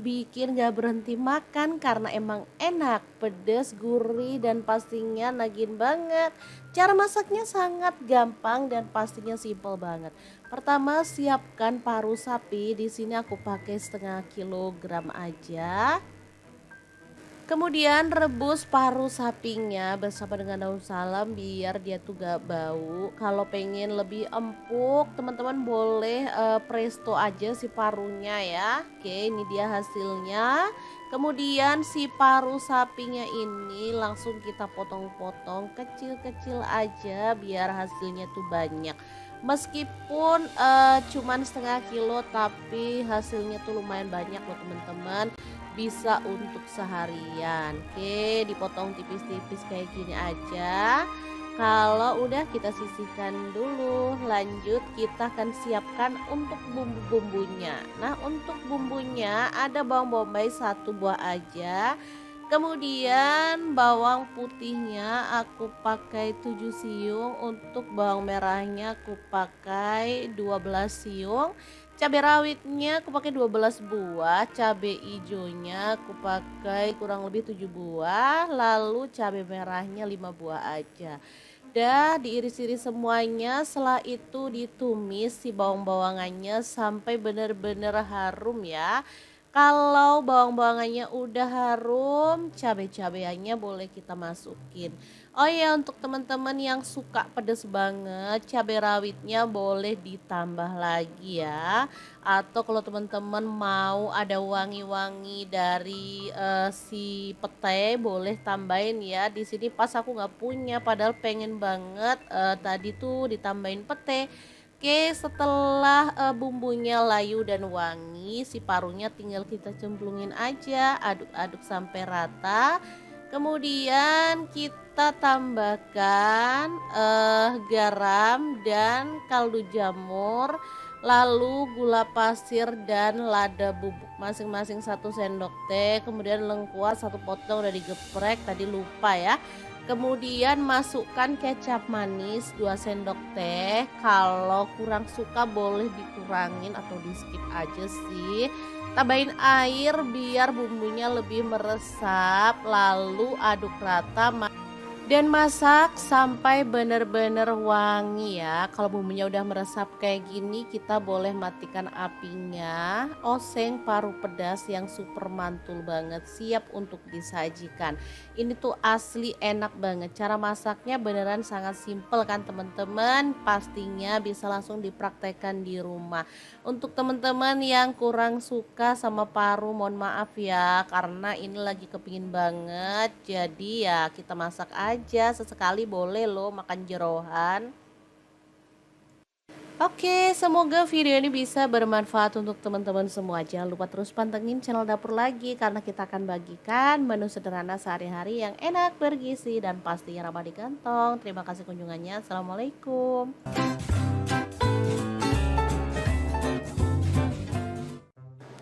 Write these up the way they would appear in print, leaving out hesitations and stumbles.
bikin gak berhenti makan karena emang enak, pedes, gurih, dan pastinya nagin banget. Cara masaknya sangat gampang dan pastinya simple banget. Pertama, siapkan paru sapi. Di sini aku pakai setengah kilogram aja. Kemudian rebus paru sapinya bersama dengan daun salam biar dia tuh gak bau. Kalau pengen lebih empuk, teman-teman boleh presto aja si parunya ya. Oke, ini dia hasilnya. Kemudian si paru sapinya ini langsung kita potong-potong kecil-kecil aja biar hasilnya tuh banyak. Meskipun cuman setengah kilo tapi hasilnya tuh lumayan banyak loh teman-teman, bisa untuk seharian. Oke, dipotong tipis-tipis kayak gini aja. Kalau udah kita sisihkan dulu. Lanjut kita akan siapkan untuk bumbu-bumbunya. Nah, untuk bumbunya ada bawang bombay 1 buah aja. Kemudian bawang putihnya aku pakai 7 siung, untuk bawang merahnya aku pakai 12 siung. Cabai rawitnya aku pakai 12 buah, cabai hijaunya aku pakai kurang lebih 7 buah, lalu cabai merahnya 5 buah aja. Dah diiris-iris semuanya, setelah itu ditumis si bawang-bawangannya sampai benar-benar harum ya. Kalau bawang-bawangannya udah harum, cabai-cabaiannya boleh kita masukin. Oh ya, untuk teman-teman yang suka pedas banget, cabai rawitnya boleh ditambah lagi ya. Atau kalau teman-teman mau ada wangi-wangi dari si pete, boleh tambahin ya. Di sini pas aku nggak punya, padahal pengen banget tadi tuh ditambahin pete. Oke, setelah bumbunya layu dan wangi, si parunya tinggal kita cemplungin aja, aduk-aduk sampai rata. Kemudian kita tambahkan garam dan kaldu jamur, lalu gula pasir dan lada bubuk masing-masing 1 sendok teh. Kemudian lengkuas 1 potong udah digeprek, tadi lupa ya. Kemudian masukkan kecap manis 2 sendok teh. Kalau kurang suka boleh dikurangin atau di skip aja sih. Tambahin air biar bumbunya lebih meresap, lalu aduk rata dan masak sampai benar-benar wangi ya. Kalau bumbunya udah meresap kayak gini, kita boleh matikan apinya. Oseng paru pedas yang super mantul banget, siap untuk disajikan. Ini tuh asli enak banget. Cara masaknya beneran sangat simple kan teman-teman. Pastinya bisa langsung dipraktekkan di rumah. Untuk teman-teman yang kurang suka sama paru, mohon maaf ya, karena ini lagi kepingin banget. Jadi ya kita masak aja, sesekali boleh loh makan jeroan. Oke, semoga video ini bisa bermanfaat untuk teman-teman semua. Jangan lupa terus pantengin channel Dapur Lagi, karena kita akan bagikan menu sederhana sehari-hari yang enak, bergizi, dan pastinya ramah di kantong. Terima kasih kunjungannya. Assalamualaikum.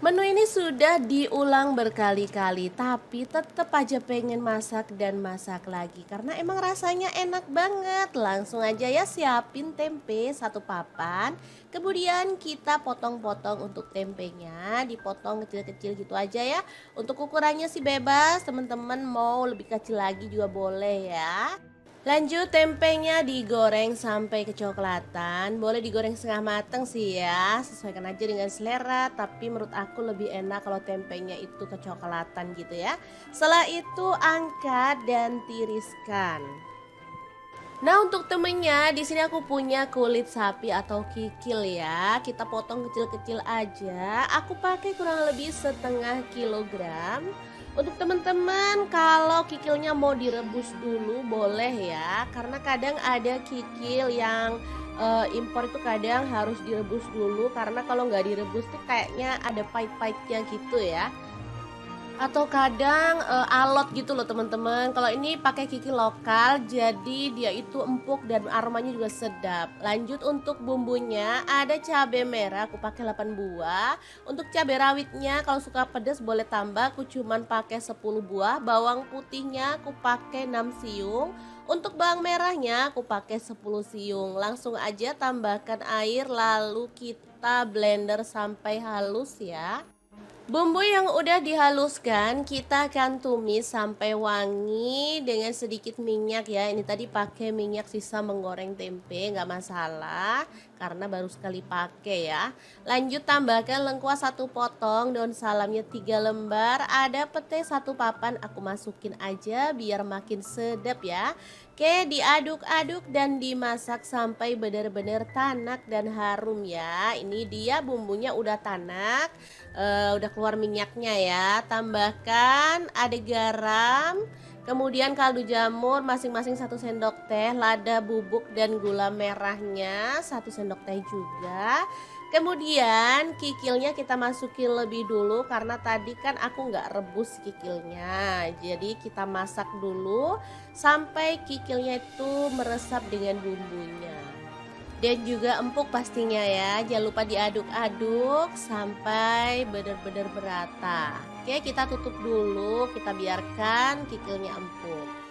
Menu ini sudah diulang berkali-kali, tapi tetap aja pengen masak dan masak lagi karena emang rasanya enak banget. Langsung aja ya, siapin tempe 1 papan. Kemudian kita potong-potong untuk tempenya, dipotong kecil-kecil gitu aja ya. Untuk ukurannya sih bebas, teman-teman mau lebih kecil lagi juga boleh ya. Lanjut, tempenya digoreng sampai kecoklatan. Boleh digoreng setengah mateng sih ya, sesuaikan aja dengan selera. Tapi menurut aku lebih enak kalau tempenya itu kecoklatan gitu ya. Setelah itu angkat dan tiriskan. Nah, untuk temennya di sini aku punya kulit sapi atau kikil ya. Kita potong kecil-kecil aja. Aku pakai kurang lebih setengah kilogram. Untuk teman-teman kalau kikilnya mau direbus dulu boleh ya. Karena kadang ada kikil yang impor itu kadang harus direbus dulu. Karena kalau nggak direbus tuh kayaknya ada pahit-pahitnya gitu ya. Atau kadang alot gitu loh teman-teman. Kalau ini pakai kikil lokal, jadi dia itu empuk dan aromanya juga sedap. Lanjut untuk bumbunya, ada cabai merah aku pakai 8 buah. Untuk cabai rawitnya kalau suka pedas boleh tambah, aku cuman pakai 10 buah. Bawang putihnya aku pakai 6 siung. Untuk bawang merahnya aku pakai 10 siung. Langsung aja tambahkan air lalu kita blender sampai halus ya. Bumbu yang udah dihaluskan kita akan tumis sampai wangi dengan sedikit minyak ya. Ini tadi pakai minyak sisa menggoreng tempe, nggak masalah karena baru sekali pakai ya. Lanjut tambahkan lengkuas 1 potong, daun salamnya 3 lembar, ada pete 1 papan, aku masukin aja biar makin sedap ya. Oke, diaduk-aduk dan dimasak sampai benar-benar tanak dan harum ya. Ini dia bumbunya udah tanak, udah keluar minyaknya ya. Tambahkan ada garam, kemudian kaldu jamur masing-masing 1 sendok teh, lada bubuk dan gula merahnya 1 sendok teh juga. Kemudian kikilnya kita masukin lebih dulu karena tadi kan aku nggak rebus kikilnya. Jadi kita masak dulu sampai kikilnya itu meresap dengan bumbunya. Dan juga empuk pastinya ya. Jangan lupa diaduk-aduk sampai benar-benar merata. Oke, kita tutup dulu, kita biarkan kikilnya empuk.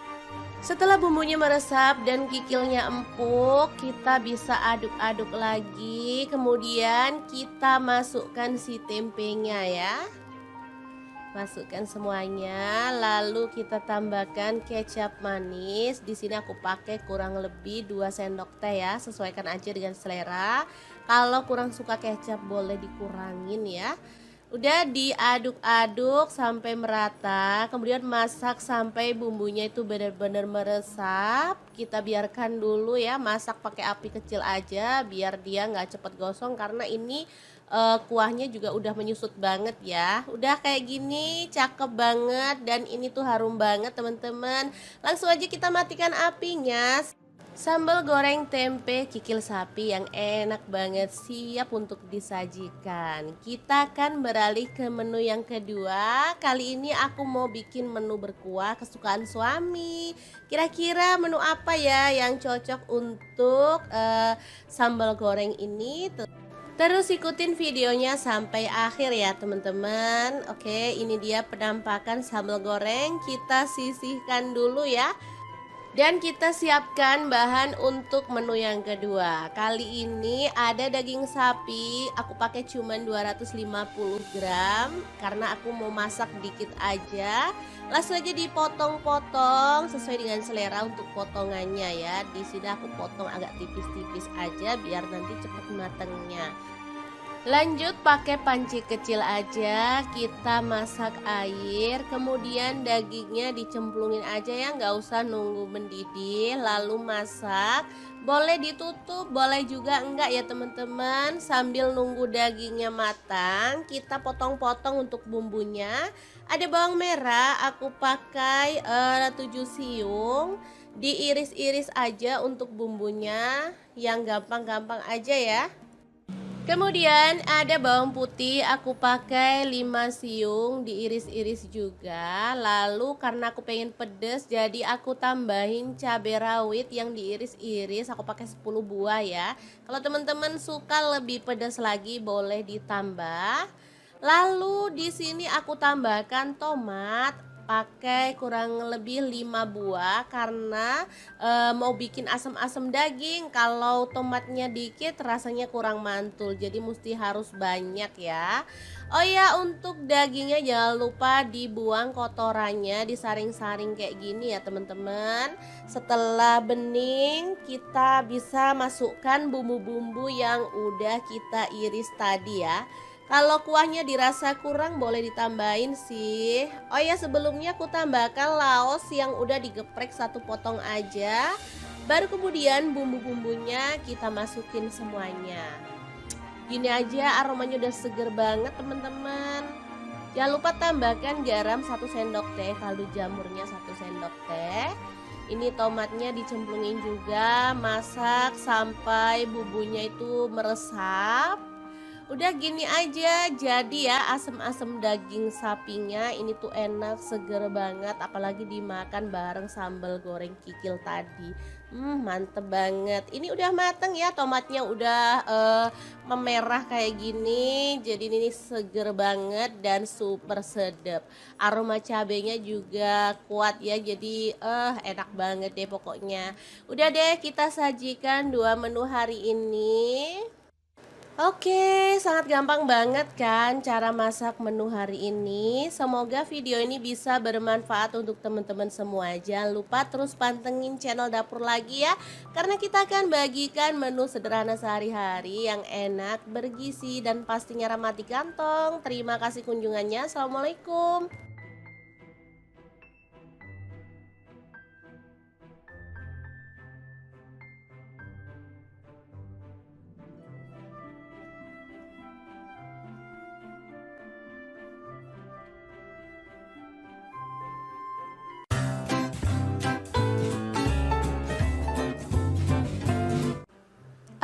Setelah bumbunya meresap dan kikilnya empuk, kita bisa aduk-aduk lagi. Kemudian kita masukkan si tempenya ya. Masukkan semuanya, lalu kita tambahkan kecap manis. Di sini aku pakai kurang lebih 2 sendok teh ya, sesuaikan aja dengan selera. Kalau kurang suka kecap boleh dikurangin ya. Udah diaduk-aduk sampai merata, kemudian masak sampai bumbunya itu benar-benar meresap. Kita biarkan dulu ya, masak pakai api kecil aja biar dia nggak cepet gosong karena ini kuahnya juga udah menyusut banget ya. Udah kayak gini, cakep banget dan ini tuh harum banget teman-teman. Langsung aja kita matikan apinya. Sambal goreng tempe kikil sapi yang enak banget siap untuk disajikan. Kita akan beralih ke menu yang kedua. Kali ini aku mau bikin menu berkuah kesukaan suami. Kira-kira menu apa ya yang cocok untuk sambal goreng ini? Terus ikutin videonya sampai akhir ya teman-teman. Oke, ini dia penampakan sambal goreng. Kita sisihkan dulu ya. Dan kita siapkan bahan untuk menu yang kedua. Kali ini ada daging sapi, aku pakai cuman 250 gram karena aku mau masak dikit aja. Langsung aja dipotong-potong sesuai dengan selera untuk potongannya ya. Di sini aku potong agak tipis-tipis aja biar nanti cepat matangnya. Lanjut pakai panci kecil aja, kita masak air, kemudian dagingnya dicemplungin aja ya, nggak usah nunggu mendidih, lalu masak. Boleh ditutup, boleh juga enggak ya teman-teman. Sambil nunggu dagingnya matang, kita potong-potong untuk bumbunya. Ada bawang merah, aku pakai 7 siung, diiris-iris aja untuk bumbunya, yang gampang-gampang aja ya. Kemudian ada bawang putih, aku pakai 5 siung diiris-iris juga. Lalu karena aku pengen pedes jadi aku tambahin cabai rawit yang diiris-iris, aku pakai 10 buah ya. Kalau teman-teman suka lebih pedas lagi boleh ditambah. Lalu di sini aku tambahkan tomat, pakai kurang lebih 5 buah karena mau bikin asam-asam daging. Kalau tomatnya dikit rasanya kurang mantul, jadi mesti harus banyak ya. Oh ya, untuk dagingnya jangan lupa dibuang kotorannya, disaring-saring kayak gini ya teman-teman. Setelah bening kita bisa masukkan bumbu-bumbu yang udah kita iris tadi ya. Kalau kuahnya dirasa kurang boleh ditambahin sih. Oh ya, sebelumnya aku tambahkan laos yang udah digeprek 1 potong aja. Baru kemudian bumbu-bumbunya kita masukin semuanya. Gini aja aromanya udah seger banget teman-teman. Jangan lupa tambahkan garam 1 sendok teh, kaldu jamurnya 1 sendok teh. Ini tomatnya dicemplungin juga, masak sampai bumbunya itu meresap. Udah gini aja jadi ya asem-asem daging sapinya ini tuh enak seger banget apalagi dimakan bareng sambal goreng kikil tadi. Mantep banget. Ini udah mateng ya, tomatnya udah memerah kayak gini. Jadi ini seger banget dan super sedap. Aroma cabenya juga kuat ya. Jadi enak banget deh pokoknya. Udah deh kita sajikan 2 menu hari ini. Oke, sangat gampang banget kan cara masak menu hari ini. Semoga video ini bisa bermanfaat untuk teman-teman semua. Jangan lupa terus pantengin channel dapur lagi ya. Karena kita akan bagikan menu sederhana sehari-hari yang enak, bergizi, dan pastinya ramah di kantong. Terima kasih kunjungannya. Assalamualaikum.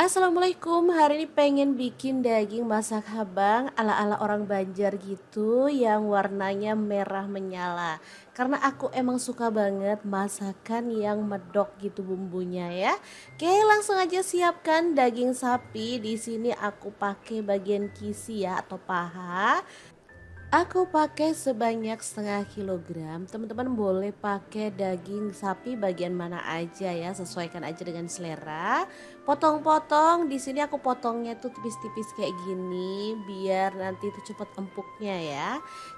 Assalamualaikum, hari ini pengen bikin daging masak habang ala-ala orang Banjar gitu yang warnanya merah menyala. Karena aku emang suka banget masakan yang medok gitu bumbunya ya. Oke, langsung aja siapkan daging sapi. Di sini aku pakai bagian kisi ya atau paha. Aku pakai sebanyak setengah kilogram. Teman-teman boleh pakai daging sapi bagian mana aja ya, sesuaikan aja dengan selera. Potong-potong, di sini aku potongnya tuh tipis-tipis kayak gini biar nanti itu cepet empuknya ya.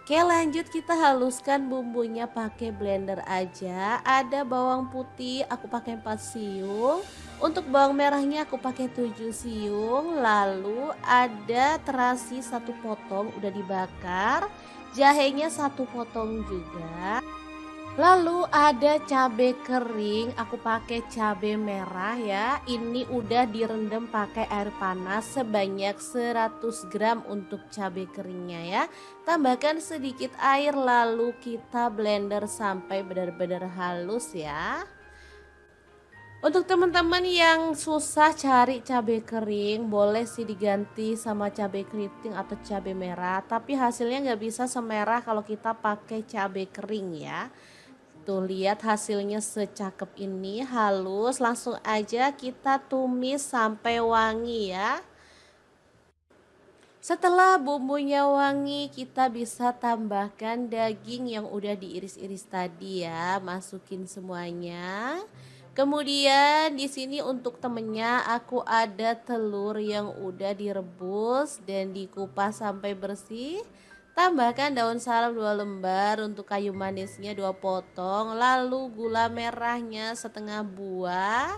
Oke, lanjut kita haluskan bumbunya pakai blender aja. Ada bawang putih, aku pakai 4 siung. Untuk bawang merahnya aku pakai 7 siung, lalu ada terasi satu potong udah dibakar, jahenya satu potong juga. Lalu ada cabai kering, aku pakai cabai merah ya. Ini udah direndam pakai air panas sebanyak 100 gram untuk cabai keringnya ya. Tambahkan sedikit air lalu kita blender sampai benar-benar halus ya. Untuk teman-teman yang susah cari cabai kering, boleh sih diganti sama cabai keriting atau cabai merah. Tapi hasilnya nggak bisa semerah kalau kita pakai cabai kering ya. Tuh lihat hasilnya secakep ini, halus. Langsung aja kita tumis sampai wangi ya. Setelah bumbunya wangi, kita bisa tambahkan daging yang udah diiris-iris tadi ya. Masukin semuanya. Kemudian di sini untuk temennya aku ada telur yang udah direbus dan dikupas sampai bersih. Tambahkan daun salam 2 lembar, untuk kayu manisnya 2 potong, lalu gula merahnya setengah buah.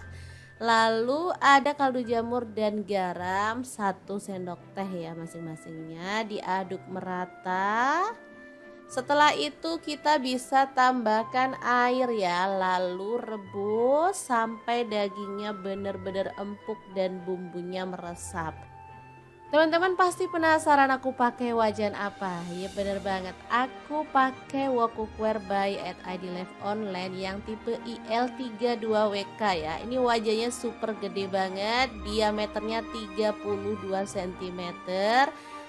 Lalu ada kaldu jamur dan garam 1 sendok teh ya masing-masingnya, diaduk merata. Setelah itu kita bisa tambahkan air ya, lalu rebus sampai dagingnya benar-benar empuk dan bumbunya meresap. Teman-teman pasti penasaran aku pakai wajan apa? Ya bener banget, aku pakai wok cookware by at ID Live Online yang tipe IL32WK ya. Ini wajahnya super gede banget, diameternya 32 cm.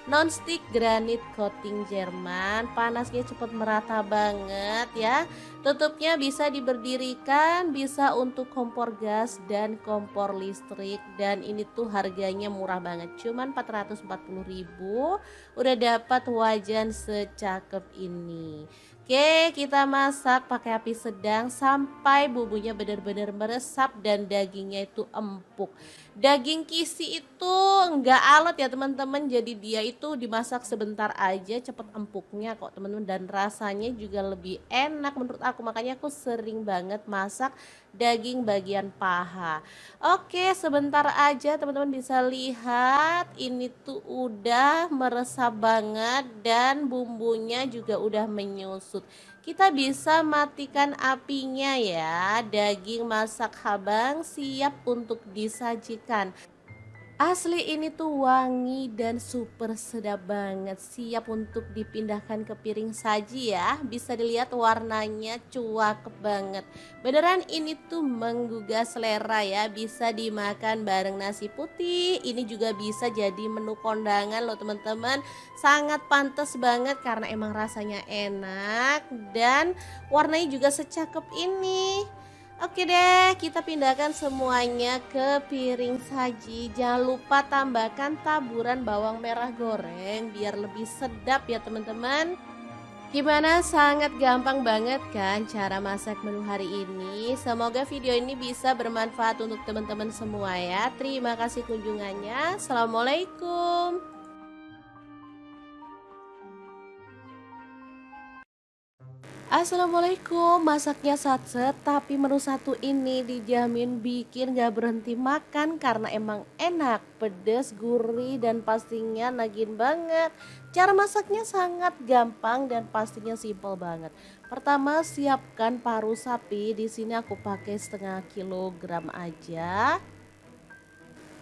Non-stick granit coating Jerman, panasnya cepat merata banget ya. Tutupnya bisa diberdirikan, bisa untuk kompor gas dan kompor listrik. Dan ini tuh harganya murah banget, cuman 440.000 udah dapat wajan secakep ini. Oke, kita masak pakai api sedang sampai bumbunya benar-benar meresap dan dagingnya itu empuk. Daging kisi itu enggak alot ya teman-teman, jadi dia itu dimasak sebentar aja cepet empuknya kok teman-teman, dan rasanya juga lebih enak menurut aku, makanya aku sering banget masak daging bagian paha. Oke, sebentar aja teman-teman bisa lihat ini tuh udah meresap banget dan bumbunya juga udah menyusut. Kita bisa matikan apinya ya. Daging masak habang siap untuk disajikan. Asli ini tuh wangi dan super sedap banget, siap untuk dipindahkan ke piring saji ya. Bisa dilihat warnanya cuakep banget. Beneran ini tuh menggugah selera ya, bisa dimakan bareng nasi putih. Ini juga bisa jadi menu kondangan loh teman-teman. Sangat pantas banget karena emang rasanya enak dan warnanya juga secakep ini. Oke deh, kita pindahkan semuanya ke piring saji. Jangan lupa tambahkan taburan bawang merah goreng biar lebih sedap ya teman-teman. Gimana? Sangat gampang banget kan cara masak menu hari ini? Semoga video ini bisa bermanfaat untuk teman-teman semua ya. Terima kasih kunjungannya. Assalamualaikum. Assalamualaikum, masaknya satset tapi menu satu ini dijamin bikin gak berhenti makan karena emang enak, pedas, gurih, dan pastinya nagin banget. Cara masaknya sangat gampang dan pastinya simple banget. Pertama, siapkan paru sapi. Di sini aku pakai setengah kilogram aja.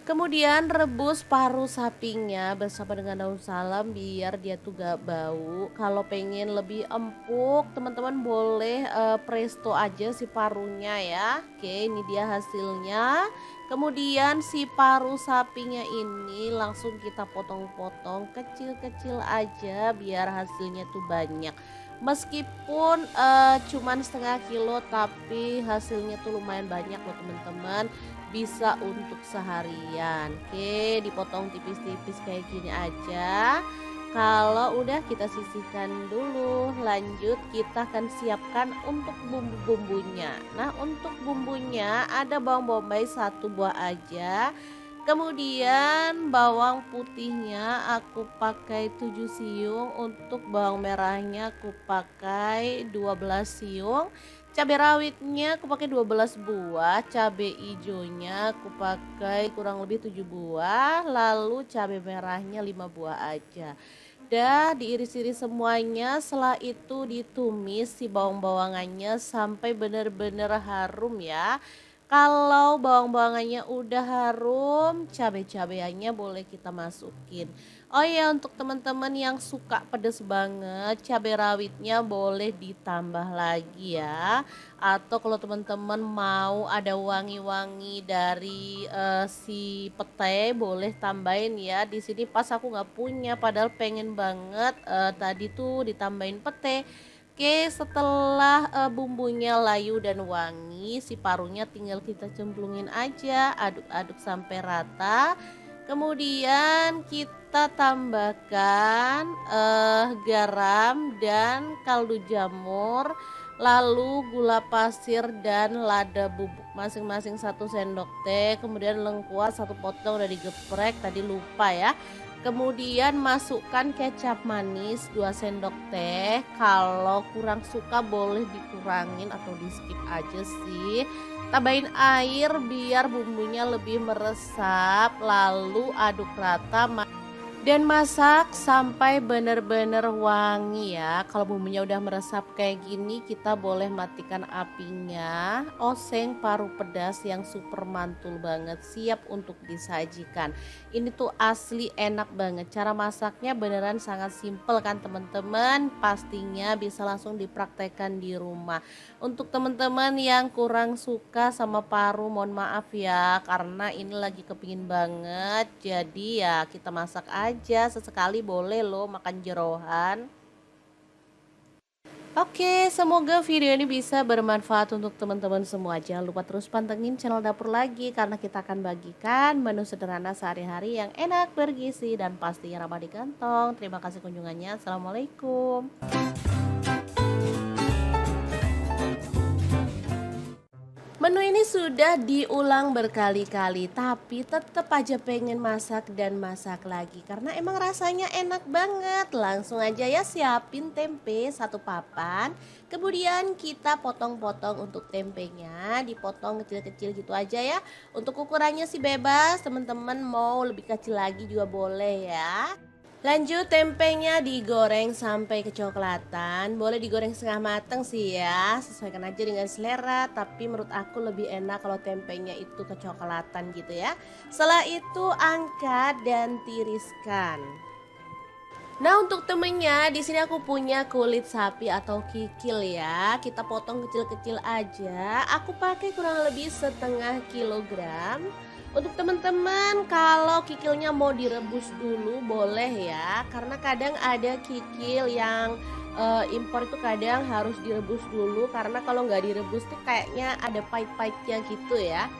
Kemudian rebus paru sapinya bersama dengan daun salam biar dia tuh gak bau. Kalau pengen lebih empuk, teman-teman boleh presto aja si parunya ya. Oke, ini dia hasilnya. Kemudian si paru sapinya ini langsung kita potong-potong kecil-kecil aja biar hasilnya tuh banyak. Meskipun cuman setengah kilo tapi hasilnya tuh lumayan banyak loh teman-teman, bisa untuk seharian. Oke, dipotong tipis-tipis kayak gini aja. Kalau udah kita sisihkan dulu, lanjut kita akan siapkan untuk bumbu-bumbunya. Nah, untuk bumbunya ada bawang bombay 1 buah aja. Kemudian bawang putihnya aku pakai 7 siung, untuk bawang merahnya aku pakai 12 siung. Cabai rawitnya aku pakai 12 buah, cabai hijaunya aku pakai kurang lebih 7 buah, lalu cabai merahnya 5 buah aja. Dah diiris-iris semuanya, setelah itu ditumis si bawang-bawangannya sampai benar-benar harum ya. Kalau bawang-bawangannya udah harum, cabai-cabaiannya boleh kita masukin. Oh ya, untuk teman-teman yang suka pedas banget, cabai rawitnya boleh ditambah lagi ya. Atau kalau teman-teman mau ada wangi-wangi dari si pete, boleh tambahin ya. Di sini pas aku nggak punya, padahal pengen banget tadi tuh ditambahin pete. Oke, setelah bumbunya layu dan wangi, si parunya tinggal kita cemplungin aja, aduk-aduk sampai rata. Kemudian kita tambahkan garam dan kaldu jamur, lalu gula pasir dan lada bubuk masing-masing 1 sendok teh. Kemudian lengkuas 1 potong udah digeprek, tadi lupa ya. Kemudian masukkan kecap manis 2 sendok teh. Kalau kurang suka boleh dikurangin atau di skip aja sih. Tambahin air biar bumbunya lebih meresap, lalu aduk rata dan masak sampai benar-benar wangi ya. Kalau bumbunya udah meresap kayak gini, kita boleh matikan apinya. Oseng paru pedas yang super mantul banget, siap untuk disajikan. Ini tuh asli enak banget. Cara masaknya beneran sangat simple kan teman-teman. Pastinya bisa langsung dipraktekkan di rumah. Untuk teman-teman yang kurang suka sama paru, mohon maaf ya, karena ini lagi kepingin banget. Jadi ya kita masak aja, sesekali boleh loh makan jerohan. Oke, semoga video ini bisa bermanfaat untuk teman-teman semua. Jangan lupa terus pantengin channel Dapur Lagi, karena kita akan bagikan menu sederhana sehari-hari yang enak, bergizi, dan pastinya ramah di kantong. Terima kasih kunjungannya. Assalamualaikum. Menu ini sudah diulang berkali-kali, tapi tetap aja pengen masak dan masak lagi karena emang rasanya enak banget. Langsung aja ya, siapin tempe 1 papan. Kemudian kita potong-potong untuk tempenya, dipotong kecil-kecil gitu aja ya. Untuk ukurannya sih bebas, teman-teman mau lebih kecil lagi juga boleh ya. Lanjut, tempenya digoreng sampai kecoklatan. Boleh digoreng setengah mateng sih ya, sesuaikan aja dengan selera. Tapi menurut aku lebih enak kalau tempenya itu kecoklatan gitu ya. Setelah itu angkat dan tiriskan. Nah, untuk temennya di sini aku punya kulit sapi atau kikil ya. Kita potong kecil-kecil aja. Aku pakai kurang lebih setengah kilogram. Untuk teman-teman kalau kikilnya mau direbus dulu boleh ya. Karena kadang ada kikil yang impor itu kadang harus direbus dulu. Karena kalau nggak direbus tuh kayaknya ada pahit-pahitnya gitu ya.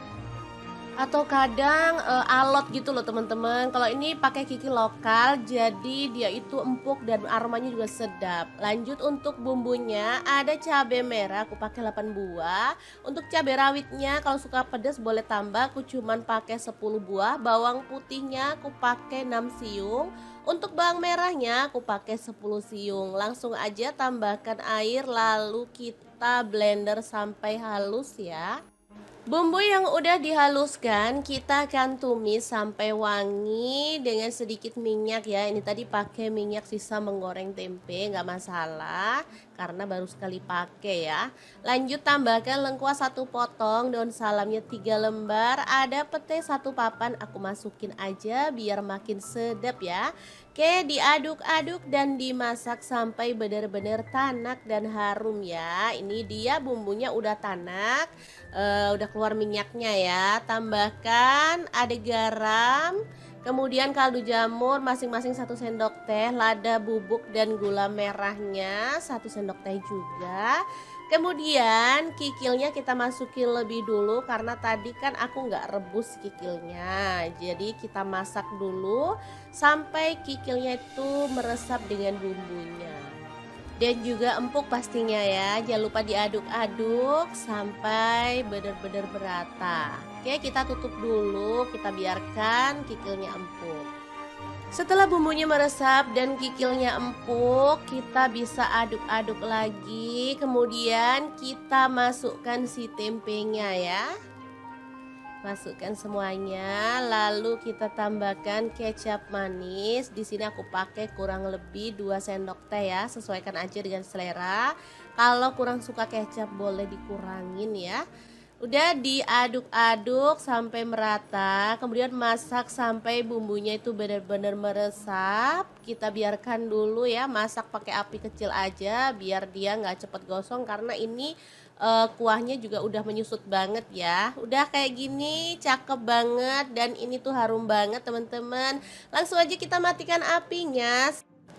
Atau kadang, alot gitu loh teman-teman. Kalau ini pakai kikil lokal, jadi dia itu empuk dan aromanya juga sedap. Lanjut untuk bumbunya, ada cabai merah aku pakai 8 buah. Untuk cabai rawitnya kalau suka pedas boleh tambah, aku cuman pakai 10 buah. Bawang putihnya aku pakai 6 siung. Untuk bawang merahnya aku pakai 10 siung. Langsung aja tambahkan air lalu kita blender sampai halus ya. Bumbu yang udah dihaluskan kita akan tumis sampai wangi dengan sedikit minyak ya. Ini tadi pakai minyak sisa menggoreng tempe, nggak masalah karena baru sekali pakai ya. Lanjut tambahkan lengkuas 1 potong, daun salamnya 3 lembar, ada pete 1 papan, aku masukin aja biar makin sedap ya. Oke, diaduk-aduk dan dimasak sampai benar-benar tanak dan harum ya. Ini dia bumbunya udah tanak, udah keluar minyaknya ya. Tambahkan ada garam, kemudian kaldu jamur masing-masing 1 sendok teh, lada bubuk dan gula merahnya 1 sendok teh juga. Kemudian kikilnya kita masukin lebih dulu karena tadi kan aku nggak rebus kikilnya. Jadi kita masak dulu sampai kikilnya itu meresap dengan bumbunya. Dan juga empuk pastinya ya. Jangan lupa diaduk-aduk sampai benar-benar merata. Oke, kita tutup dulu, kita biarkan kikilnya empuk. Setelah bumbunya meresap dan kikilnya empuk, kita bisa aduk-aduk lagi. Kemudian kita masukkan si tempenya ya. Masukkan semuanya, lalu kita tambahkan kecap manis. Di sini aku pakai kurang lebih 2 sendok teh ya, sesuaikan aja dengan selera. Kalau kurang suka kecap boleh dikurangin ya. Udah diaduk-aduk sampai merata, kemudian masak sampai bumbunya itu benar-benar meresap. Kita biarkan dulu ya, masak pakai api kecil aja biar dia nggak cepet gosong karena ini kuahnya juga udah menyusut banget ya. Udah kayak gini cakep banget dan ini tuh harum banget teman-teman. Langsung aja kita matikan apinya.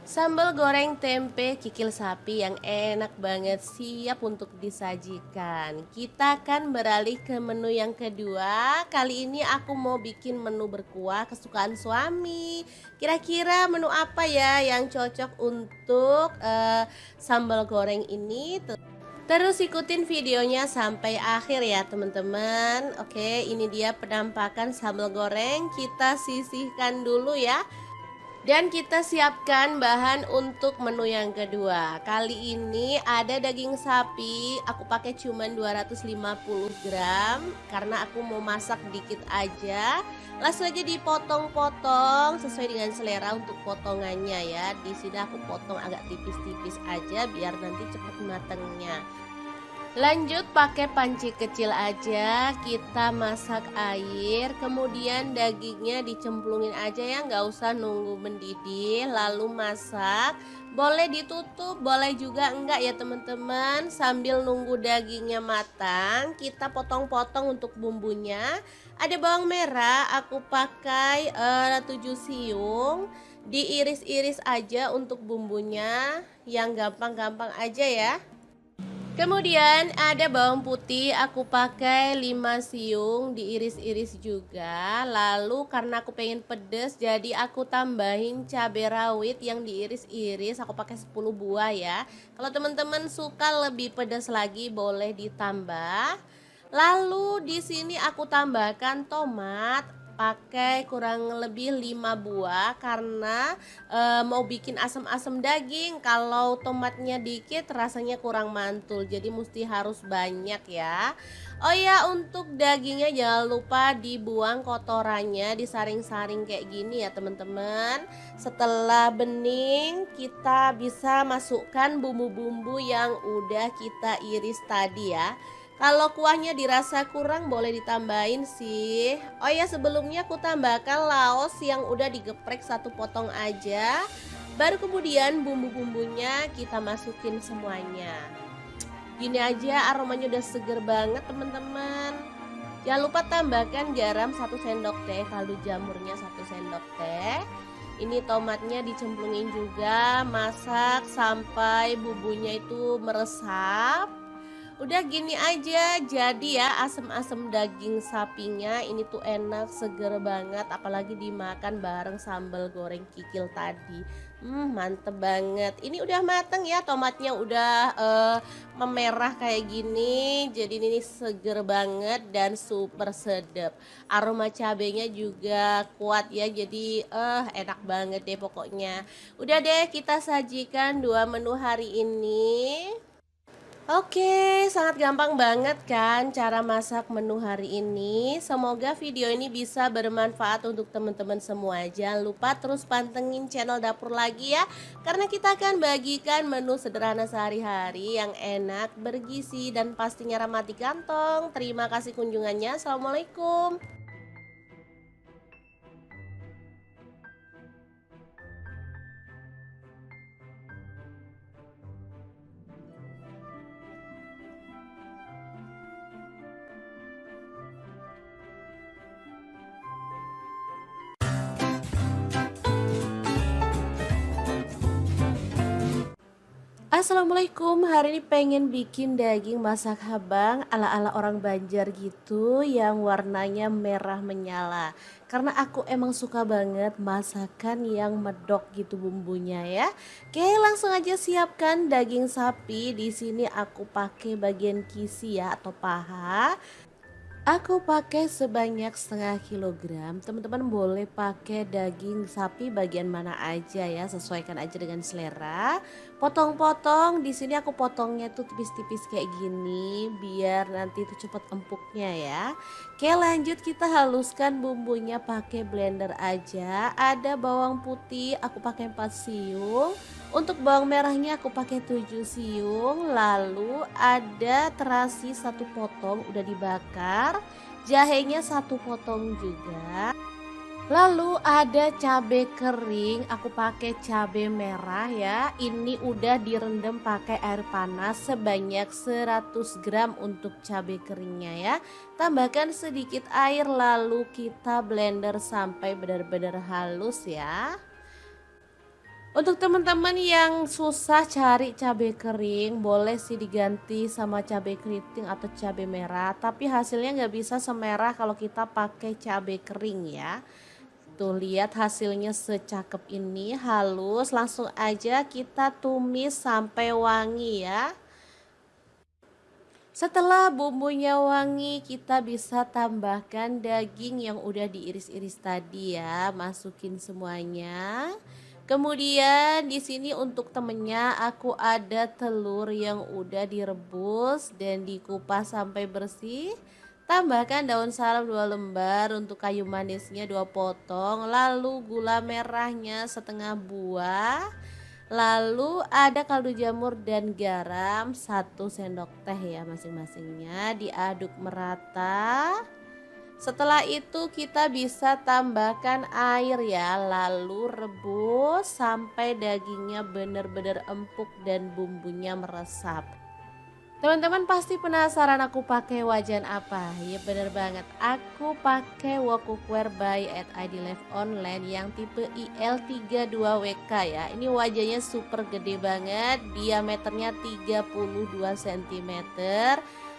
Sambal goreng tempe kikil sapi yang enak banget siap untuk disajikan. Kita akan beralih ke menu yang kedua. Kali ini aku mau bikin menu berkuah kesukaan suami. Kira-kira menu apa ya yang cocok untuk sambal goreng ini? Terus ikutin videonya sampai akhir ya teman-teman. Oke, ini dia penampakan sambal goreng. Kita sisihkan dulu ya. Dan kita siapkan bahan untuk menu yang kedua. Kali ini ada daging sapi, aku pakai cuman 250 gram karena aku mau masak dikit aja. Langsung aja dipotong-potong sesuai dengan selera untuk potongannya ya. Di sini aku potong agak tipis-tipis aja biar nanti cepat matangnya. Lanjut pakai panci kecil aja, kita masak air, kemudian dagingnya dicemplungin aja ya, nggak usah nunggu mendidih, lalu masak. Boleh ditutup, boleh juga enggak ya teman-teman. Sambil nunggu dagingnya matang, kita potong-potong untuk bumbunya. Ada bawang merah, aku pakai 7 siung, diiris-iris aja untuk bumbunya, yang gampang-gampang aja ya. Kemudian ada bawang putih, aku pakai 5 siung diiris-iris juga. Lalu karena aku pengen pedes jadi aku tambahin cabai rawit yang diiris-iris, aku pakai 10 buah ya. Kalau teman-teman suka lebih pedas lagi boleh ditambah. Lalu di sini aku tambahkan tomat, pakai kurang lebih 5 buah karena mau bikin asam-asam daging. Kalau tomatnya dikit rasanya kurang mantul, jadi mesti harus banyak ya. Oh ya, untuk dagingnya jangan lupa dibuang kotorannya, disaring-saring kayak gini ya teman-teman. Setelah bening kita bisa masukkan bumbu-bumbu yang udah kita iris tadi ya. Kalau kuahnya dirasa kurang boleh ditambahin sih. Oh ya, sebelumnya aku tambahkan laos yang udah digeprek 1 potong aja. Baru kemudian bumbu-bumbunya kita masukin semuanya. Gini aja aromanya udah seger banget teman-teman. Jangan lupa tambahkan garam 1 sendok teh, kaldu jamurnya 1 sendok teh. Ini tomatnya dicemplungin juga, masak sampai bumbunya itu meresap. Udah gini aja, jadi ya asem-asem daging sapinya ini tuh enak, seger banget, apalagi dimakan bareng sambal goreng kikil tadi. Mantep banget. Ini udah mateng ya, tomatnya udah memerah kayak gini, jadi ini seger banget dan super sedap. Aroma cabenya juga kuat ya, jadi enak banget deh pokoknya. Udah deh kita sajikan dua menu hari ini. Oke, sangat gampang banget kan cara masak menu hari ini. Semoga video ini bisa bermanfaat untuk teman-teman semua. Jangan lupa terus pantengin channel dapur lagi ya. Karena kita akan bagikan menu sederhana sehari-hari yang enak, bergizi, dan pastinya ramah di kantong. Terima kasih kunjungannya. Assalamualaikum. Assalamualaikum, hari ini pengen bikin daging masak habang ala-ala orang Banjar gitu yang warnanya merah menyala. Karena aku emang suka banget masakan yang medok gitu bumbunya ya. Oke, langsung aja siapkan daging sapi. Di sini aku pakai bagian kisi ya atau paha. Aku pakai sebanyak setengah kilogram. Teman-teman boleh pakai daging sapi bagian mana aja ya, sesuaikan aja dengan selera. Potong-potong, di sini aku potongnya tuh tipis-tipis kayak gini biar nanti tuh cepet empuknya ya. Oke, lanjut kita haluskan bumbunya pakai blender aja. Ada bawang putih, aku pakai 4 siung. Untuk bawang merahnya aku pakai 7 siung, lalu ada terasi satu potong udah dibakar, jahenya satu potong juga. Lalu ada cabai kering, aku pakai cabai merah ya. Ini udah direndam pakai air panas sebanyak 100 gram untuk cabai keringnya ya. Tambahkan sedikit air lalu kita blender sampai benar-benar halus ya. Untuk teman-teman yang susah cari cabai kering, boleh sih diganti sama cabai keriting atau cabai merah. Tapi hasilnya nggak bisa semerah kalau kita pakai cabai kering ya. Tuh lihat hasilnya secakep ini, halus. Langsung aja kita tumis sampai wangi ya. Setelah bumbunya wangi, kita bisa tambahkan daging yang udah diiris-iris tadi ya. Masukin semuanya. Kemudian di sini untuk temennya aku ada telur yang udah direbus dan dikupas sampai bersih. Tambahkan daun salam 2 lembar, untuk kayu manisnya 2 potong, lalu gula merahnya setengah buah. Lalu ada kaldu jamur dan garam 1 sendok teh ya masing-masingnya, diaduk merata. Setelah itu kita bisa tambahkan air ya, lalu rebus sampai dagingnya benar-benar empuk dan bumbunya meresap. Teman-teman pasti penasaran aku pakai wajan apa? Ya bener banget, aku pakai wok cookware by at ID Live Online yang tipe IL32WK ya. Ini wajahnya super gede banget, diameternya 32 cm.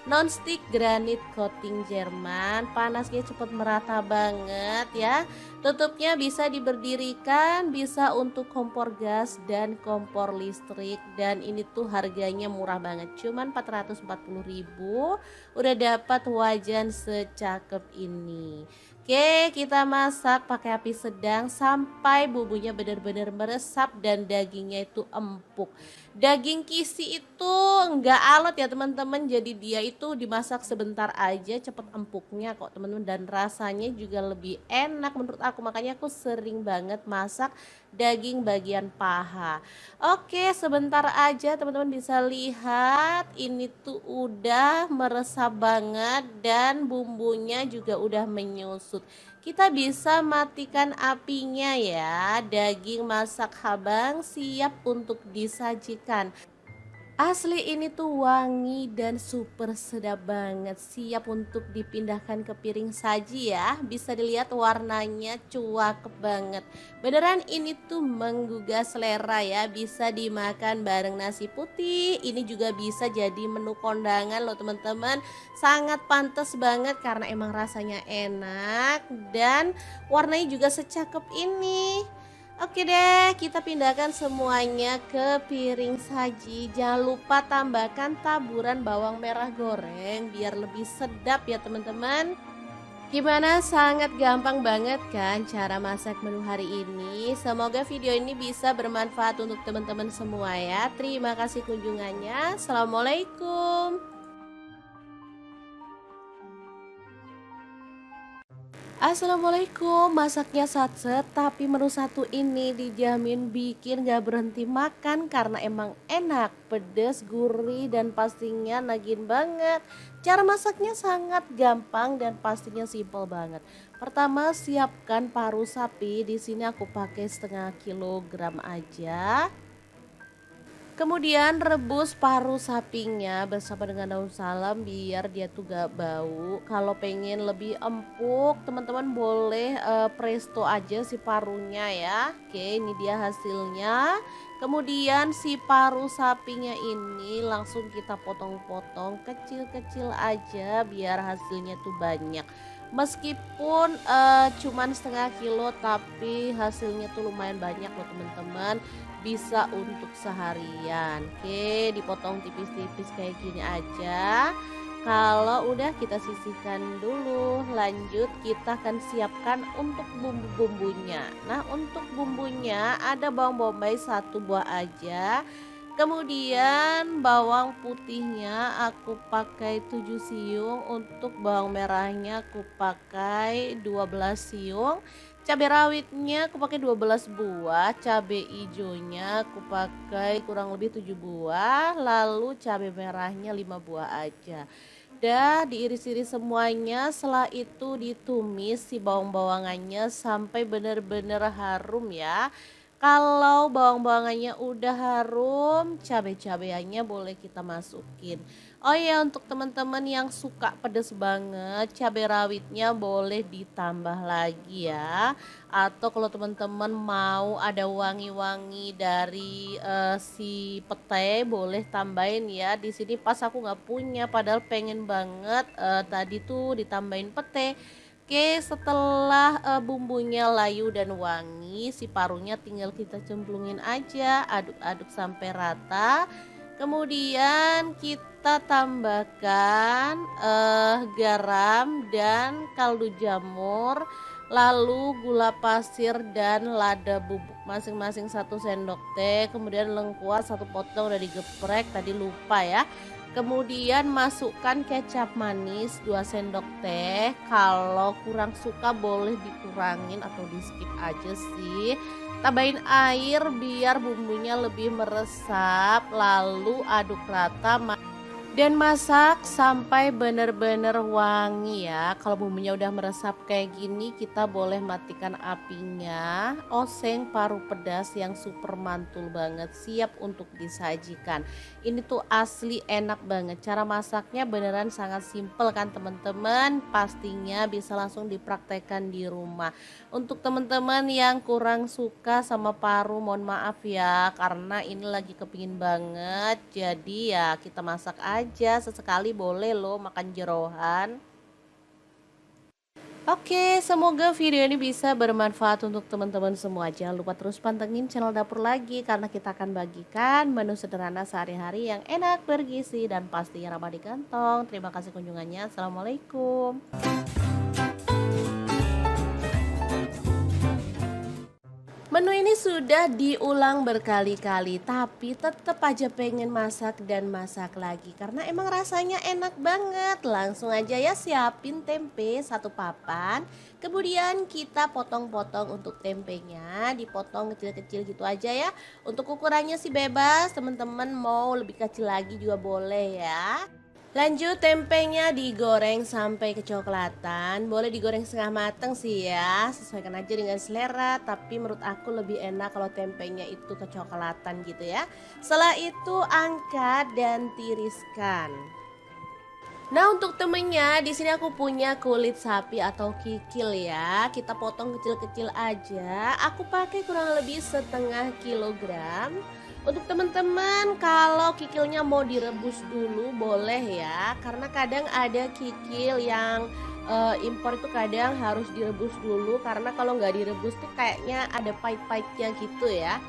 Non-stick granit coating Jerman, panasnya cepat merata banget ya. Tutupnya bisa diberdirikan, bisa untuk kompor gas dan kompor listrik. Dan ini tuh harganya murah banget, cuman 440.000 udah dapat wajan secakep ini. Oke, kita masak pakai api sedang sampai bumbunya benar-benar meresap dan dagingnya itu empuk. Daging kisi itu enggak alot ya teman-teman, jadi dia itu dimasak sebentar aja cepet empuknya kok teman-teman, dan rasanya juga lebih enak menurut aku, makanya aku sering banget masak daging bagian paha. Oke, sebentar aja teman-teman bisa lihat ini tuh udah meresap banget dan bumbunya juga udah menyusut. Kita bisa matikan apinya ya. Daging masak habang siap untuk disajikan. Asli ini tuh wangi dan super sedap banget, siap untuk dipindahkan ke piring saji ya. Bisa dilihat warnanya cuakep banget. Beneran ini tuh menggugah selera ya, bisa dimakan bareng nasi putih. Ini juga bisa jadi menu kondangan loh teman-teman. Sangat pantas banget karena emang rasanya enak dan warnanya juga secakep ini. Oke deh, kita pindahkan semuanya ke piring saji. Jangan lupa tambahkan taburan bawang merah goreng biar lebih sedap ya teman-teman. Gimana? Sangat gampang banget kan cara masak menu hari ini? Semoga video ini bisa bermanfaat untuk teman-teman semua ya. Terima kasih kunjungannya. Assalamualaikum. Assalamualaikum, masaknya satset tapi menu satu ini dijamin bikin gak berhenti makan karena emang enak, pedas, gurih dan pastinya nagin banget. Cara masaknya sangat gampang dan pastinya simple banget. Pertama siapkan paru sapi, di sini aku pakai setengah kilogram aja. Kemudian rebus paru sapinya bersama dengan daun salam biar dia tuh gak bau. Kalau pengen lebih empuk, teman-teman boleh presto aja si parunya ya. Oke, ini dia hasilnya. Kemudian si paru sapinya ini langsung kita potong-potong kecil-kecil aja biar hasilnya tuh banyak. Meskipun cuman setengah kilo tapi hasilnya tuh lumayan banyak loh teman-teman, bisa untuk seharian. Oke, dipotong tipis-tipis kayak gini aja. Kalau udah kita sisihkan dulu, lanjut kita akan siapkan untuk bumbu-bumbunya. Nah, untuk bumbunya ada bawang bombay satu buah aja. Kemudian bawang putihnya aku pakai 7 siung, untuk bawang merahnya aku pakai 12 siung. Cabai rawitnya aku pakai 12 buah, cabai hijaunya aku pakai kurang lebih 7 buah, lalu cabai merahnya 5 buah aja. Dah diiris-iris semuanya, setelah itu ditumis si bawang-bawangannya sampai benar-benar harum ya. Kalau bawang-bawangannya udah harum, cabai-cabaiannya boleh kita masukin. Oh ya, untuk teman-teman yang suka pedas banget, cabai rawitnya boleh ditambah lagi ya. Atau kalau teman-teman mau ada wangi-wangi dari si pete, boleh tambahin ya. Di sini pas aku nggak punya, padahal pengen banget tadi tuh ditambahin pete. Oke, setelah bumbunya layu dan wangi, si parunya tinggal kita cemplungin aja, aduk-aduk sampai rata. Kemudian kita tambahkan garam dan kaldu jamur, lalu gula pasir dan lada bubuk masing-masing 1 sendok teh. Kemudian lengkuas 1 potong udah digeprek, tadi lupa ya. Kemudian masukkan kecap manis 2 sendok teh. Kalau kurang suka boleh dikurangin atau di skip aja sih. Tambahin air biar bumbunya lebih meresap, lalu aduk rata dan masak sampai benar-benar wangi ya. Kalau bumbunya udah meresap kayak gini, kita boleh matikan apinya. Oseng paru pedas yang super mantul banget, siap untuk disajikan. Ini tuh asli enak banget. Cara masaknya beneran sangat simple kan teman-teman. Pastinya bisa langsung dipraktekkan di rumah. Untuk teman-teman yang kurang suka sama paru, mohon maaf ya, karena ini lagi kepingin banget. Jadi ya kita masak aja, sesekali boleh loh makan jeroan. Oke, semoga video ini bisa bermanfaat untuk teman-teman semua. Jangan lupa terus pantengin channel Dapur Lagi karena kita akan bagikan menu sederhana sehari-hari yang enak, bergizi, dan pastinya ramah di kantong. Terima kasih kunjungannya. Assalamualaikum. Menu ini sudah diulang berkali-kali, tapi tetap aja pengen masak dan masak lagi karena emang rasanya enak banget. Langsung aja ya, siapin tempe 1 papan. Kemudian kita potong-potong untuk tempenya, dipotong kecil-kecil gitu aja ya. Untuk ukurannya sih bebas, teman-teman mau lebih kecil lagi juga boleh ya. Lanjut tempenya digoreng sampai kecoklatan. Boleh digoreng setengah mateng sih ya. Sesuaikan aja dengan selera, tapi menurut aku lebih enak kalau tempenya itu kecoklatan gitu ya. Setelah itu angkat dan tiriskan. Nah, untuk temennya di sini aku punya kulit sapi atau kikil ya. Kita potong kecil-kecil aja. Aku pakai kurang lebih setengah kilogram. Untuk teman-teman kalau kikilnya mau direbus dulu boleh ya. Karena kadang ada kikil yang impor itu kadang harus direbus dulu. Karena kalau nggak direbus tuh kayaknya ada pahit-pahitnya gitu ya.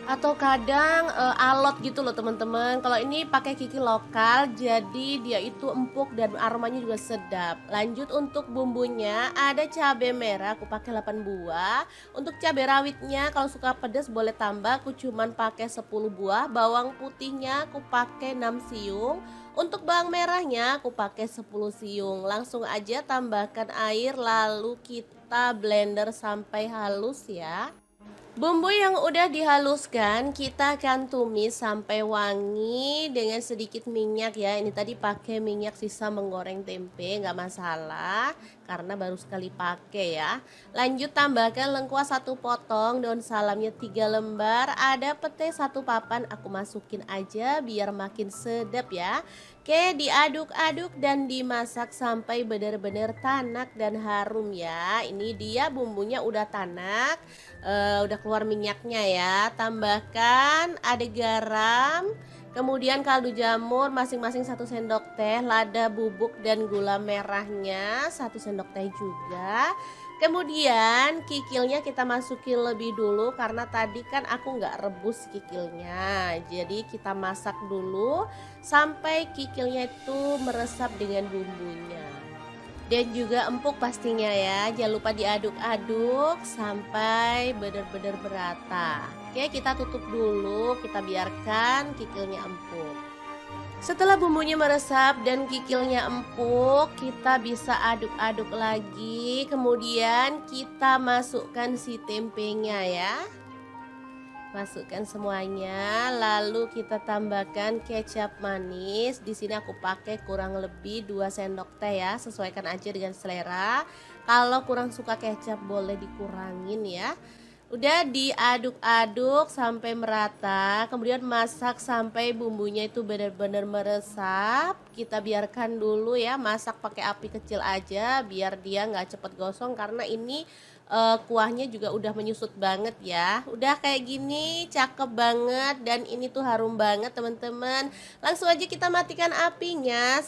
Atau kadang, alot gitu loh teman-teman. Kalau ini pakai kikil lokal, jadi dia itu empuk dan aromanya juga sedap. Lanjut untuk bumbunya, ada cabai merah aku pakai 8 buah. Untuk cabai rawitnya kalau suka pedas boleh tambah, aku cuman pakai 10 buah. Bawang putihnya aku pakai 6 siung. Untuk bawang merahnya aku pakai 10 siung. Langsung aja tambahkan air lalu kita blender sampai halus ya. Bumbu yang udah dihaluskan kita akan tumis sampai wangi dengan sedikit minyak ya. Ini tadi pakai minyak sisa menggoreng tempe, nggak masalah karena baru sekali pakai ya. Lanjut tambahkan lengkuas 1 potong, daun salamnya 3 lembar, ada pete 1 papan, aku masukin aja biar makin sedap ya. Oke, diaduk-aduk dan dimasak sampai benar-benar tanak dan harum ya. Ini dia bumbunya udah tanak, udah keluar minyaknya ya. Tambahkan ada garam, kemudian kaldu jamur masing-masing 1 sendok teh, lada bubuk dan gula merahnya 1 sendok teh juga. Kemudian kikilnya kita masukin lebih dulu karena tadi kan aku nggak rebus kikilnya. Jadi kita masak dulu sampai kikilnya itu meresap dengan bumbunya. Dan juga empuk pastinya ya. Jangan lupa diaduk-aduk sampai benar-benar merata. Oke, kita tutup dulu, kita biarkan kikilnya empuk. Setelah bumbunya meresap dan kikilnya empuk, kita bisa aduk-aduk lagi. Kemudian kita masukkan si tempenya ya. Masukkan semuanya, lalu kita tambahkan kecap manis. Di sini aku pakai kurang lebih 2 sendok teh ya, sesuaikan aja dengan selera. Kalau kurang suka kecap boleh dikurangin ya. Udah diaduk-aduk sampai merata, kemudian masak sampai bumbunya itu benar-benar meresap. Kita biarkan dulu ya, masak pakai api kecil aja biar dia nggak cepet gosong karena ini kuahnya juga udah menyusut banget ya. Udah kayak gini cakep banget dan ini tuh harum banget teman-teman. Langsung aja kita matikan apinya.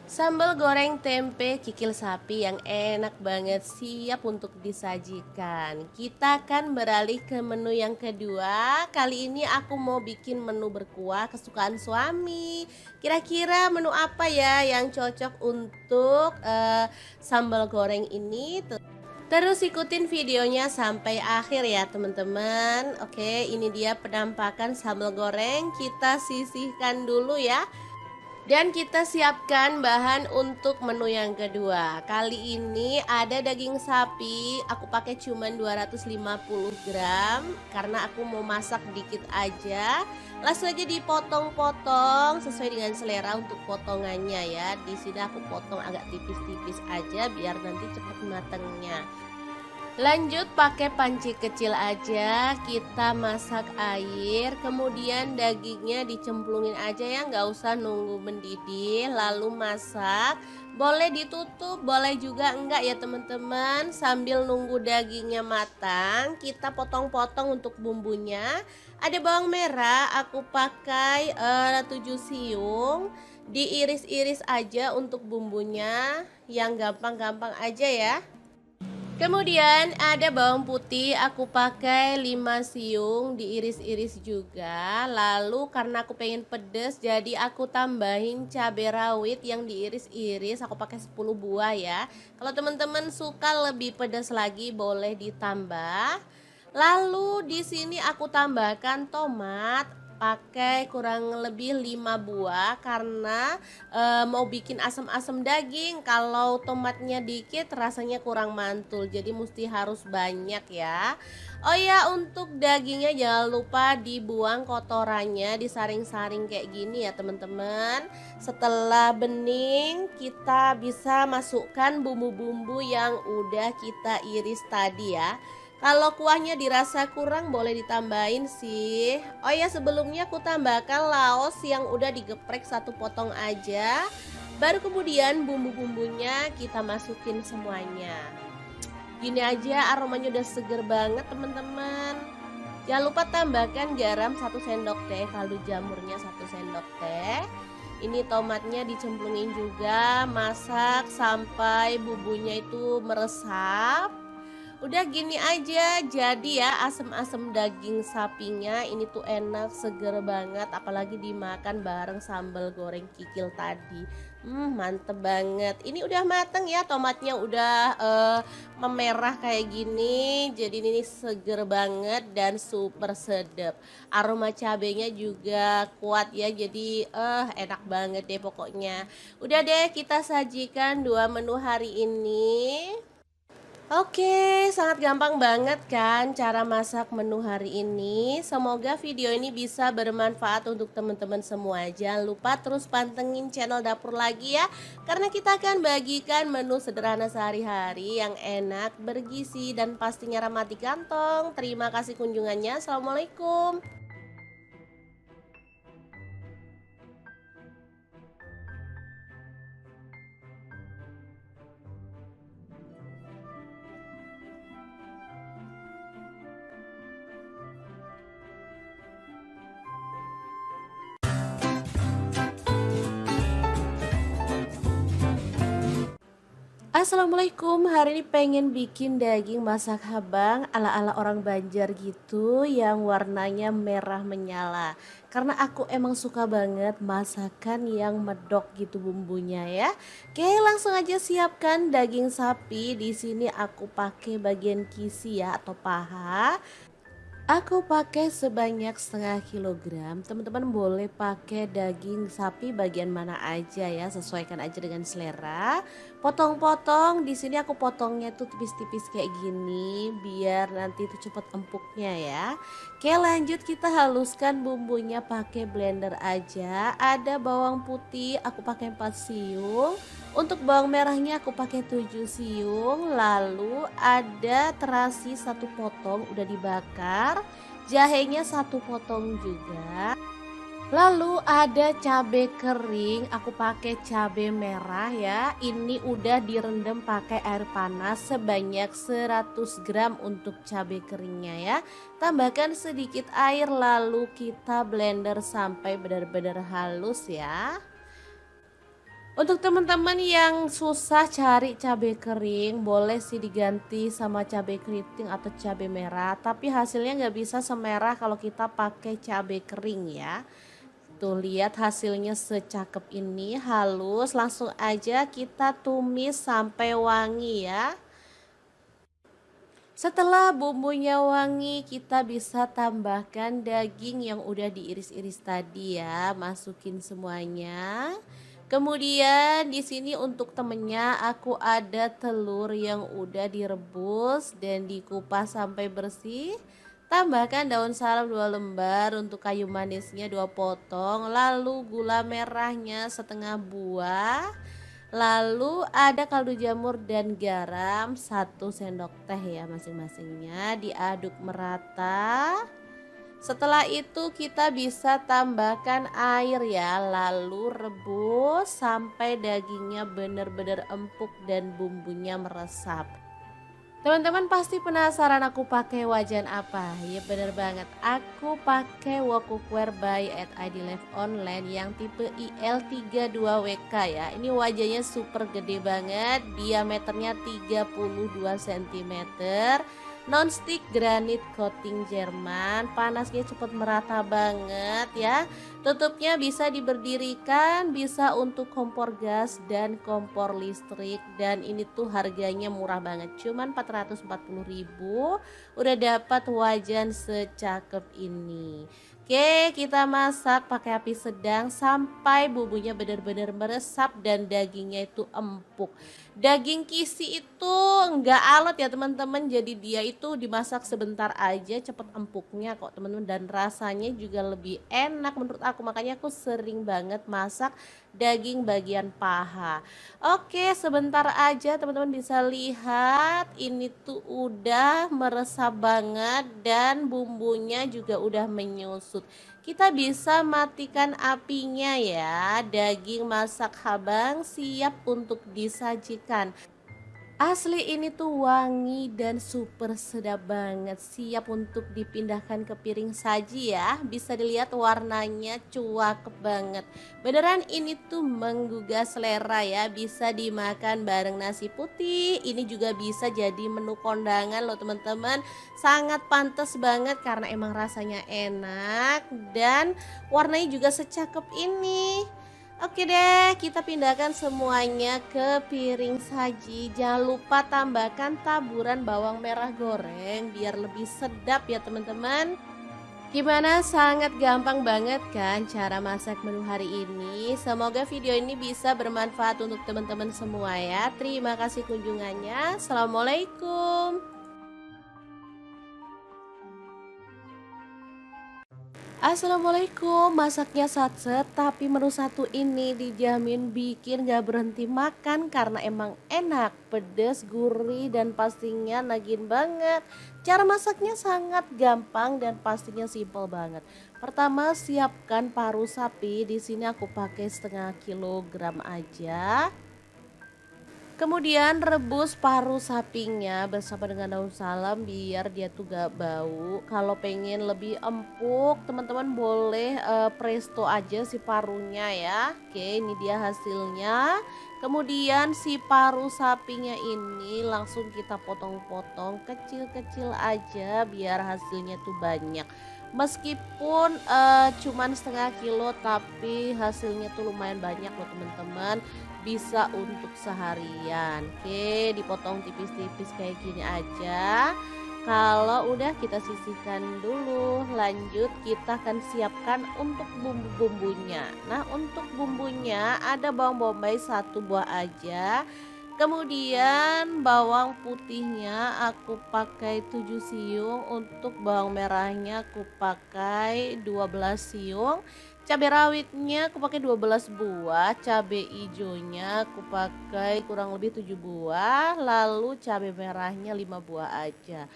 Sambal goreng tempe kikil sapi yang enak banget siap untuk disajikan. Kita akan beralih ke menu yang kedua. Kali ini aku mau bikin menu berkuah kesukaan suami. Kira-kira menu apa ya yang cocok untuk sambal goreng ini? Terus ikutin videonya sampai akhir ya teman-teman. Oke, ini dia penampakan sambal goreng. Kita sisihkan dulu ya. Dan kita siapkan bahan untuk menu yang kedua. Kali ini ada daging sapi, aku pakai cuman 250 gram karena aku mau masak dikit aja. Langsung aja dipotong-potong sesuai dengan selera untuk potongannya ya. Di sini aku potong agak tipis-tipis aja biar nanti cepat matangnya. Lanjut pakai panci kecil aja, kita masak air, kemudian dagingnya dicemplungin aja ya, nggak usah nunggu mendidih, lalu masak. Boleh ditutup, boleh juga enggak ya teman-teman. Sambil nunggu dagingnya matang, kita potong-potong untuk bumbunya. Ada bawang merah, aku pakai 7 siung, diiris-iris aja untuk bumbunya, yang gampang-gampang aja ya. Kemudian ada bawang putih, aku pakai 5 siung diiris-iris juga. Lalu karena aku pengen pedes jadi aku tambahin cabai rawit yang diiris-iris, aku pakai 10 buah ya. Kalau teman-teman suka lebih pedas lagi boleh ditambah. Lalu di sini aku tambahkan tomat. pakai kurang lebih 5 buah karena mau bikin asam-asam daging. Kalau tomatnya dikit rasanya kurang mantul, jadi mesti harus banyak ya. Oh ya, untuk dagingnya jangan lupa dibuang kotorannya, disaring-saring kayak gini ya teman-teman. Setelah bening, kita bisa masukkan bumbu-bumbu yang udah kita iris tadi ya. Kalau kuahnya dirasa kurang boleh ditambahin sih. Oh ya, sebelumnya aku tambahkan laos yang udah digeprek satu potong aja. Baru kemudian bumbu-bumbunya kita masukin semuanya. Gini aja aromanya udah seger banget teman-teman. Jangan lupa tambahkan garam 1 sendok teh, kaldu jamurnya 1 sendok teh. Ini tomatnya dicemplungin juga, masak sampai bumbunya itu meresap. Udah gini aja jadi ya asem-asem daging sapinya ini tuh enak seger banget apalagi dimakan bareng sambal goreng kikil tadi. Mantep banget. Ini udah mateng ya tomatnya udah memerah kayak gini. Jadi ini seger banget dan super sedap. Aroma cabenya juga kuat ya. Jadi enak banget deh pokoknya. Udah deh kita sajikan 2 menu hari ini. Oke, sangat gampang banget kan cara masak menu hari ini. Semoga video ini bisa bermanfaat untuk teman-teman semua. Jangan lupa terus pantengin channel dapur lagi ya. Karena kita akan bagikan menu sederhana sehari-hari yang enak, bergizi, dan pastinya ramah di kantong. Terima kasih kunjungannya. Assalamualaikum. Assalamualaikum, hari ini pengen bikin daging masak habang ala-ala orang Banjar gitu yang warnanya merah menyala. Karena aku emang suka banget masakan yang medok gitu bumbunya ya. Oke, langsung aja siapkan daging sapi. Di sini aku pakai bagian kisi ya atau paha. Aku pakai sebanyak 1/2 kilogram. Teman-teman boleh pakai daging sapi bagian mana aja ya, sesuaikan aja dengan selera. Potong-potong, di sini aku potongnya tuh tipis-tipis kayak gini biar nanti tuh cepet empuknya ya. Oke, lanjut kita haluskan bumbunya pakai blender aja. Ada bawang putih, aku pakai 4 siung. Untuk bawang merahnya aku pakai 7 siung. Lalu ada terasi 1 potong udah dibakar. Jahenya 1 potong juga. Lalu ada cabai kering, aku pakai cabai merah ya. Ini udah direndam pakai air panas sebanyak 100 gram untuk cabai keringnya ya. Tambahkan sedikit air lalu kita blender sampai benar-benar halus ya. Untuk teman-teman yang susah cari cabai kering, boleh sih diganti sama cabai keriting atau cabai merah. Tapi hasilnya nggak bisa semerah kalau kita pakai cabai kering ya. Tuh lihat hasilnya secakep ini, halus. Langsung aja kita tumis sampai wangi ya. Setelah bumbunya wangi, kita bisa tambahkan daging yang udah diiris-iris tadi ya. Masukin semuanya. Kemudian di sini untuk temennya aku ada telur yang udah direbus dan dikupas sampai bersih. Tambahkan daun salam 2 lembar, untuk kayu manisnya 2 potong, lalu gula merahnya 1/2 buah. Lalu ada kaldu jamur dan garam 1 sendok teh ya masing-masingnya, diaduk merata. Setelah itu kita bisa tambahkan air ya, lalu rebus sampai dagingnya benar-benar empuk dan bumbunya meresap. Teman-teman pasti penasaran aku pakai wajan apa? Ya bener banget, aku pakai wok cookware by at ID Live Online yang tipe IL32WK ya. Ini wajahnya super gede banget, diameternya 32 cm. Non-stick granit coating Jerman, panasnya cepat merata banget ya. Tutupnya bisa diberdirikan, bisa untuk kompor gas dan kompor listrik. Dan ini tuh harganya murah banget, cuman 440.000 udah dapat wajan secakep ini. Oke, kita masak pakai api sedang sampai bumbunya benar-benar meresap dan dagingnya itu empuk. Daging kisi itu enggak alot ya teman-teman, jadi dia itu dimasak sebentar aja cepet empuknya kok teman-teman, dan rasanya juga lebih enak menurut aku, makanya aku sering banget masak daging bagian paha. Oke, sebentar aja teman-teman bisa lihat ini tuh udah meresap banget dan bumbunya juga udah menyusut. Kita bisa matikan apinya ya. Daging masak habang siap untuk disajikan. Asli ini tuh wangi dan super sedap banget, siap untuk dipindahkan ke piring saji ya. Bisa dilihat warnanya cuakep banget. Beneran ini tuh menggugah selera ya, bisa dimakan bareng nasi putih. Ini juga bisa jadi menu kondangan loh teman-teman. Sangat pantas banget karena emang rasanya enak dan warnanya juga secakep ini. Oke deh, kita pindahkan semuanya ke piring saji. Jangan lupa tambahkan taburan bawang merah goreng biar lebih sedap ya teman-teman. Gimana, sangat gampang banget kan cara masak menu hari ini. Semoga video ini bisa bermanfaat untuk teman-teman semua ya. Terima kasih kunjungannya. Assalamualaikum. Assalamualaikum, masaknya satset tapi menu satu ini dijamin bikin gak berhenti makan karena emang enak, pedes, gurih dan pastinya nagin banget. Cara masaknya sangat gampang dan pastinya simple banget. Pertama, siapkan paru sapi, di sini aku pakai setengah kilogram aja. Kemudian rebus paru sapinya bersama dengan daun salam biar dia tuh gak bau. Kalau pengen lebih empuk, teman-teman boleh presto aja si parunya ya. Oke, ini dia hasilnya. Kemudian si paru sapinya ini langsung kita potong-potong kecil-kecil aja biar hasilnya tuh banyak. Meskipun cuman setengah kilo tapi hasilnya tuh lumayan banyak loh teman-teman, bisa untuk seharian. Oke, dipotong tipis-tipis kayak gini aja. Kalau udah kita sisihkan dulu, lanjut kita akan siapkan untuk bumbu-bumbunya. Nah, untuk bumbunya ada bawang bombay 1 buah aja. Kemudian bawang putihnya aku pakai 7 siung, untuk bawang merahnya aku pakai 12 siung. Cabai rawitnya aku pakai 12 buah, cabai hijaunya aku pakai kurang lebih 7 buah, lalu cabai merahnya 5 buah aja.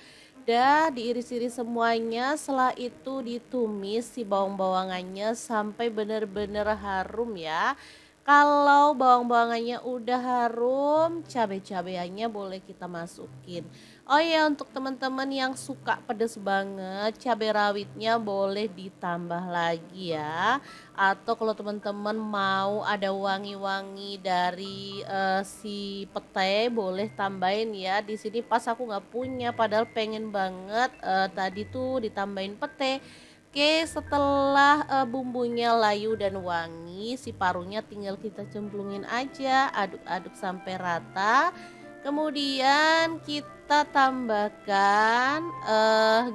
Dah diiris-iris semuanya, setelah itu ditumis si bawang-bawangannya sampai benar-benar harum ya. Kalau bawang-bawangannya udah harum, cabai-cabaiannya boleh kita masukin. Oh ya, untuk teman-teman yang suka pedas banget, cabai rawitnya boleh ditambah lagi ya. Atau kalau teman-teman mau ada wangi-wangi dari si pete, boleh tambahin ya. Di sini pas aku nggak punya, padahal pengen banget tadi tuh ditambahin pete. Oke, setelah bumbunya layu dan wangi, si parunya tinggal kita cemplungin aja, aduk-aduk sampai rata. Kemudian kita tambahkan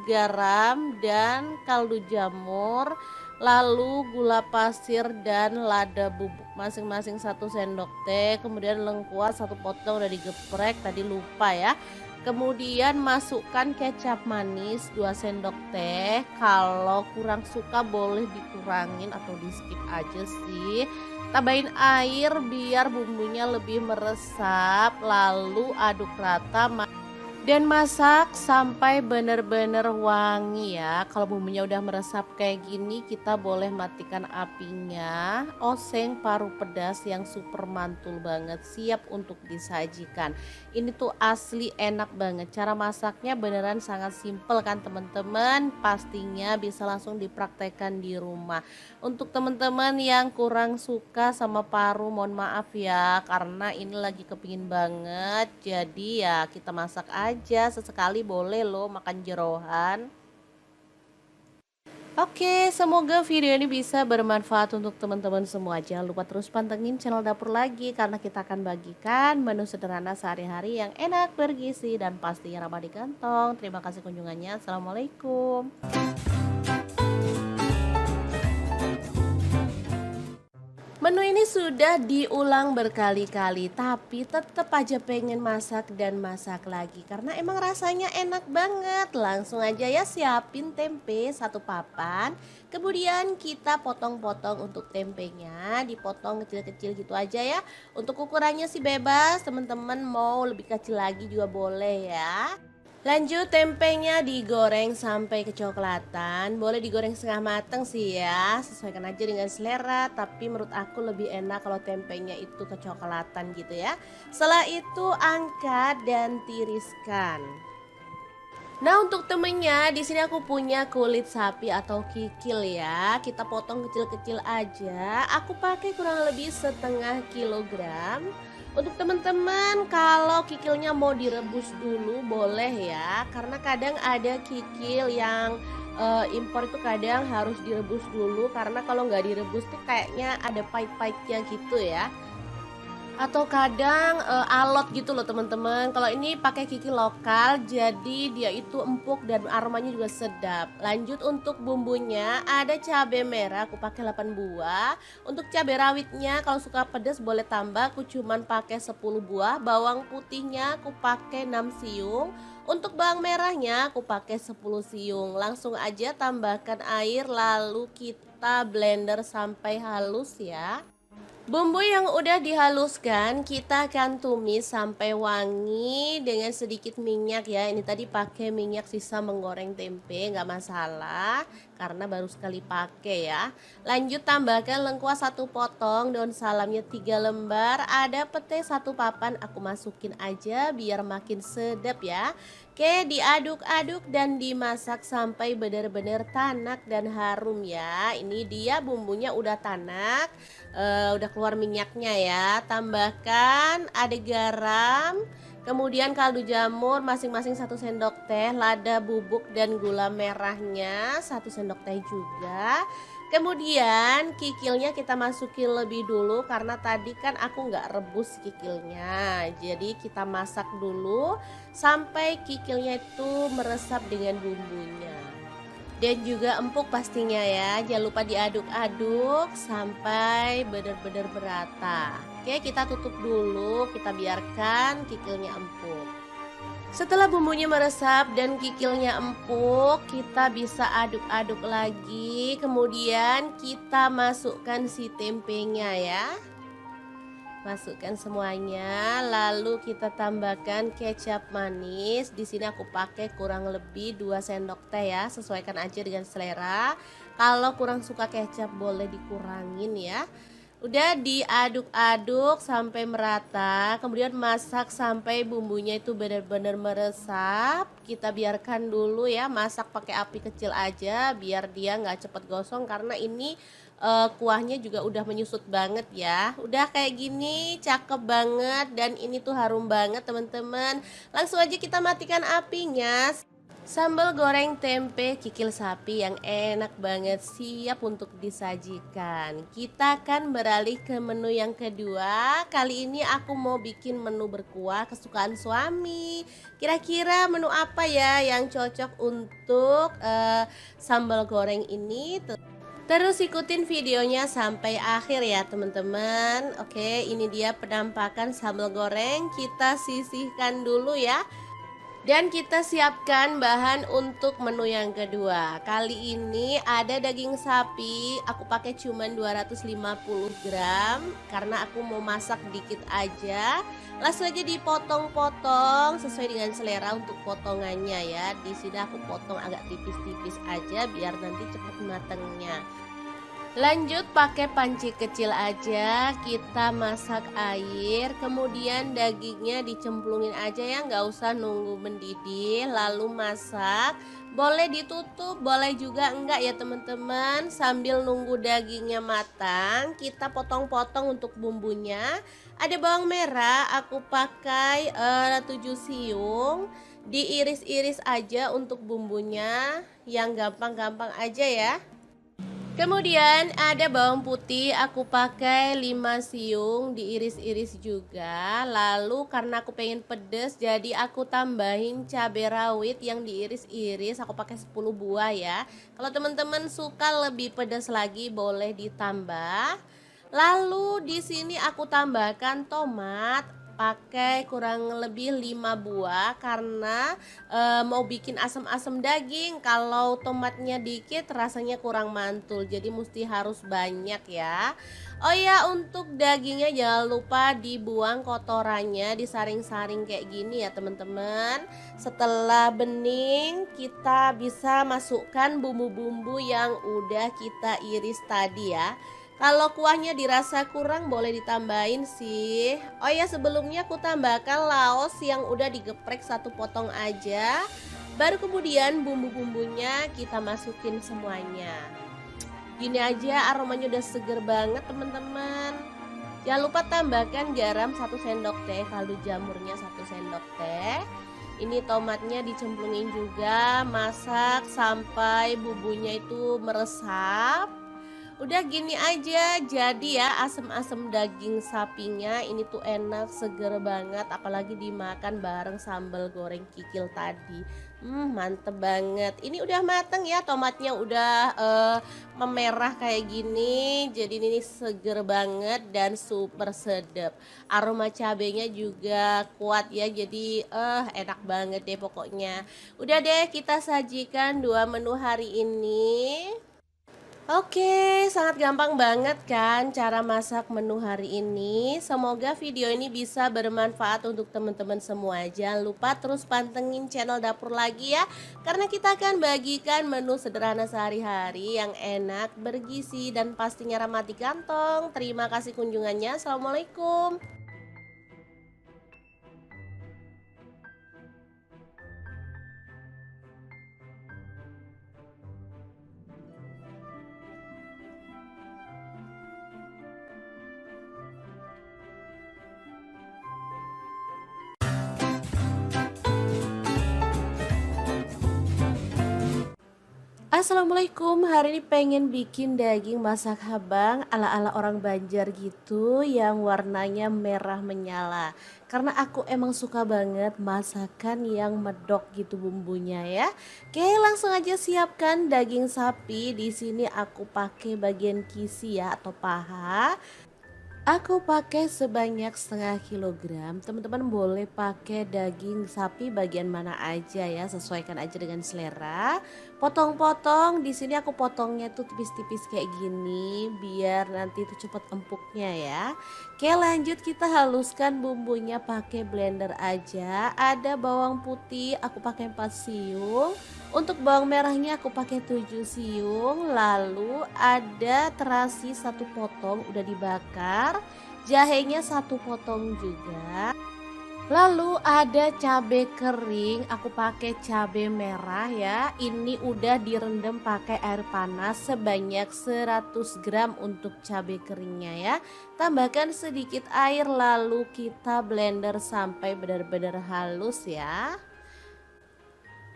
garam dan kaldu jamur, lalu gula pasir dan lada bubuk masing-masing 1 sendok teh. Kemudian lengkuas 1 potong udah digeprek, tadi lupa ya. Kemudian masukkan kecap manis 2 sendok teh. Kalau kurang suka boleh dikurangin atau di skip aja sih. Tambahin air biar bumbunya lebih meresap, lalu aduk rata dan masak sampai benar-benar wangi ya. Kalau bumbunya udah meresap kayak gini, kita boleh matikan apinya. Oseng paru pedas yang super mantul banget, siap untuk disajikan. Ini tuh asli enak banget. Cara masaknya beneran sangat simple kan teman-teman. Pastinya bisa langsung dipraktekkan di rumah. Untuk teman-teman yang kurang suka sama paru, mohon maaf ya, karena ini lagi kepingin banget. Jadi ya kita masak aja, sesekali boleh loh makan jerohan. Oke, semoga video ini bisa bermanfaat untuk teman-teman semua. Jangan lupa terus pantengin channel Dapur Lagi karena kita akan bagikan menu sederhana sehari-hari yang enak, bergizi, dan pastinya ramah di kantong. Terima kasih kunjungannya. Assalamualaikum. Menu ini sudah diulang berkali-kali, tapi tetap aja pengen masak dan masak lagi karena emang rasanya enak banget. Langsung aja ya siapin tempe satu papan. Kemudian kita potong-potong untuk tempenya, dipotong kecil-kecil gitu aja ya. Untuk ukurannya sih bebas, teman-teman mau lebih kecil lagi juga boleh ya. Lanjut tempenya digoreng sampai kecoklatan. Boleh digoreng setengah mateng sih ya. Sesuaikan aja dengan selera, tapi menurut aku lebih enak kalau tempenya itu kecoklatan gitu ya. Setelah itu angkat dan tiriskan. Nah, untuk temennya di sini aku punya kulit sapi atau kikil ya. Kita potong kecil-kecil aja. Aku pakai kurang lebih setengah kilogram. Untuk teman-teman kalau kikilnya mau direbus dulu boleh ya. Karena kadang ada kikil yang impor itu kadang harus direbus dulu. Karena kalau nggak direbus tuh kayaknya ada pahit-pahitnya gitu ya. Atau kadang, alot gitu loh teman-teman. Kalau ini pakai kikil lokal jadi dia itu empuk dan aromanya juga sedap. Lanjut untuk bumbunya ada cabai merah aku pakai 8 buah. Untuk cabai rawitnya kalau suka pedas boleh tambah, aku cuman pakai 10 buah. Bawang putihnya aku pakai 6 siung. Untuk bawang merahnya aku pakai 10 siung. Langsung aja tambahkan air lalu kita blender sampai halus ya. Bumbu yang udah dihaluskan kita akan tumis sampai wangi dengan sedikit minyak ya. Ini tadi pakai minyak sisa menggoreng tempe, nggak masalah karena baru sekali pakai ya. Lanjut tambahkan lengkuas 1 potong, daun salamnya 3 lembar, ada pete 1 papan, aku masukin aja biar makin sedap ya. Oke, diaduk-aduk dan dimasak sampai benar-benar tanak dan harum ya. Ini dia bumbunya udah tanak, udah keluar minyaknya ya. Tambahkan ada garam, kemudian kaldu jamur masing-masing 1 sendok teh, lada bubuk dan gula merahnya 1 sendok teh juga. Kemudian kikilnya kita masukin lebih dulu karena tadi kan aku nggak rebus kikilnya. Jadi kita masak dulu sampai kikilnya itu meresap dengan bumbunya. Dan juga empuk pastinya ya. Jangan lupa diaduk-aduk sampai benar-benar merata. Oke, kita tutup dulu, kita biarkan kikilnya empuk. Setelah bumbunya meresap dan kikilnya empuk, kita bisa aduk-aduk lagi. Kemudian kita masukkan si tempenya ya. Masukkan semuanya, lalu kita tambahkan kecap manis. Di sini aku pakai kurang lebih 2 sendok teh ya, sesuaikan aja dengan selera. Kalau kurang suka kecap boleh dikurangin ya. Udah diaduk-aduk sampai merata, kemudian masak sampai bumbunya itu benar-benar meresap. Kita biarkan dulu ya, masak pakai api kecil aja biar dia nggak cepet gosong karena ini kuahnya juga udah menyusut banget ya. Udah kayak gini cakep banget dan ini tuh harum banget teman-teman. Langsung aja kita matikan apinya. Sambal goreng tempe kikil sapi yang enak banget siap untuk disajikan. Kita akan beralih ke menu yang kedua. Kali ini aku mau bikin menu berkuah kesukaan suami. Kira-kira menu apa ya yang cocok untuk sambal goreng ini? Terus ikutin videonya sampai akhir ya teman-teman. Oke, ini dia penampakan sambal goreng. Kita sisihkan dulu ya. Dan kita siapkan bahan untuk menu yang kedua. Kali ini ada daging sapi, aku pakai cuman 250 gram karena aku mau masak dikit aja. Langsung aja dipotong-potong sesuai dengan selera untuk potongannya ya. Di sini aku potong agak tipis-tipis aja biar nanti cepat matangnya. Lanjut pakai panci kecil aja, kita masak air, kemudian dagingnya dicemplungin aja ya, nggak usah nunggu mendidih, lalu masak. Boleh ditutup, boleh juga enggak ya teman-teman. Sambil nunggu dagingnya matang, kita potong-potong untuk bumbunya. Ada bawang merah, aku pakai 7 siung, diiris-iris aja untuk bumbunya, yang gampang-gampang aja ya. Kemudian ada bawang putih, aku pakai 5 siung diiris-iris juga. Lalu karena aku pengen pedes jadi aku tambahin cabai rawit yang diiris-iris, aku pakai 10 buah ya. Kalau teman-teman suka lebih pedas lagi boleh ditambah. Lalu di sini aku tambahkan tomat, pakai kurang lebih 5 buah karena, mau bikin asam-asam daging. Kalau tomatnya dikit rasanya kurang mantul, jadi musti harus banyak ya. Oh ya, untuk dagingnya jangan lupa dibuang kotorannya, disaring-saring kayak gini ya teman-teman. Setelah bening, kita bisa masukkan bumbu-bumbu yang udah kita iris tadi ya. Kalau kuahnya dirasa kurang boleh ditambahin sih. Oh ya, sebelumnya aku tambahkan laos yang udah digeprek satu potong aja. Baru kemudian bumbu-bumbunya kita masukin semuanya. Gini aja aromanya udah seger banget teman-teman. Jangan lupa tambahkan garam 1 sendok teh, kaldu jamurnya 1 sendok teh. Ini tomatnya dicemplungin juga, masak sampai bumbunya itu meresap. Udah gini aja jadi ya asem-asem daging sapinya ini tuh enak seger banget apalagi dimakan bareng sambal goreng kikil tadi. Mantep banget. Ini udah mateng ya tomatnya udah memerah kayak gini. Jadi ini seger banget dan super sedap. Aroma cabenya juga kuat ya. Jadi enak banget deh pokoknya. Udah deh kita sajikan dua menu hari ini. Oke, sangat gampang banget kan cara masak menu hari ini. Semoga video ini bisa bermanfaat untuk teman-teman semua. Jangan lupa terus pantengin channel dapur lagi ya. Karena kita akan bagikan menu sederhana sehari-hari yang enak, bergizi, dan pastinya ramah di kantong. Terima kasih kunjungannya. Assalamualaikum. Assalamualaikum, hari ini pengen bikin daging masak habang ala-ala orang Banjar gitu yang warnanya merah menyala. Karena aku emang suka banget masakan yang medok gitu bumbunya ya. Oke, langsung aja siapkan daging sapi. Di sini aku pakai bagian kisi ya atau paha. Aku pakai sebanyak 1/2 kilogram. Teman-teman boleh pakai daging sapi bagian mana aja ya, sesuaikan aja dengan selera. Potong-potong, di sini aku potongnya tuh tipis-tipis kayak gini biar nanti tuh cepet empuknya ya. Oke, lanjut kita haluskan bumbunya pakai blender aja. Ada bawang putih, aku pakai 4 siung. Untuk bawang merahnya aku pakai 7 siung, lalu ada terasi 1 potong udah dibakar, jahenya 1 potong juga. Lalu ada cabai kering, aku pakai cabai merah ya. Ini udah direndam pakai air panas sebanyak 100 gram untuk cabai keringnya ya. Tambahkan sedikit air lalu kita blender sampai benar-benar halus ya.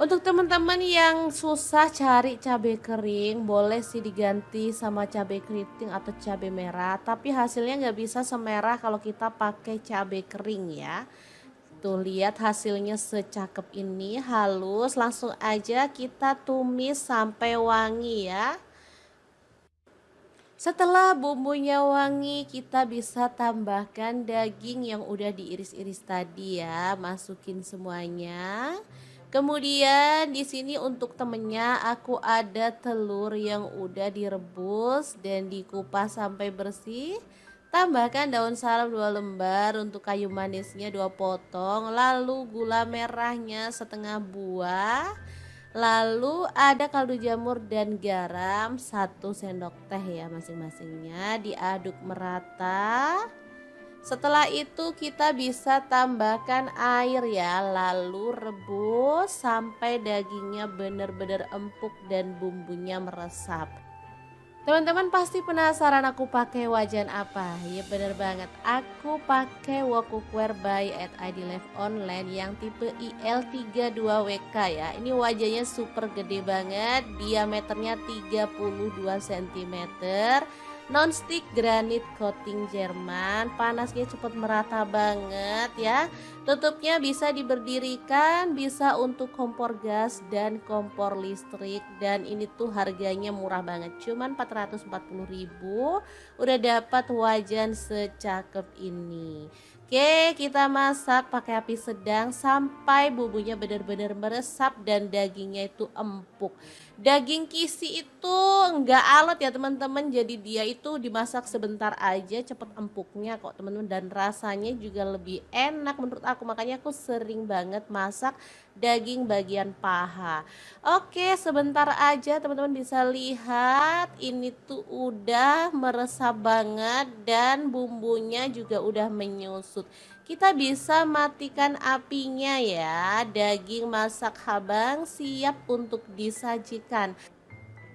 Untuk teman-teman yang susah cari cabai kering, boleh sih diganti sama cabai keriting atau cabai merah. Tapi hasilnya nggak bisa semerah kalau kita pakai cabai kering ya. Tuh lihat hasilnya secakep ini, halus. Langsung aja kita tumis sampai wangi ya. Setelah bumbunya wangi, kita bisa tambahkan daging yang udah diiris-iris tadi ya. Masukin semuanya. Kemudian di sini untuk temennya aku ada telur yang udah direbus dan dikupas sampai bersih. Tambahkan daun salam 2 lembar, untuk kayu manisnya 2 potong, lalu gula merahnya 1/2 buah. Lalu ada kaldu jamur dan garam 1 sendok teh ya masing-masingnya, diaduk merata. Setelah itu kita bisa tambahkan air ya, lalu rebus sampai dagingnya benar-benar empuk dan bumbunya meresap. Teman-teman pasti penasaran aku pakai wajan apa? Ya bener banget, aku pakai wok cookware by at ID Live Online yang tipe IL32WK ya. Ini wajahnya super gede banget, diameternya 32 cm. nonstick granit coating Jerman. Panasnya cepat merata banget ya. Tutupnya bisa diberdirikan, bisa untuk kompor gas dan kompor listrik, dan ini tuh harganya murah banget, cuman 440.000 udah dapat wajan secakep ini. Oke, kita masak pakai api sedang sampai bumbunya benar-benar meresap dan dagingnya itu empuk. Daging kisi itu enggak alot ya teman-teman, jadi dia itu dimasak sebentar aja cepet empuknya kok teman-teman, dan rasanya juga lebih enak menurut aku, makanya aku sering banget masak daging bagian paha. Oke, sebentar aja teman-teman bisa lihat ini tuh udah meresap banget dan bumbunya juga udah menyusut. Kita bisa matikan apinya ya. Daging masak habang siap untuk disajikan.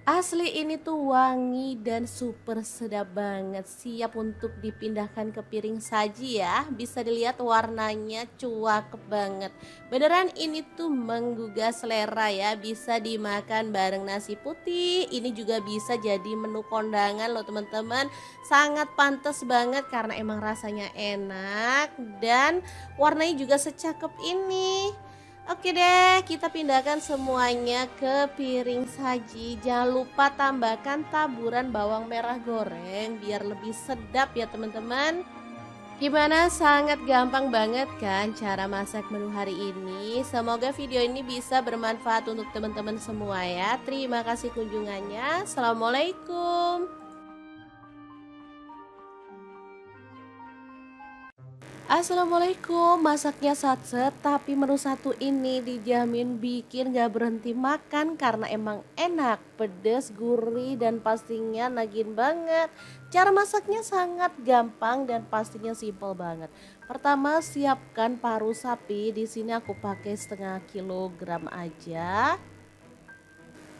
Asli ini tuh wangi dan super sedap banget, siap untuk dipindahkan ke piring saji ya. Bisa dilihat warnanya cuakep banget. Beneran ini tuh menggugah selera ya, bisa dimakan bareng nasi putih. Ini juga bisa jadi menu kondangan loh teman-teman. Sangat pantas banget karena emang rasanya enak dan warnanya juga secakep ini. Oke deh, kita pindahkan semuanya ke piring saji. Jangan lupa tambahkan taburan bawang merah goreng biar lebih sedap ya teman-teman. Gimana, sangat gampang banget kan cara masak menu hari ini. Semoga video ini bisa bermanfaat untuk teman-teman semua ya. Terima kasih kunjungannya. Assalamualaikum. Assalamualaikum, masaknya satset tapi menu satu ini dijamin bikin gak berhenti makan karena emang enak, pedes, gurih, dan pastinya nagin banget. Cara masaknya sangat gampang dan pastinya simple banget. Pertama, siapkan paru sapi, di sini aku pakai setengah kilogram aja.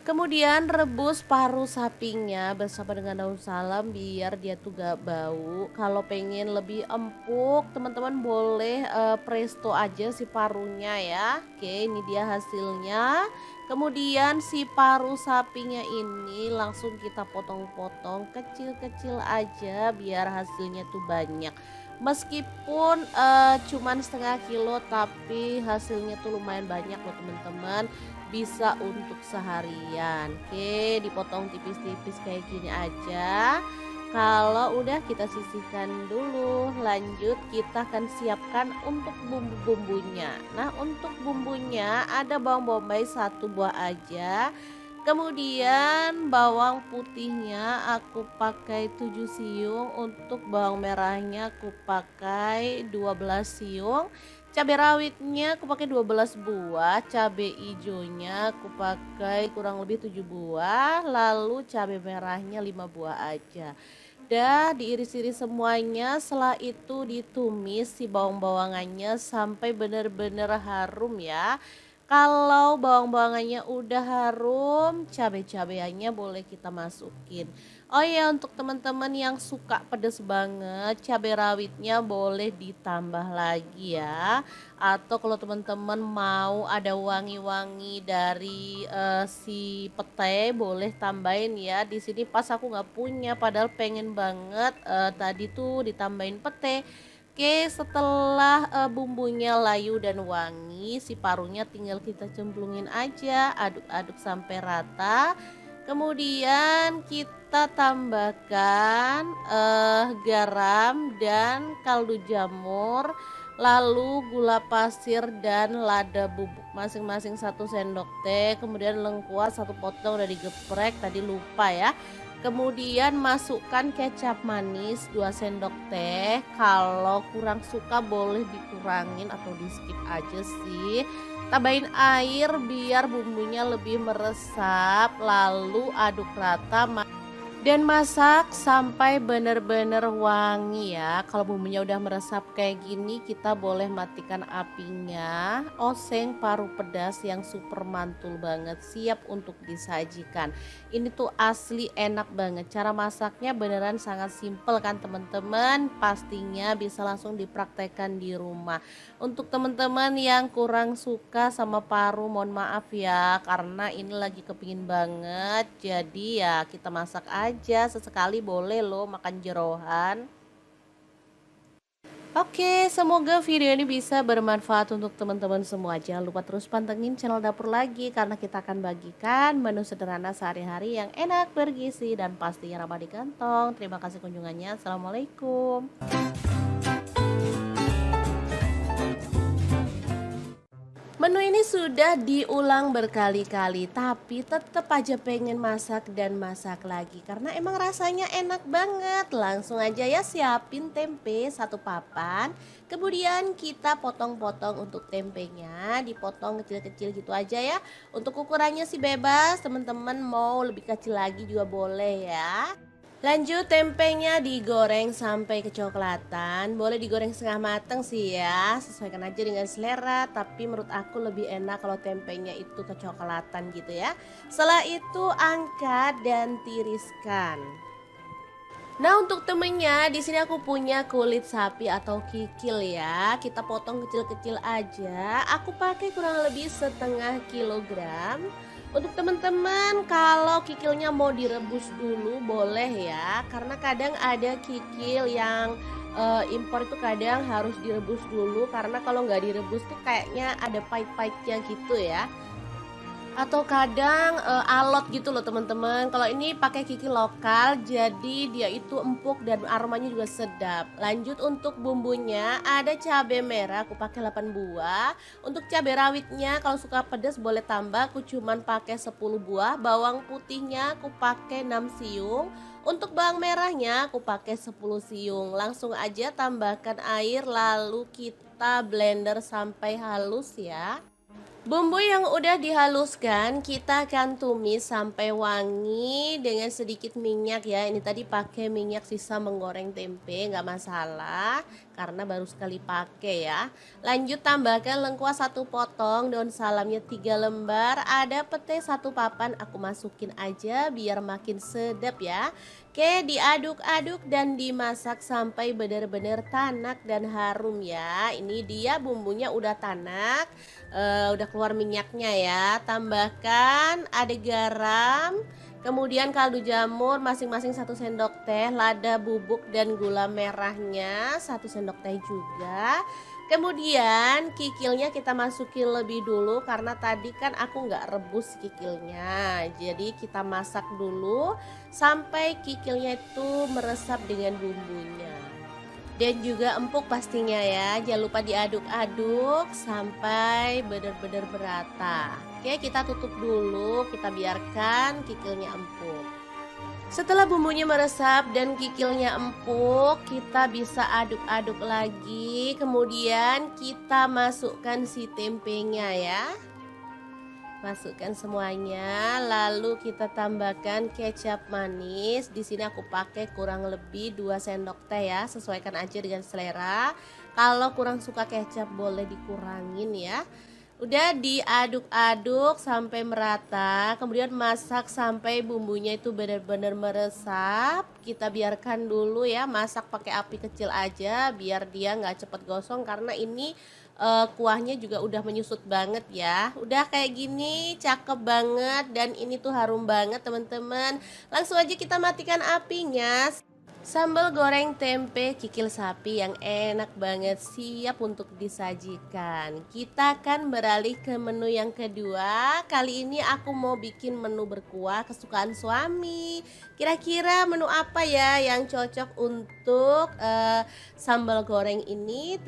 Kemudian rebus paru sapinya bersama dengan daun salam biar dia tuh gak bau. Kalau pengen lebih empuk, teman-teman boleh presto aja si parunya ya. Oke, ini dia hasilnya. Kemudian si paru sapinya ini langsung kita potong-potong kecil-kecil aja biar hasilnya tuh banyak. Meskipun cuman setengah kilo tapi hasilnya tuh lumayan banyak loh teman-teman, bisa untuk seharian. Oke, dipotong tipis-tipis kayak gini aja. Kalau udah kita sisihkan dulu, lanjut kita akan siapkan untuk bumbu-bumbunya. Nah, untuk bumbunya ada bawang bombay 1 buah aja. Kemudian bawang putihnya aku pakai 7 siung, untuk bawang merahnya aku pakai 12 siung. Cabai rawitnya aku pakai 12 buah, cabai hijaunya aku pakai kurang lebih 7 buah, lalu cabai merahnya 5 buah aja. Dah diiris-iris semuanya, setelah itu ditumis si bawang-bawangannya sampai benar-benar harum ya. Kalau bawang-bawangannya udah harum, cabai-cabaiannya boleh kita masukin. Oh ya, untuk teman-teman yang suka pedas banget, cabai rawitnya boleh ditambah lagi ya. Atau kalau teman-teman mau ada wangi-wangi dari si pete, boleh tambahin ya. Di sini pas aku nggak punya, padahal pengen banget tadi tuh ditambahin pete. Oke, setelah bumbunya layu dan wangi, si parunya tinggal kita cemplungin aja, aduk-aduk sampai rata. Kemudian kita tambahkan garam dan kaldu jamur, lalu gula pasir dan lada bubuk masing-masing 1 sendok teh. Kemudian lengkuas 1 potong udah digeprek, tadi lupa ya. Kemudian masukkan kecap manis 2 sendok teh. Kalau kurang suka boleh dikurangin atau di skip aja sih. Tambahin air biar bumbunya lebih meresap, lalu aduk rata dan masak sampai benar-benar wangi ya. Kalau bumbunya udah meresap kayak gini, kita boleh matikan apinya. Oseng paru pedas yang super mantul banget, siap untuk disajikan. Ini tuh asli enak banget. Cara masaknya beneran sangat simple kan teman-teman. Pastinya bisa langsung dipraktekkan di rumah. Untuk teman-teman yang kurang suka sama paru, mohon maaf ya, karena ini lagi kepingin banget. Jadi ya kita masak aja aja, sesekali boleh loh makan jeroan. Oke, semoga video ini bisa bermanfaat untuk teman-teman semua. Jangan lupa terus pantengin channel Dapur Lagi karena kita akan bagikan menu sederhana sehari-hari yang enak, bergizi, dan pastinya ramah di kantong. Terima kasih kunjungannya. Assalamualaikum. Menu ini sudah diulang berkali-kali, tapi tetap aja pengen masak dan masak lagi karena emang rasanya enak banget. Langsung aja ya siapin tempe satu papan. Kemudian kita potong-potong untuk tempenya, dipotong kecil-kecil gitu aja ya. Untuk ukurannya sih bebas, teman-teman mau lebih kecil lagi juga boleh ya. Lanjut tempenya digoreng sampai kecoklatan. Boleh digoreng setengah mateng sih ya, sesuaikan aja dengan selera. Tapi menurut aku lebih enak kalau tempenya itu kecoklatan gitu ya. Setelah itu angkat dan tiriskan. Nah untuk temennya di sini aku punya kulit sapi atau kikil ya. Kita potong kecil-kecil aja. Aku pakai kurang lebih setengah kilogram. Untuk teman-teman kalau kikilnya mau direbus dulu boleh ya. Karena kadang ada kikil yang impor itu kadang harus direbus dulu. Karena kalau nggak direbus tuh kayaknya ada pahit-pahitnya gitu ya. Atau kadang alot gitu loh teman-teman. Kalau ini pakai kikil lokal jadi dia itu empuk dan aromanya juga sedap. Lanjut untuk bumbunya ada cabai merah aku pakai 8 buah. Untuk cabai rawitnya kalau suka pedas boleh tambah, aku cuman pakai 10 buah. Bawang putihnya aku pakai 6 siung. Untuk bawang merahnya aku pakai 10 siung. Langsung aja tambahkan air lalu kita blender sampai halus ya. Bumbu yang udah dihaluskan kita akan tumis sampai wangi dengan sedikit minyak ya. Ini tadi pakai minyak sisa menggoreng tempe, nggak masalah karena baru sekali pakai ya. Lanjut tambahkan lengkuas 1 potong, daun salamnya 3 lembar, ada pete 1 papan, aku masukin aja biar makin sedap ya. Oke, diaduk-aduk dan dimasak sampai benar-benar tanak dan harum ya. Ini dia bumbunya udah tanak, udah keluar minyaknya ya. Tambahkan ada garam, kemudian kaldu jamur masing-masing 1 sendok teh, lada bubuk dan gula merahnya 1 sendok teh juga. Kemudian kikilnya kita masukin lebih dulu karena tadi kan aku nggak rebus kikilnya. Jadi kita masak dulu sampai kikilnya itu meresap dengan bumbunya. Dan juga empuk pastinya ya. Jangan lupa diaduk-aduk sampai benar-benar merata. Oke, kita tutup dulu, kita biarkan kikilnya empuk. Setelah bumbunya meresap dan kikilnya empuk, kita bisa aduk-aduk lagi. Kemudian kita masukkan si tempenya ya. Masukkan semuanya, lalu kita tambahkan kecap manis. Di sini aku pakai kurang lebih 2 sendok teh ya, sesuaikan aja dengan selera. Kalau kurang suka kecap boleh dikurangin ya. Udah diaduk-aduk sampai merata, kemudian masak sampai bumbunya itu benar-benar meresap. Kita biarkan dulu ya, masak pakai api kecil aja biar dia nggak cepet gosong karena ini kuahnya juga udah menyusut banget ya. Udah kayak gini cakep banget dan ini tuh harum banget teman-teman. Langsung aja kita matikan apinya. Sambal goreng tempe kikil sapi yang enak banget siap untuk disajikan. Kita akan beralih ke menu yang kedua. Kali ini aku mau bikin menu berkuah kesukaan suami. Kira-kira menu apa ya yang cocok untuk sambal goreng ini?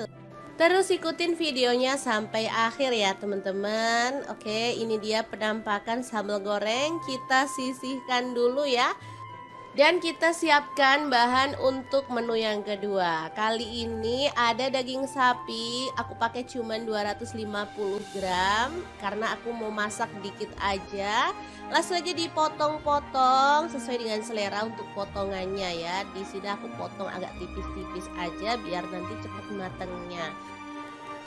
Terus ikutin videonya sampai akhir ya teman-teman. Oke, ini dia penampakan sambal goreng. Kita sisihkan dulu ya. Dan kita siapkan bahan untuk menu yang kedua. Kali ini ada daging sapi, aku pakai cuman 250 gram karena aku mau masak dikit aja. Langsung aja dipotong-potong sesuai dengan selera untuk potongannya ya. Di sini aku potong agak tipis-tipis aja biar nanti cepat matangnya.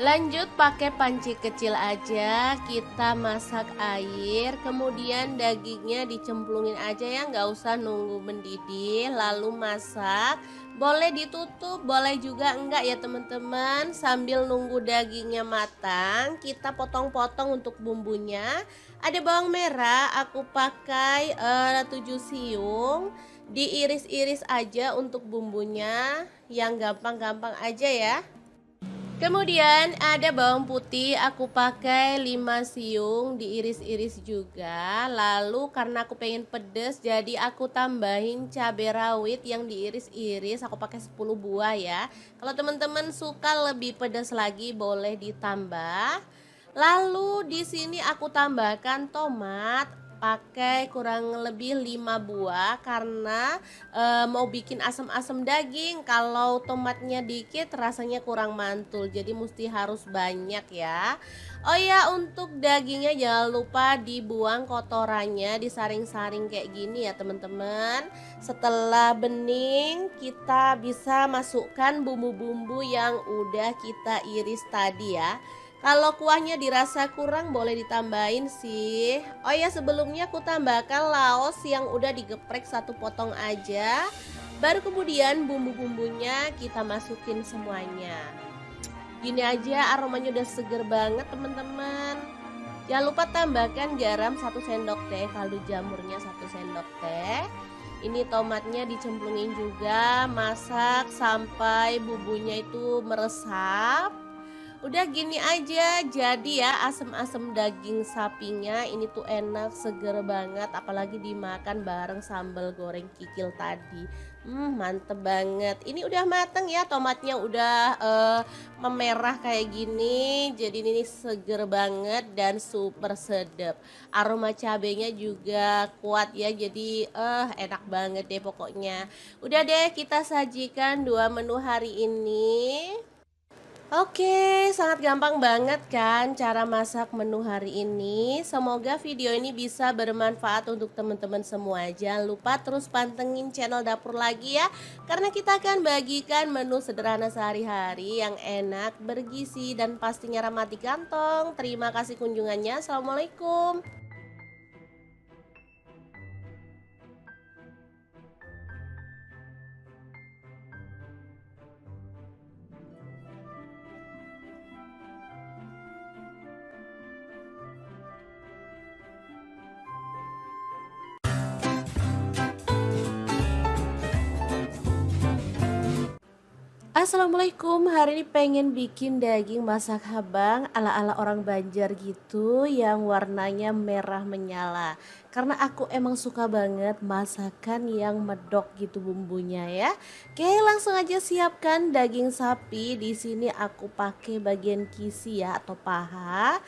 Lanjut pakai panci kecil aja, kita masak air, kemudian dagingnya dicemplungin aja ya, nggak usah nunggu mendidih, lalu masak. Boleh ditutup, boleh juga enggak ya teman-teman. Sambil nunggu dagingnya matang, kita potong-potong untuk bumbunya. Ada bawang merah, aku pakai 7 siung. Diiris-iris aja untuk bumbunya, yang gampang-gampang aja ya. Kemudian ada bawang putih, aku pakai 5 siung diiris-iris juga. Lalu karena aku pengen pedes, jadi aku tambahin cabai rawit yang diiris-iris, aku pakai 10 buah ya. Kalau teman-teman suka lebih pedas lagi boleh ditambah. Lalu di sini aku tambahkan tomat, pakai kurang lebih 5 buah karena mau bikin asam-asam daging. Kalau tomatnya dikit rasanya kurang mantul, jadi mesti harus banyak ya. Oh ya, untuk dagingnya jangan lupa dibuang kotorannya, disaring-saring kayak gini ya teman-teman. Setelah bening, kita bisa masukkan bumbu-bumbu yang udah kita iris tadi ya. Kalau kuahnya dirasa kurang boleh ditambahin sih. Oh ya, sebelumnya aku tambahkan laos yang udah digeprek satu potong aja. Baru kemudian bumbu-bumbunya kita masukin semuanya. Gini aja aromanya udah seger banget teman-teman. Jangan lupa tambahkan garam 1 sendok teh, kaldu jamurnya 1 sendok teh. Ini tomatnya dicemplungin juga, masak sampai bumbunya itu meresap. Udah gini aja jadi ya asem-asem daging sapinya ini tuh enak, seger banget, apalagi dimakan bareng sambal goreng kikil tadi. Mantep banget. Ini udah mateng ya, tomatnya udah memerah kayak gini. Jadi ini seger banget dan super sedap. Aroma cabenya juga kuat ya, jadi enak banget deh pokoknya. Udah deh, kita sajikan 2 menu hari ini. Oke, sangat gampang banget kan cara masak menu hari ini. Semoga video ini bisa bermanfaat untuk teman-teman semua. Jangan lupa terus pantengin channel dapur lagi ya. Karena kita akan bagikan menu sederhana sehari-hari yang enak, bergizi, dan pastinya ramah di kantong. Terima kasih kunjungannya. Assalamualaikum. Assalamualaikum, hari ini pengen bikin daging masak habang ala-ala orang Banjar gitu yang warnanya merah menyala. Karena aku emang suka banget masakan yang medok gitu bumbunya ya. Oke, langsung aja siapkan daging sapi. Di sini aku pakai bagian kisi ya atau paha.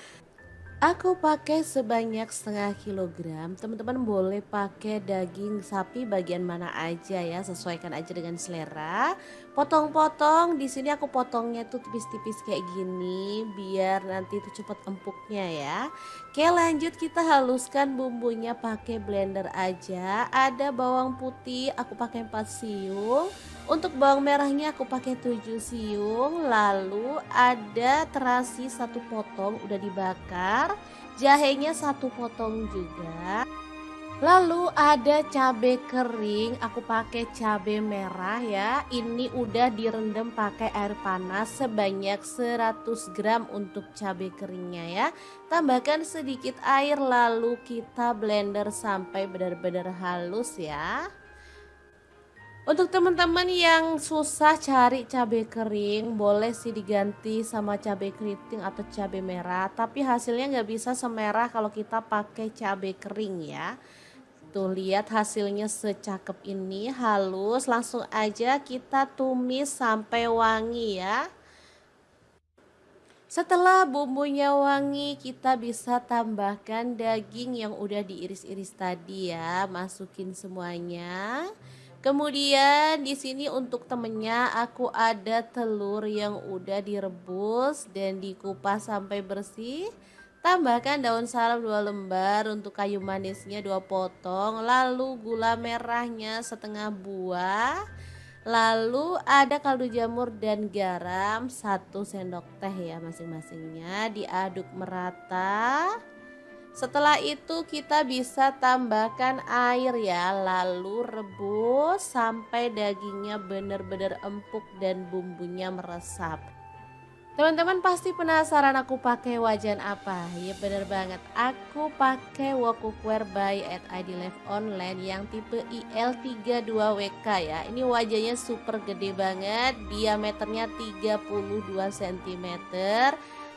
Aku pakai sebanyak 1/2 kilogram. Teman-teman boleh pakai daging sapi bagian mana aja ya, sesuaikan aja dengan selera. Potong-potong, di sini aku potongnya tuh tipis-tipis kayak gini biar nanti tuh cepet empuknya ya. Oke, lanjut kita haluskan bumbunya pakai blender aja. Ada bawang putih, aku pakai 4 siung. Untuk bawang merahnya aku pakai 7 siung. Lalu ada terasi 1 potong udah dibakar, jahenya 1 potong juga. Lalu ada cabai kering, aku pakai cabai merah ya. Ini udah direndam pakai air panas sebanyak 100 gram untuk cabai keringnya ya. Tambahkan sedikit air lalu kita blender sampai benar-benar halus ya. Untuk teman-teman yang susah cari cabai kering, boleh sih diganti sama cabai keriting atau cabai merah. Tapi hasilnya nggak bisa semerah kalau kita pakai cabai kering ya. Tuh lihat hasilnya secakep ini, halus. Langsung aja kita tumis sampai wangi ya. Setelah bumbunya wangi, kita bisa tambahkan daging yang udah diiris-iris tadi ya. Masukin semuanya. Kemudian di sini untuk temennya aku ada telur yang udah direbus dan dikupas sampai bersih. Tambahkan daun salam 2 lembar, untuk kayu manisnya 2 potong, lalu gula merahnya setengah buah. Lalu ada kaldu jamur dan garam 1 sendok teh ya masing-masingnya, diaduk merata. Setelah itu kita bisa tambahkan air ya, lalu rebus sampai dagingnya benar-benar empuk dan bumbunya meresap. Teman-teman pasti penasaran aku pakai wajan apa? Ya bener banget, aku pakai wok cookware by at ID Live Online yang tipe IL32WK ya. Ini wajahnya super gede banget, diameternya 32 cm.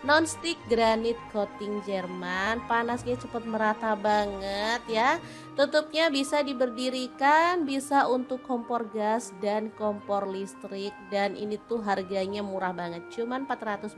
Non-stick granit coating Jerman, panasnya cepat merata banget ya. Tutupnya bisa diberdirikan, bisa untuk kompor gas dan kompor listrik, dan ini tuh harganya murah banget, cuman 440.000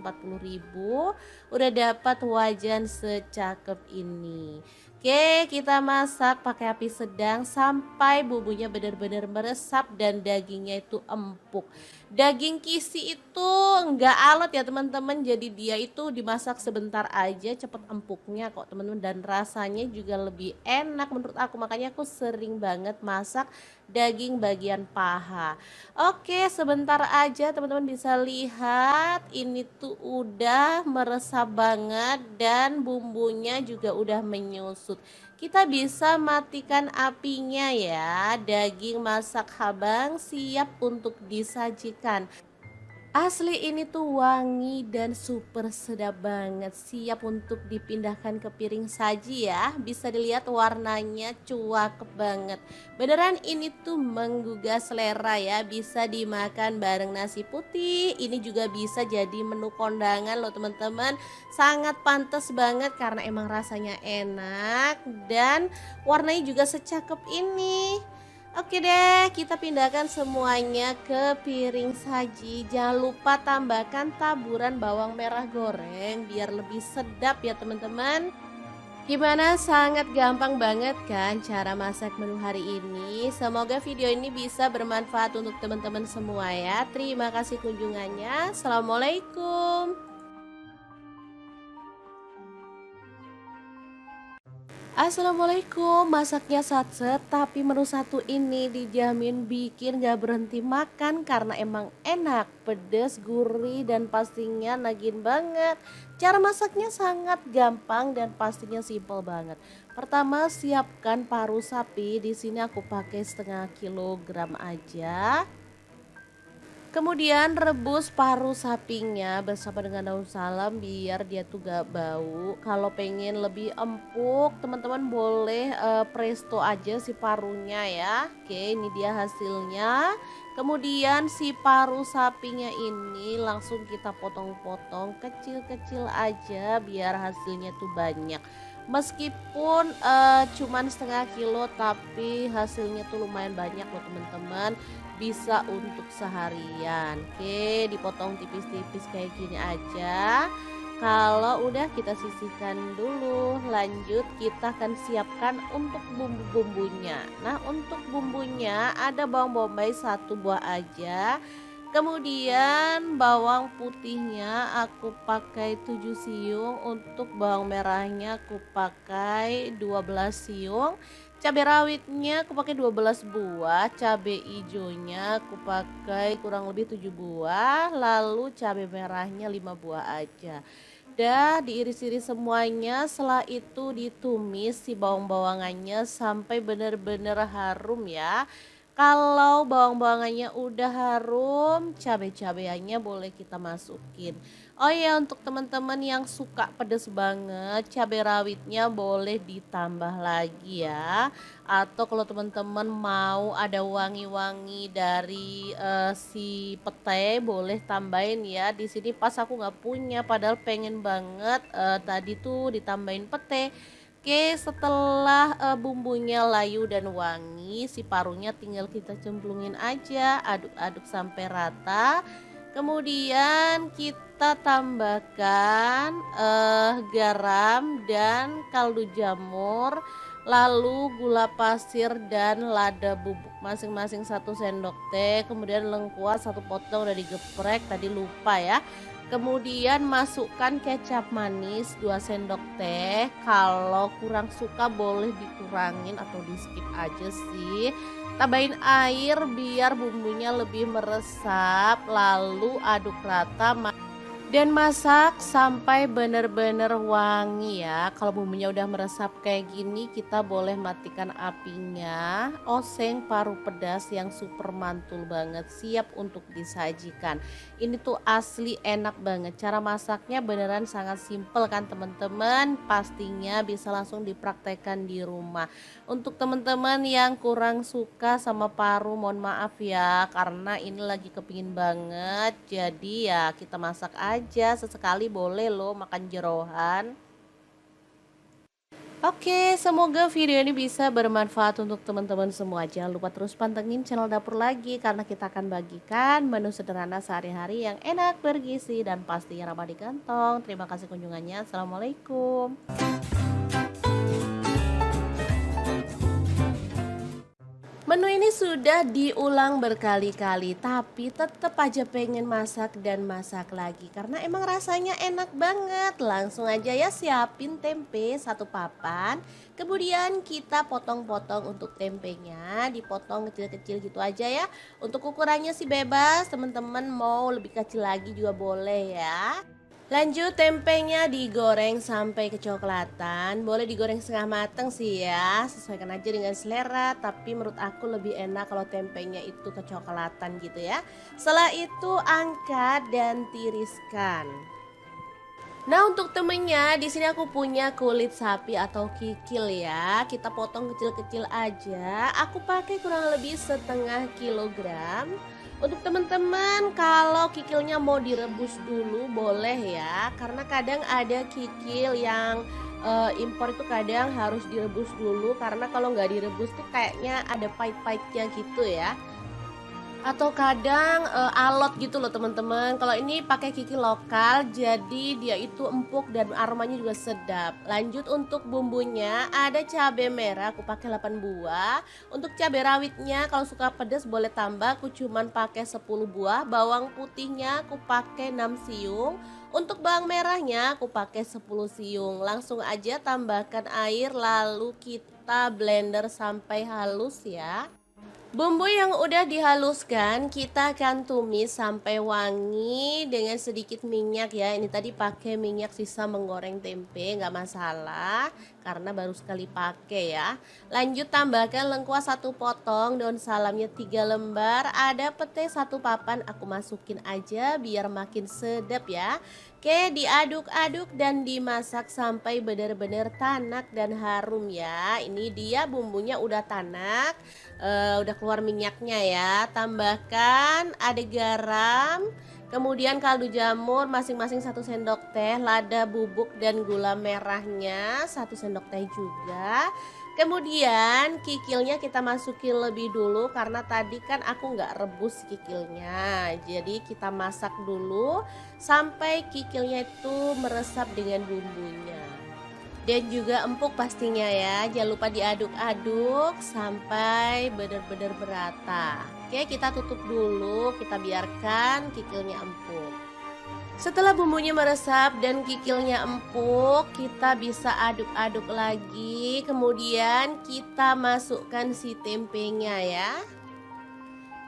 udah dapat wajan secakep ini. Oke, kita masak pakai api sedang sampai bumbunya benar-benar meresap dan dagingnya itu empuk. Daging kisi itu enggak alot ya teman-teman, jadi dia itu dimasak sebentar aja cepet empuknya kok teman-teman, dan rasanya juga lebih enak menurut aku, makanya aku sering banget masak daging bagian paha. Oke, sebentar aja teman-teman bisa lihat ini tuh udah meresap banget dan bumbunya juga udah menyusut. Kita bisa matikan apinya ya. Daging masak habang siap untuk disajikan. Asli ini tuh wangi dan super sedap banget, siap untuk dipindahkan ke piring saji ya. Bisa dilihat warnanya cuakep banget. Beneran ini tuh menggugah selera ya, bisa dimakan bareng nasi putih. Ini juga bisa jadi menu kondangan loh teman-teman. Sangat pantas banget karena emang rasanya enak dan warnanya juga secakep ini. Oke deh, kita pindahkan semuanya ke piring saji. Jangan lupa tambahkan taburan bawang merah goreng biar lebih sedap ya teman-teman. Gimana, sangat gampang banget kan cara masak menu hari ini. Semoga video ini bisa bermanfaat untuk teman-teman semua ya. Terima kasih kunjungannya. Assalamualaikum. Assalamualaikum, masaknya satset tapi menu satu ini dijamin bikin gak berhenti makan karena emang enak, pedes, gurih, dan pastinya nagin banget. Cara masaknya sangat gampang dan pastinya simple banget. Pertama, siapkan paru sapi, di sini aku pakai setengah kilogram aja. Kemudian rebus paru sapinya bersama dengan daun salam biar dia tuh gak bau. Kalau pengen lebih empuk, teman-teman boleh presto aja si parunya ya. Oke, ini dia hasilnya. Kemudian si paru sapinya ini langsung kita potong-potong kecil-kecil aja biar hasilnya tuh banyak. Meskipun cuman setengah kilo tapi hasilnya tuh lumayan banyak loh teman-teman, bisa untuk seharian. Oke, dipotong tipis-tipis kayak gini aja. Kalau udah kita sisihkan dulu, lanjut kita akan siapkan untuk bumbu-bumbunya. Nah, untuk bumbunya ada bawang bombay satu buah aja. Kemudian bawang putihnya aku pakai 7 siung, untuk bawang merahnya aku pakai 12 siung. Cabai rawitnya aku pakai 12 buah, cabai hijaunya aku pakai kurang lebih 7 buah, lalu cabai merahnya 5 buah aja. Dah diiris-iris semuanya, setelah itu ditumis si bawang-bawangannya sampai benar-benar harum ya. Kalau bawang-bawangannya udah harum, cabai-cabaiannya boleh kita masukin. Oh ya, untuk teman-teman yang suka pedas banget, cabai rawitnya boleh ditambah lagi ya. Atau kalau teman-teman mau ada wangi-wangi dari si pete, boleh tambahin ya. Di sini pas aku nggak punya, padahal pengen banget tadi tuh ditambahin pete. Oke, setelah bumbunya layu dan wangi, si parunya tinggal kita cemplungin aja, aduk-aduk sampai rata. Kemudian kita tambahkan garam dan kaldu jamur, lalu gula pasir dan lada bubuk masing-masing 1 sendok teh. Kemudian lengkuas 1 potong udah digeprek, tadi lupa ya. Kemudian masukkan kecap manis 2 sendok teh. Kalau kurang suka boleh dikurangin atau di skip aja sih. Tambahin air biar bumbunya lebih meresap, lalu aduk rata. Dan masak sampai bener-bener wangi ya. Kalau bumbunya udah meresap kayak gini, kita boleh matikan apinya. Oseng paru pedas yang super mantul banget, siap untuk disajikan. Ini tuh asli enak banget. Cara masaknya beneran sangat simpel kan teman-teman. Pastinya bisa langsung dipraktekkan di rumah. Untuk teman-teman yang kurang suka sama paru, mohon maaf ya, karena ini lagi kepingin banget. Jadi ya kita masak aja, sesekali boleh loh makan jeroan. Oke, semoga video ini bisa bermanfaat untuk teman-teman semua. Jangan lupa terus pantengin channel Dapur Lagi karena kita akan bagikan menu sederhana sehari-hari yang enak, bergizi, dan pastinya ramah di kantong. Terima kasih kunjungannya. Assalamualaikum. Menu ini sudah diulang berkali-kali, tapi tetap aja pengen masak dan masak lagi karena emang rasanya enak banget. Langsung aja ya siapin tempe satu papan. Kemudian kita potong-potong untuk tempenya, dipotong kecil-kecil gitu aja ya. Untuk ukurannya sih bebas, teman-teman mau lebih kecil lagi juga boleh ya. Lanjut tempenya digoreng sampai kecoklatan. Boleh digoreng setengah mateng sih ya, sesuaikan aja dengan selera. Tapi menurut aku lebih enak kalau tempenya itu kecoklatan gitu ya. Setelah itu angkat dan tiriskan. Nah untuk temennya di sini aku punya kulit sapi atau kikil ya. Kita potong kecil-kecil aja. Aku pakai kurang lebih setengah kilogram. Untuk teman-teman kalau kikilnya mau direbus dulu boleh ya. Karena kadang ada kikil yang impor itu kadang harus direbus dulu. Karena kalau nggak direbus tuh kayaknya ada pahit-pahitnya gitu ya. Atau kadang alot gitu loh teman-teman. Kalau ini pakai kikil lokal jadi dia itu empuk dan aromanya juga sedap. Lanjut untuk bumbunya ada cabai merah aku pakai 8 buah. Untuk cabai rawitnya kalau suka pedas boleh tambah, aku cuman pakai 10 buah. Bawang putihnya aku pakai 6 siung. Untuk bawang merahnya aku pakai 10 siung. Langsung aja tambahkan air lalu kita blender sampai halus ya. Bumbu yang udah dihaluskan kita akan tumis sampai wangi dengan sedikit minyak ya. Ini tadi pakai minyak sisa menggoreng tempe, nggak masalah karena baru sekali pakai ya. Lanjut tambahkan lengkuas 1 potong, daun salamnya 3 lembar, ada pete 1 papan, aku masukin aja biar makin sedap ya. Oke, diaduk-aduk dan dimasak sampai benar-benar tanak dan harum ya. Ini dia bumbunya udah tanak, udah keluar minyaknya ya. Tambahkan ada garam, kemudian kaldu jamur masing-masing 1 sendok teh, lada bubuk dan gula merahnya 1 sendok teh juga. Kemudian kikilnya kita masukin lebih dulu karena tadi kan aku nggak rebus kikilnya. Jadi kita masak dulu sampai kikilnya itu meresap dengan bumbunya. Dan juga empuk pastinya ya. Jangan lupa diaduk-aduk sampai benar-benar merata. Oke, kita tutup dulu, kita biarkan kikilnya empuk. Setelah bumbunya meresap dan kikilnya empuk, kita bisa aduk-aduk lagi. Kemudian kita masukkan si tempenya ya.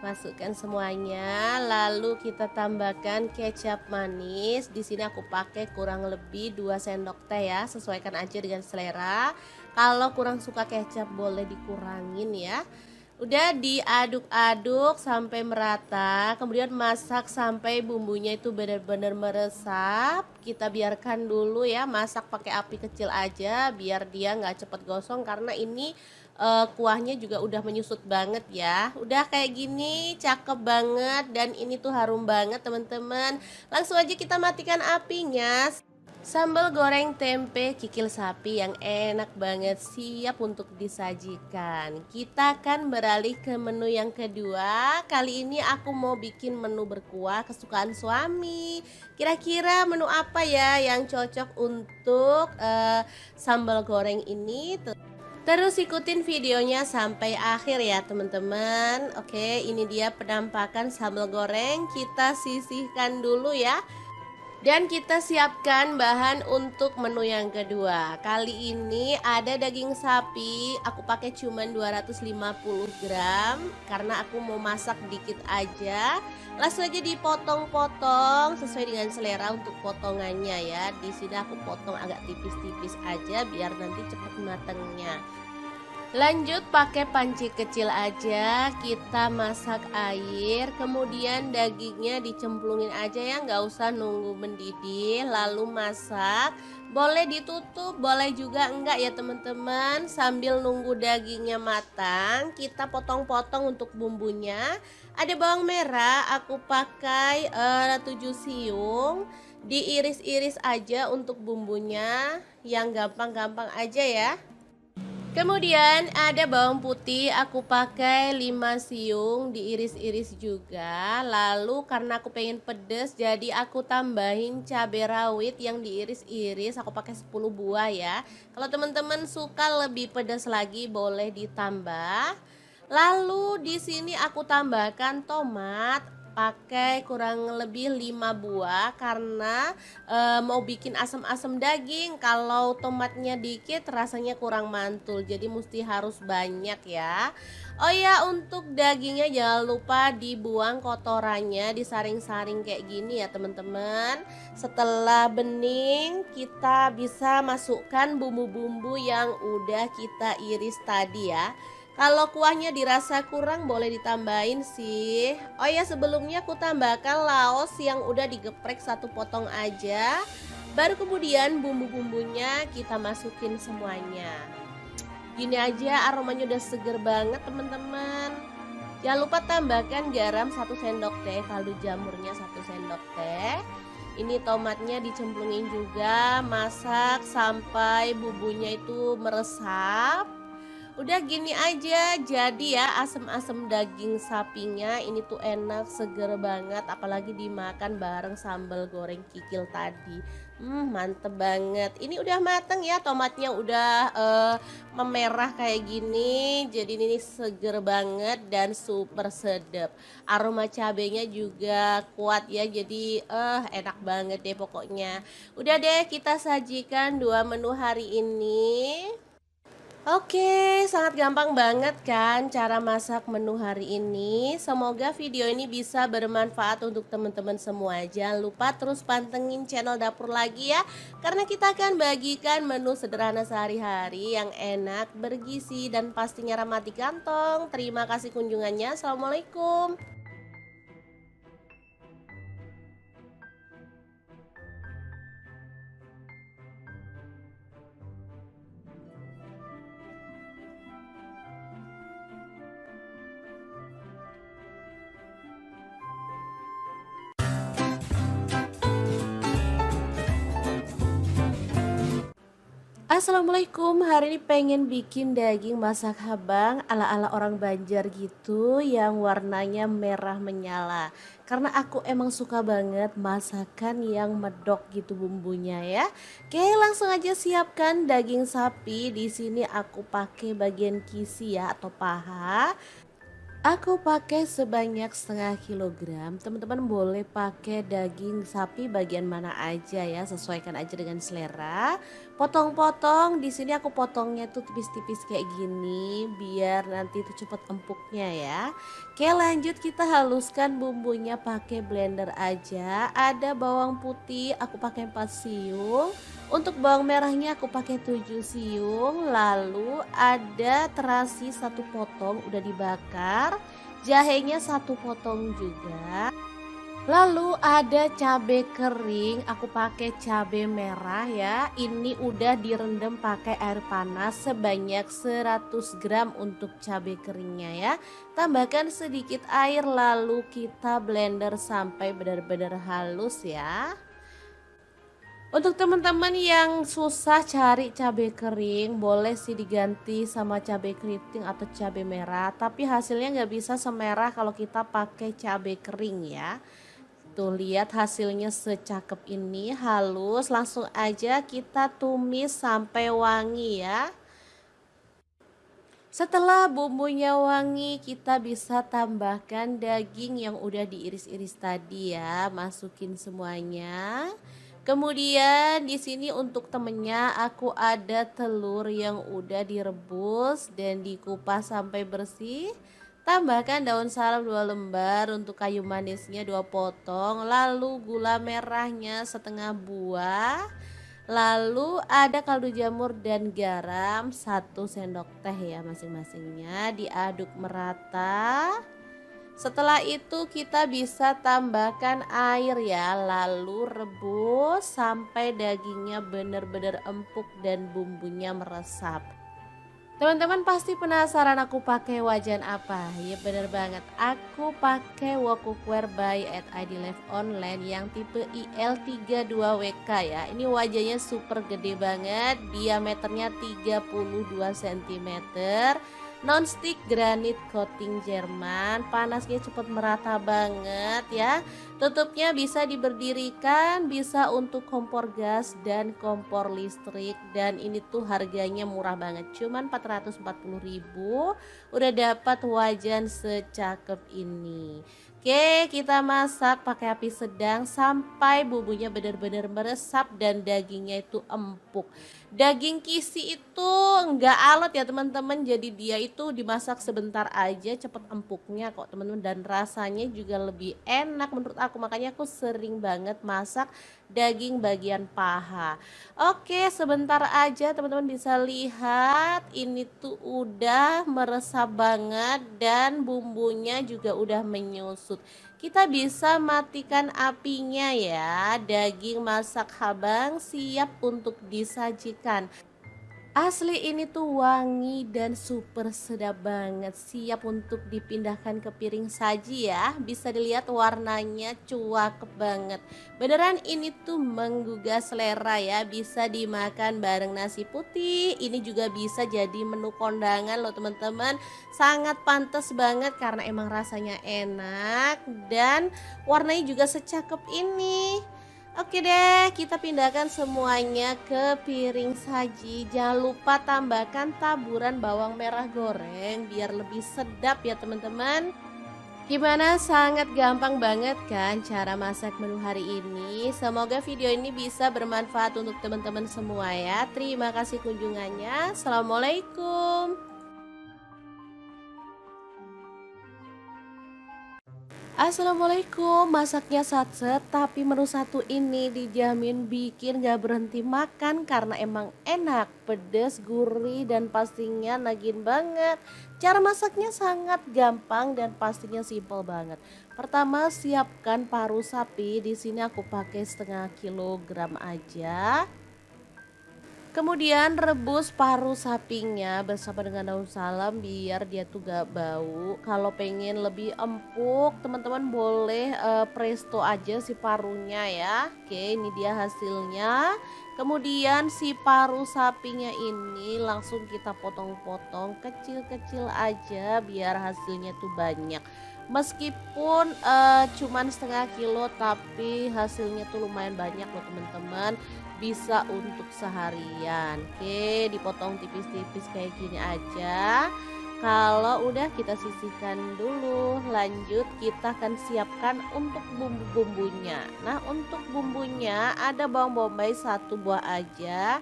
Masukkan semuanya, lalu kita tambahkan kecap manis. Di sini aku pakai kurang lebih 2 sendok teh ya, sesuaikan aja dengan selera. Kalau kurang suka kecap boleh dikurangin ya. Udah diaduk-aduk sampai merata, kemudian masak sampai bumbunya itu benar-benar meresap. Kita biarkan dulu ya, masak pakai api kecil aja biar dia nggak cepet gosong karena ini kuahnya juga udah menyusut banget ya. Udah kayak gini cakep banget dan ini tuh harum banget teman-teman. Langsung aja kita matikan apinya. Sambal goreng tempe kikil sapi yang enak banget siap untuk disajikan. Kita akan beralih ke menu yang kedua. Kali ini aku mau bikin menu berkuah kesukaan suami. Kira-kira menu apa ya yang cocok untuk sambal goreng ini? Terus ikutin videonya sampai akhir ya teman-teman. Oke, ini dia penampakan sambal goreng. Kita sisihkan dulu ya. Dan kita siapkan bahan untuk menu yang kedua. Kali ini ada daging sapi, aku pakai cuman 250 gram karena aku mau masak dikit aja. Langsung aja dipotong-potong sesuai dengan selera untuk potongannya ya. Di sini aku potong agak tipis-tipis aja biar nanti cepat matangnya. Lanjut pakai panci kecil aja, kita masak air, kemudian dagingnya dicemplungin aja ya, nggak usah nunggu mendidih, lalu masak. Boleh ditutup, boleh juga enggak ya teman-teman. Sambil nunggu dagingnya matang, kita potong-potong untuk bumbunya. Ada bawang merah, aku pakai 7 siung, diiris-iris aja untuk bumbunya, yang gampang-gampang aja ya. Kemudian ada bawang putih, aku pakai 5 siung diiris-iris juga. Lalu karena aku pengen pedes jadi aku tambahin cabai rawit yang diiris-iris, aku pakai 10 buah ya. Kalau teman-teman suka lebih pedas lagi boleh ditambah. Lalu di sini aku tambahkan tomat, pakai kurang lebih 5 buah karena mau bikin asam-asam daging. Kalau tomatnya dikit rasanya kurang mantul, jadi mesti harus banyak ya. Oh ya, untuk dagingnya jangan lupa dibuang kotorannya, disaring-saring kayak gini ya teman-teman. Setelah bening kita bisa masukkan bumbu-bumbu yang udah kita iris tadi ya. Kalau kuahnya dirasa kurang boleh ditambahin sih. Oh ya, sebelumnya aku tambahkan laos yang udah digeprek satu potong aja. Baru kemudian bumbu-bumbunya kita masukin semuanya. Gini aja aromanya udah seger banget teman-teman. Jangan lupa tambahkan garam 1 sendok teh, kaldu jamurnya 1 sendok teh. Ini tomatnya dicemplungin juga, masak sampai bumbunya itu meresap. Udah gini aja jadi ya asem-asem daging sapinya ini tuh enak, seger banget, apalagi dimakan bareng sambal goreng kikil tadi. Mantep banget. Ini udah mateng ya, tomatnya udah memerah kayak gini. Jadi ini seger banget dan super sedap. Aroma cabenya juga kuat ya, jadi enak banget deh pokoknya. Udah deh, kita sajikan dua menu hari ini. Oke, sangat gampang banget kan cara masak menu hari ini. Semoga video ini bisa bermanfaat untuk teman-teman semua. Jangan lupa terus pantengin channel dapur lagi ya, karena kita akan bagikan menu sederhana sehari-hari yang enak, bergizi, dan pastinya ramah di kantong. Terima kasih kunjungannya. Assalamualaikum. Assalamualaikum, hari ini pengen bikin daging masak habang ala-ala orang Banjar gitu yang warnanya merah menyala. Karena aku emang suka banget masakan yang medok gitu bumbunya ya. Oke, langsung aja siapkan daging sapi. Di sini aku pakai bagian kisi ya atau paha. Aku pakai sebanyak setengah kilogram. Teman-teman boleh pakai daging sapi bagian mana aja ya, sesuaikan aja dengan selera. Potong-potong, di sini aku potongnya tuh tipis-tipis kayak gini biar nanti itu cepet empuknya ya. Oke, lanjut kita haluskan bumbunya pakai blender aja. Ada bawang putih, aku pakai 4 siung. Untuk bawang merahnya aku pakai 7 siung, lalu ada terasi 1 potong udah dibakar, jahenya 1 potong juga. Lalu ada cabai kering, aku pakai cabai merah ya. Ini udah direndam pakai air panas sebanyak 100 gram untuk cabai keringnya ya. Tambahkan sedikit air lalu kita blender sampai benar-benar halus ya. Untuk teman-teman yang susah cari cabai kering, boleh sih diganti sama cabai keriting atau cabai merah. Tapi hasilnya nggak bisa semerah kalau kita pakai cabai kering ya. Tuh lihat hasilnya secakep ini, halus. Langsung aja kita tumis sampai wangi ya. Setelah bumbunya wangi, kita bisa tambahkan daging yang udah diiris-iris tadi ya, masukin semuanya. Kemudian di sini untuk temennya aku ada telur yang udah direbus dan dikupas sampai bersih. Tambahkan daun salam 2 lembar, untuk kayu manisnya 2 potong, lalu gula merahnya setengah buah. Lalu ada kaldu jamur dan garam 1 sendok teh ya masing-masingnya, diaduk merata. Setelah itu kita bisa tambahkan air ya, lalu rebus sampai dagingnya benar-benar empuk dan bumbunya meresap. Teman-teman pasti penasaran aku pakai wajan apa? Ya bener banget, aku pakai wok cookware by at ID Life Online yang tipe IL32WK ya. Ini wajahnya super gede banget, diameternya 32 cm, nonstick granit coating Jerman, panasnya cepet merata banget ya. Tutupnya bisa diberdirikan, bisa untuk kompor gas dan kompor listrik, dan ini tuh harganya murah banget, cuman 440.000 udah dapat wajan secakep ini. Oke, kita masak pakai api sedang sampai bumbunya benar-benar meresap dan dagingnya itu empuk. Daging kisi itu enggak alot ya teman-teman, jadi dia itu dimasak sebentar aja cepet empuknya kok teman-teman, dan rasanya juga lebih enak menurut aku, makanya aku sering banget masak daging bagian paha. Oke, sebentar aja teman-teman bisa lihat ini tuh udah meresap banget dan bumbunya juga udah menyusut. Kita bisa matikan apinya ya. Daging masak habang siap untuk disajikan. Asli ini tuh wangi dan super sedap banget, siap untuk dipindahkan ke piring saji ya. Bisa dilihat warnanya cuakep banget. Beneran ini tuh menggugah selera ya, bisa dimakan bareng nasi putih. Ini juga bisa jadi menu kondangan loh teman-teman. Sangat pantas banget karena emang rasanya enak dan warnanya juga secakep ini. Oke deh, kita pindahkan semuanya ke piring saji. Jangan lupa tambahkan taburan bawang merah goreng biar lebih sedap ya teman-teman. Gimana, sangat gampang banget kan cara masak menu hari ini. Semoga video ini bisa bermanfaat untuk teman-teman semua ya. Terima kasih kunjungannya. Assalamualaikum. Assalamualaikum, masaknya satset tapi menu satu ini dijamin bikin gak berhenti makan karena emang enak, pedes, gurih, dan pastinya nagin banget. Cara masaknya sangat gampang dan pastinya simple banget. Pertama, siapkan paru sapi, di sini aku pakai setengah kilogram aja. Kemudian rebus paru sapinya bersama dengan daun salam biar dia tuh gak bau. Kalau pengen lebih empuk, teman-teman boleh presto aja si parunya ya. Oke, ini dia hasilnya. Kemudian si paru sapinya ini langsung kita potong-potong kecil-kecil aja biar hasilnya tuh banyak. Meskipun cuman setengah kilo tapi hasilnya tuh lumayan banyak loh teman-teman, bisa untuk seharian. Oke, dipotong tipis-tipis kayak gini aja. Kalau udah kita sisihkan dulu, lanjut kita akan siapkan untuk bumbu-bumbunya. Nah, untuk bumbunya ada bawang bombay 1 buah aja.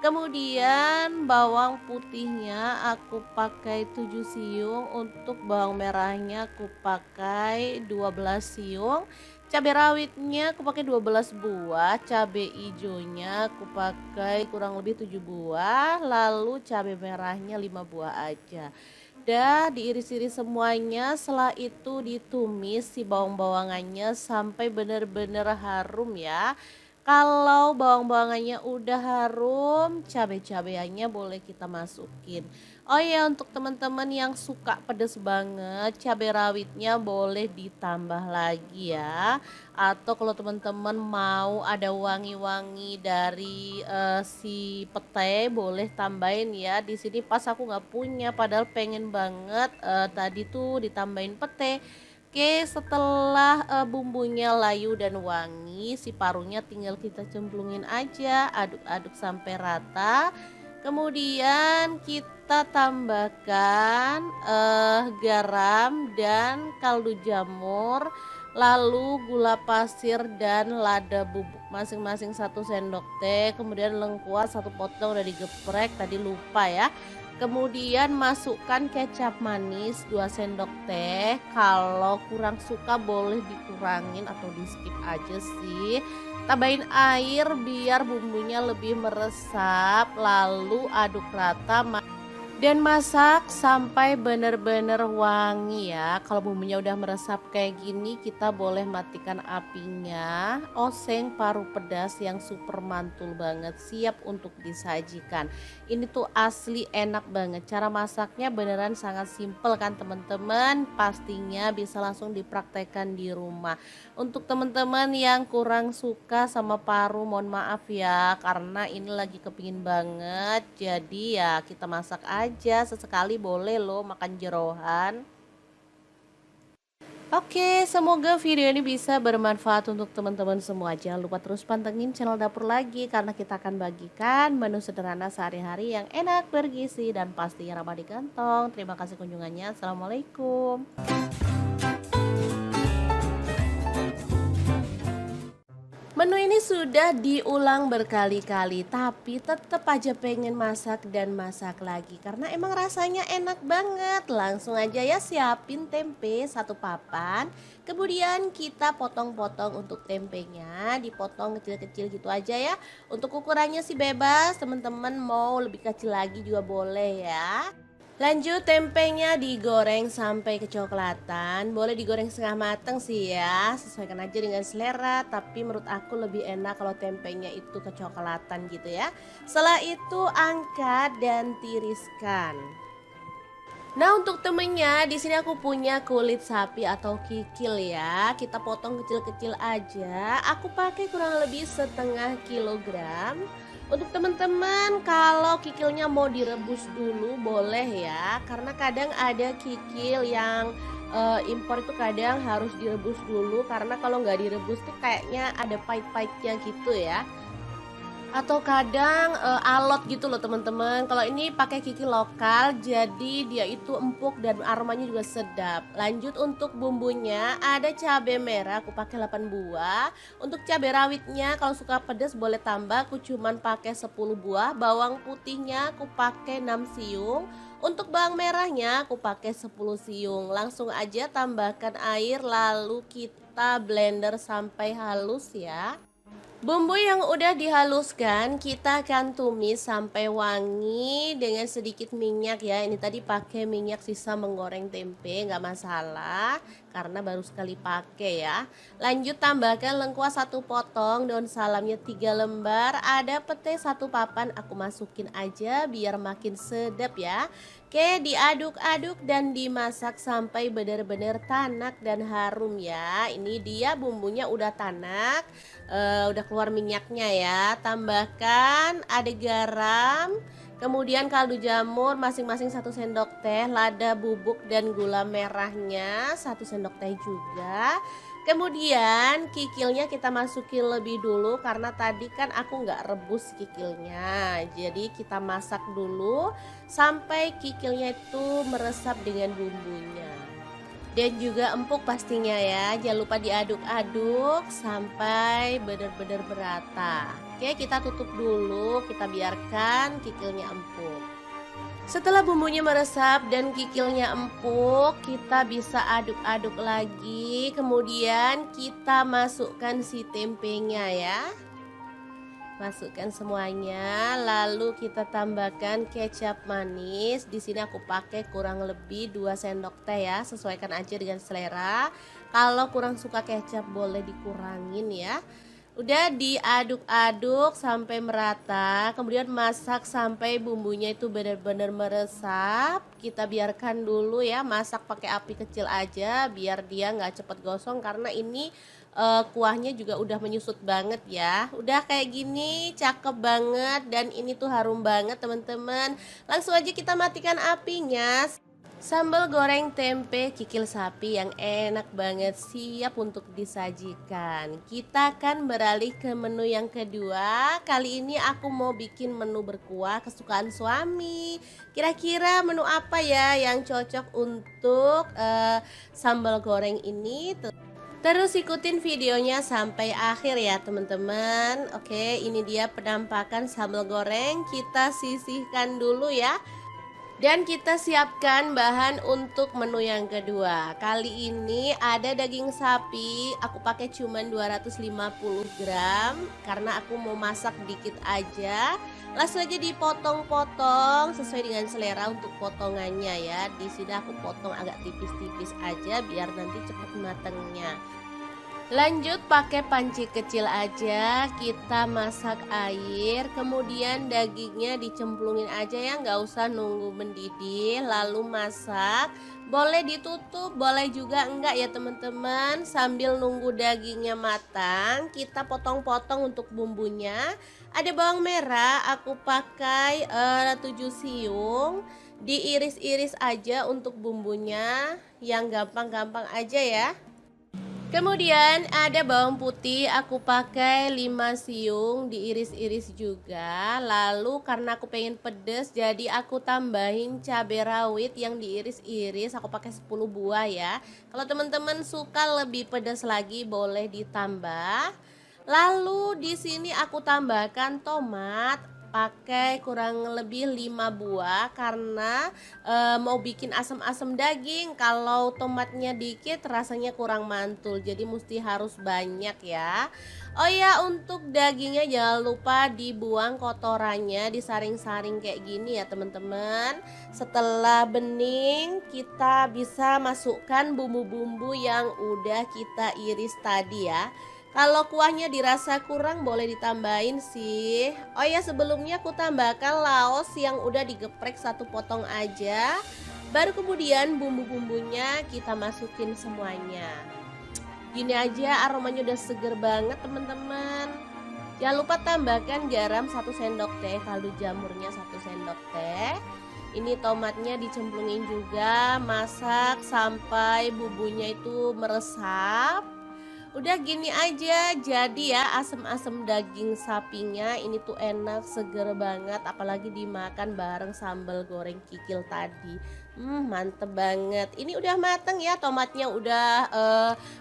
Kemudian bawang putihnya aku pakai 7 siung, untuk bawang merahnya aku pakai 12 siung. Cabai rawitnya aku pakai 12 buah, cabai hijaunya aku pakai kurang lebih 7 buah, lalu cabai merahnya 5 buah aja. Dah diiris-iris semuanya, setelah itu ditumis si bawang-bawangannya sampai benar-benar harum ya. Kalau bawang-bawangannya udah harum, cabai-cabaiannya boleh kita masukin. Oh ya, untuk teman-teman yang suka pedas banget, cabai rawitnya boleh ditambah lagi ya. Atau kalau teman-teman mau ada wangi-wangi dari si pete, boleh tambahin ya. Di sini pas aku nggak punya, padahal pengen banget tadi tuh ditambahin pete. Oke, setelah bumbunya layu dan wangi, si parunya tinggal kita cemplungin aja, aduk-aduk sampai rata. Kemudian kita tambahkan garam dan kaldu jamur, lalu gula pasir dan lada bubuk masing-masing 1 sendok teh, kemudian lengkuas 1 potong udah digeprek tadi lupa ya. Kemudian masukkan kecap manis 2 sendok teh. Kalau kurang suka boleh dikurangin atau di skip aja sih. Tambahin air biar bumbunya lebih meresap, lalu aduk rata dan masak sampai benar-benar wangi ya. Kalau bumbunya udah meresap kayak gini, kita boleh matikan apinya. Oseng paru pedas yang super mantul banget, siap untuk disajikan. Ini tuh asli enak banget. Cara masaknya beneran sangat simpel kan teman-teman. Pastinya bisa langsung dipraktekkan di rumah. Untuk teman-teman yang kurang suka sama paru, mohon maaf ya, karena ini lagi kepingin banget. Jadi ya kita masak aja, sesekali boleh loh makan jeroan. Oke, semoga video ini bisa bermanfaat untuk teman-teman semua. Jangan lupa terus pantengin channel Dapur Lagi, karena kita akan bagikan menu sederhana sehari-hari yang enak, bergizi, dan pastinya ramah di kantong. Terima kasih kunjungannya. Assalamualaikum. Menu ini sudah diulang berkali-kali, tapi tetap aja pengen masak dan masak lagi karena emang rasanya enak banget. Langsung aja ya, siapin tempe 1 papan. Kemudian kita potong-potong untuk tempenya, dipotong kecil-kecil gitu aja ya. Untuk ukurannya sih bebas, teman-teman mau lebih kecil lagi juga boleh ya. Lanjut, tempenya digoreng sampai kecoklatan. Boleh digoreng setengah mateng sih ya, sesuaikan aja dengan selera. Tapi menurut aku lebih enak kalau tempenya itu kecoklatan gitu ya. Setelah itu angkat dan tiriskan. Nah, untuk temennya di sini aku punya kulit sapi atau kikil ya. Kita potong kecil-kecil aja. Aku pakai kurang lebih setengah kilogram. Untuk teman-teman kalau kikilnya mau direbus dulu boleh ya. Karena kadang ada kikil yang impor itu kadang harus direbus dulu. Karena kalau nggak direbus tuh kayaknya ada pahit-pahitnya gitu ya. Atau kadang alot gitu loh teman-teman. Kalau ini pakai kikil lokal, jadi dia itu empuk dan aromanya juga sedap. Lanjut untuk bumbunya, ada cabai merah, aku pakai 8 buah. Untuk cabai rawitnya kalau suka pedas boleh tambah, aku cuman pakai 10 buah. Bawang putihnya aku pakai 6 siung. Untuk bawang merahnya aku pakai 10 siung. Langsung aja tambahkan air, lalu kita blender sampai halus ya. Bumbu yang udah dihaluskan kita akan tumis sampai wangi dengan sedikit minyak ya. Ini tadi pakai minyak sisa menggoreng tempe, nggak masalah karena baru sekali pakai ya. Lanjut tambahkan lengkuas 1 potong, daun salamnya 3 lembar, ada pete 1 papan, aku masukin aja biar makin sedap ya. Oke, diaduk-aduk dan dimasak sampai benar-benar tanak dan harum ya. Ini dia bumbunya udah tanak, udah keluar minyaknya ya. Tambahkan ada garam, kemudian kaldu jamur masing-masing 1 sendok teh, lada bubuk dan gula merahnya 1 sendok teh juga. Kemudian kikilnya kita masukin lebih dulu karena tadi kan aku nggak rebus kikilnya. Jadi kita masak dulu sampai kikilnya itu meresap dengan bumbunya. Dan juga empuk pastinya ya. Jangan lupa diaduk-aduk sampai benar-benar merata. Oke, kita tutup dulu, kita biarkan kikilnya empuk. Setelah bumbunya meresap dan kikilnya empuk, kita bisa aduk-aduk lagi. Kemudian kita masukkan si tempenya ya. Masukkan semuanya, lalu kita tambahkan kecap manis. Di sini aku pakai kurang lebih 2 sendok teh ya, sesuaikan aja dengan selera. Kalau kurang suka kecap boleh dikurangin ya. Udah diaduk-aduk sampai merata, kemudian masak sampai bumbunya itu benar-benar meresap. Kita biarkan dulu ya, masak pakai api kecil aja biar dia nggak cepet gosong karena ini kuahnya juga udah menyusut banget ya. Udah kayak gini cakep banget dan ini tuh harum banget teman-teman. Langsung aja kita matikan apinya. Sambal goreng tempe kikil sapi yang enak banget siap untuk disajikan. Kita akan beralih ke menu yang kedua. Kali ini aku mau bikin menu berkuah kesukaan suami. Kira-kira menu apa ya yang cocok untuk sambal goreng ini? Terus ikutin videonya sampai akhir ya teman-teman. Oke, ini dia penampakan sambal goreng. Kita sisihkan dulu ya. Dan kita siapkan bahan untuk menu yang kedua. Kali ini ada daging sapi, aku pakai cuman 250 gram karena aku mau masak dikit aja. Langsung aja dipotong-potong sesuai dengan selera untuk potongannya ya. Di sini aku potong agak tipis-tipis aja biar nanti cepat matangnya. Lanjut pakai panci kecil aja, kita masak air, kemudian dagingnya dicemplungin aja ya, nggak usah nunggu mendidih, lalu masak. Boleh ditutup, boleh juga enggak ya teman-teman. Sambil nunggu dagingnya matang, kita potong-potong untuk bumbunya. Ada bawang merah, aku pakai 7 siung, diiris-iris aja untuk bumbunya, yang gampang-gampang aja ya. Kemudian ada bawang putih, aku pakai 5 siung diiris-iris juga. Lalu karena aku pengen pedes jadi aku tambahin cabai rawit yang diiris-iris, aku pakai 10 buah ya. Kalau teman-teman suka lebih pedas lagi boleh ditambah. Lalu di sini aku tambahkan tomat, pakai kurang lebih 5 buah karena mau bikin asam-asam daging. Kalau tomatnya dikit rasanya kurang mantul, jadi mesti harus banyak ya. Oh ya, untuk dagingnya jangan lupa dibuang kotorannya, disaring-saring kayak gini ya teman-teman. Setelah bening kita bisa masukkan bumbu-bumbu yang udah kita iris tadi ya. Kalau kuahnya dirasa kurang boleh ditambahin sih. Oh ya, sebelumnya aku tambahkan laos yang udah digeprek satu potong aja. Baru kemudian bumbu-bumbunya kita masukin semuanya. Gini aja aromanya udah seger banget teman-teman. Jangan lupa tambahkan garam 1 sendok teh, kaldu jamurnya 1 sendok teh. Ini tomatnya dicemplungin juga, masak sampai bumbunya itu meresap. Udah gini aja jadi ya asem-asem daging sapinya ini tuh enak seger banget, apalagi dimakan bareng sambal goreng kikil tadi. Mantep banget. Ini udah mateng ya, tomatnya udah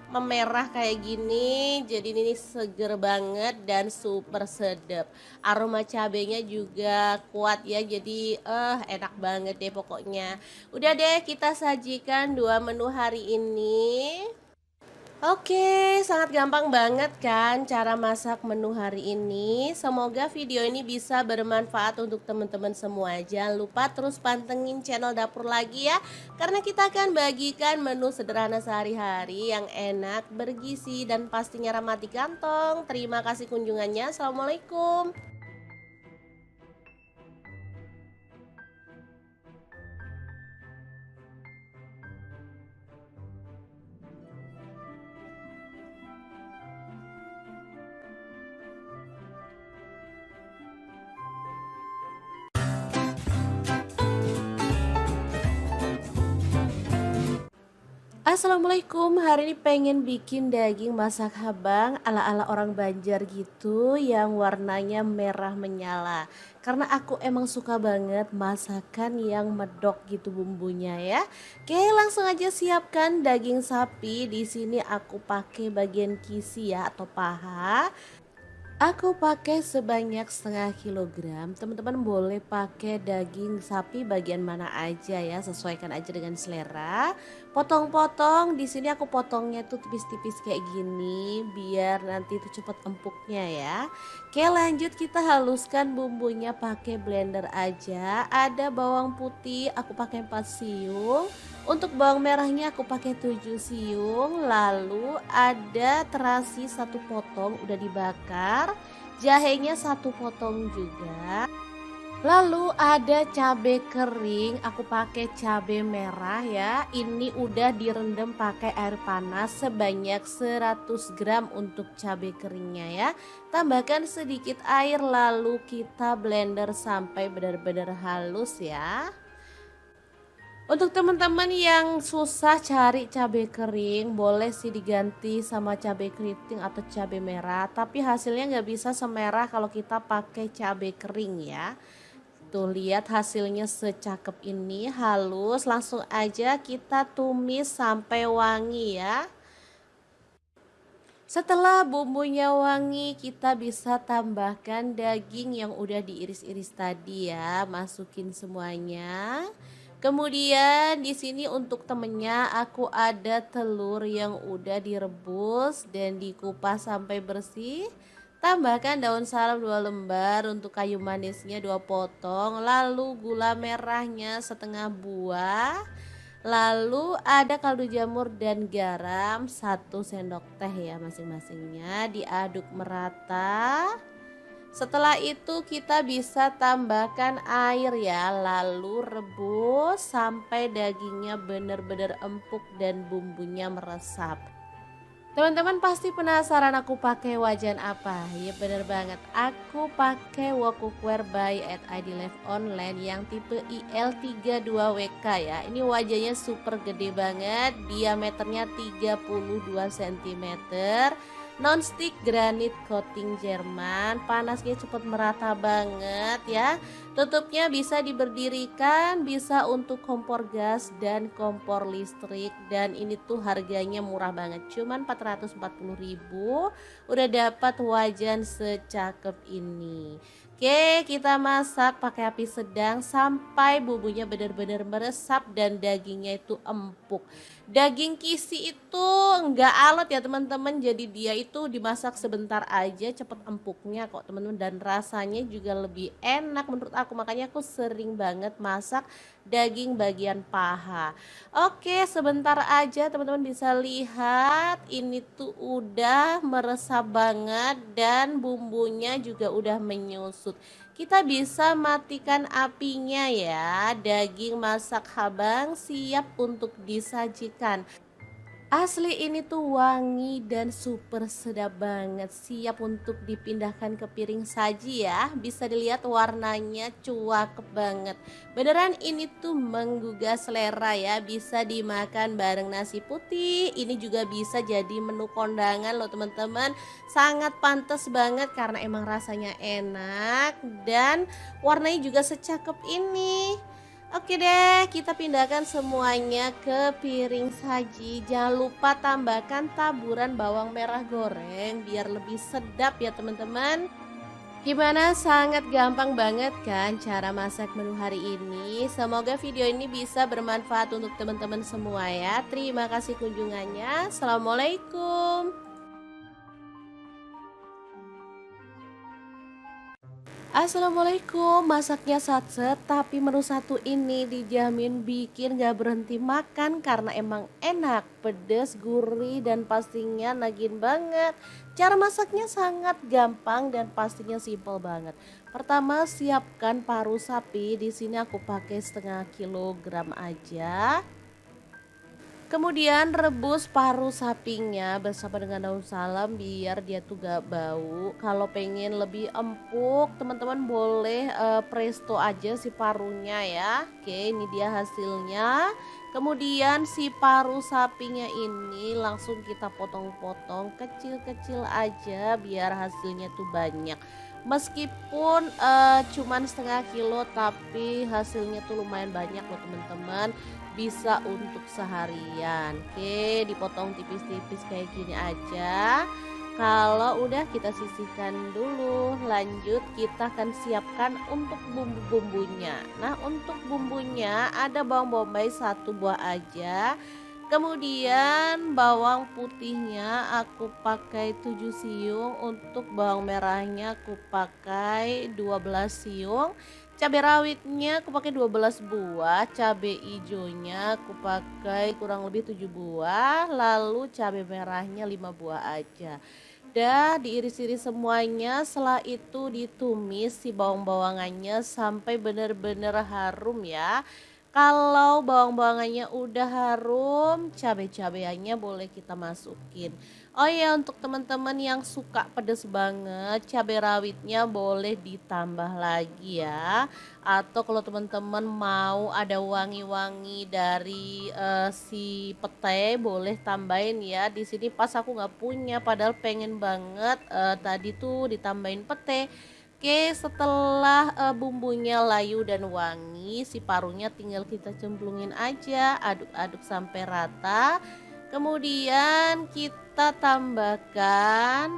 memerah kayak gini. Jadi ini seger banget dan super sedap. Aroma cabenya juga kuat ya, jadi enak banget deh pokoknya. Udah deh kita sajikan 2 menu hari ini. Oke, sangat gampang banget kan cara masak menu hari ini. Semoga video ini bisa bermanfaat untuk teman-teman semua. Jangan lupa terus pantengin channel dapur lagi ya, karena kita akan bagikan menu sederhana sehari-hari yang enak, bergizi, dan pastinya ramah di kantong. Terima kasih kunjungannya. Assalamualaikum. Assalamualaikum, hari ini pengen bikin daging masak habang ala-ala orang Banjar gitu yang warnanya merah menyala. Karena aku emang suka banget masakan yang medok gitu bumbunya ya. Oke, langsung aja siapkan daging sapi. Di sini aku pakai bagian kisi ya atau paha. Aku pakai sebanyak setengah kilogram. Teman-teman boleh pakai daging sapi bagian mana aja ya, sesuaikan aja dengan selera. Potong-potong, di sini aku potongnya tuh tipis-tipis kayak gini biar nanti itu cepet empuknya ya. Oke, lanjut kita haluskan bumbunya pakai blender aja. Ada bawang putih, aku pakai 4 siung. Untuk bawang merahnya aku pakai 7 siung. Lalu ada terasi 1 potong udah dibakar. Jahenya 1 potong juga. Lalu ada cabai kering, aku pakai cabai merah ya. Ini udah direndam pakai air panas sebanyak 100 gram untuk cabai keringnya ya. Tambahkan sedikit air lalu kita blender sampai benar-benar halus ya. Untuk teman-teman yang susah cari cabai kering, boleh sih diganti sama cabai keriting atau cabai merah, tapi hasilnya nggak bisa semerah kalau kita pakai cabai kering ya. Tuh lihat hasilnya secakep ini, halus, langsung aja kita tumis sampai wangi ya. Setelah bumbunya wangi, kita bisa tambahkan daging yang udah diiris-iris tadi ya, masukin semuanya. Kemudian di sini untuk temennya aku ada telur yang udah direbus dan dikupas sampai bersih. Tambahkan daun salam 2 lembar, untuk kayu manisnya 2 potong, lalu gula merahnya setengah buah. Lalu ada kaldu jamur dan garam 1 sendok teh ya masing-masingnya, diaduk merata. Setelah itu kita bisa tambahkan air ya, lalu rebus sampai dagingnya benar-benar empuk dan bumbunya meresap. Teman-teman pasti penasaran aku pakai wajan apa? Ya bener banget, aku pakai wok cookware by at ID Live Online yang tipe IL32WK ya. Ini wajahnya super gede banget, diameternya 32 cm, nonstick granit coating Jerman, panasnya cepet merata banget ya. Tutupnya bisa diberdirikan, bisa untuk kompor gas dan kompor listrik, dan ini tuh harganya murah banget, cuman 440.000 udah dapat wajan secakep ini. Oke, kita masak pakai api sedang sampai bumbunya benar-benar meresap dan dagingnya itu empuk. Daging kisi itu enggak alot ya teman-teman, jadi dia itu dimasak sebentar aja cepet empuknya kok teman-teman, dan rasanya juga lebih enak menurut aku, makanya aku sering banget masak daging bagian paha. Oke, sebentar aja teman-teman bisa lihat ini tuh udah meresap banget dan bumbunya juga udah menyusut. Kita bisa matikan apinya ya. Daging masak habang siap untuk disajikan. Asli ini tuh wangi dan super sedap banget, siap untuk dipindahkan ke piring saji ya. Bisa dilihat warnanya cuakep banget. Beneran ini tuh menggugah selera ya, bisa dimakan bareng nasi putih. Ini juga bisa jadi menu kondangan loh teman-teman. Sangat pantas banget karena emang rasanya enak dan warnanya juga secakep ini. Oke deh, kita pindahkan semuanya ke piring saji. Jangan lupa tambahkan taburan bawang merah goreng biar lebih sedap ya teman-teman. Gimana, sangat gampang banget kan cara masak menu hari ini. Semoga video ini bisa bermanfaat untuk teman-teman semua ya. Terima kasih kunjungannya. Assalamualaikum. Assalamualaikum, masaknya satset tapi menu satu ini dijamin bikin gak berhenti makan karena emang enak, pedes, gurih, dan pastinya nagin banget. Cara masaknya sangat gampang dan pastinya simple banget. Pertama, siapkan paru sapi, di sini aku pakai setengah kilogram aja. Kemudian rebus paru sapinya bersama dengan daun salam biar dia tuh gak bau. Kalau pengen lebih empuk, teman-teman boleh presto aja si parunya ya. Oke, ini dia hasilnya. Kemudian si paru sapinya ini langsung kita potong-potong kecil-kecil aja biar hasilnya tuh banyak. Meskipun cuman setengah kilo tapi hasilnya tuh lumayan banyak loh teman-teman, bisa untuk seharian. Oke, dipotong tipis-tipis kayak gini aja. Kalau udah kita sisihkan dulu, lanjut kita akan siapkan untuk bumbu-bumbunya. Nah, untuk bumbunya ada bawang bombay 1 buah aja. Kemudian bawang putihnya aku pakai 7 siung, untuk bawang merahnya aku pakai 12 siung. Cabai rawitnya aku pakai 12 buah, cabai hijaunya aku pakai kurang lebih 7 buah, lalu cabai merahnya 5 buah aja. Dah diiris-iris semuanya, setelah itu ditumis si bawang-bawangannya sampai benar-benar harum ya. Kalau bawang-bawangannya udah harum, cabai-cabaiannya boleh kita masukin. Oh ya, untuk teman-teman yang suka pedes banget, cabai rawitnya boleh ditambah lagi ya. Atau kalau teman-teman mau ada wangi-wangi dari si pete, boleh tambahin ya. Di sini pas aku nggak punya, padahal pengen banget tadi tuh ditambahin pete. Oke, setelah bumbunya layu dan wangi, si parunya tinggal kita cemplungin aja, aduk-aduk sampai rata. Kemudian kita tambahkan,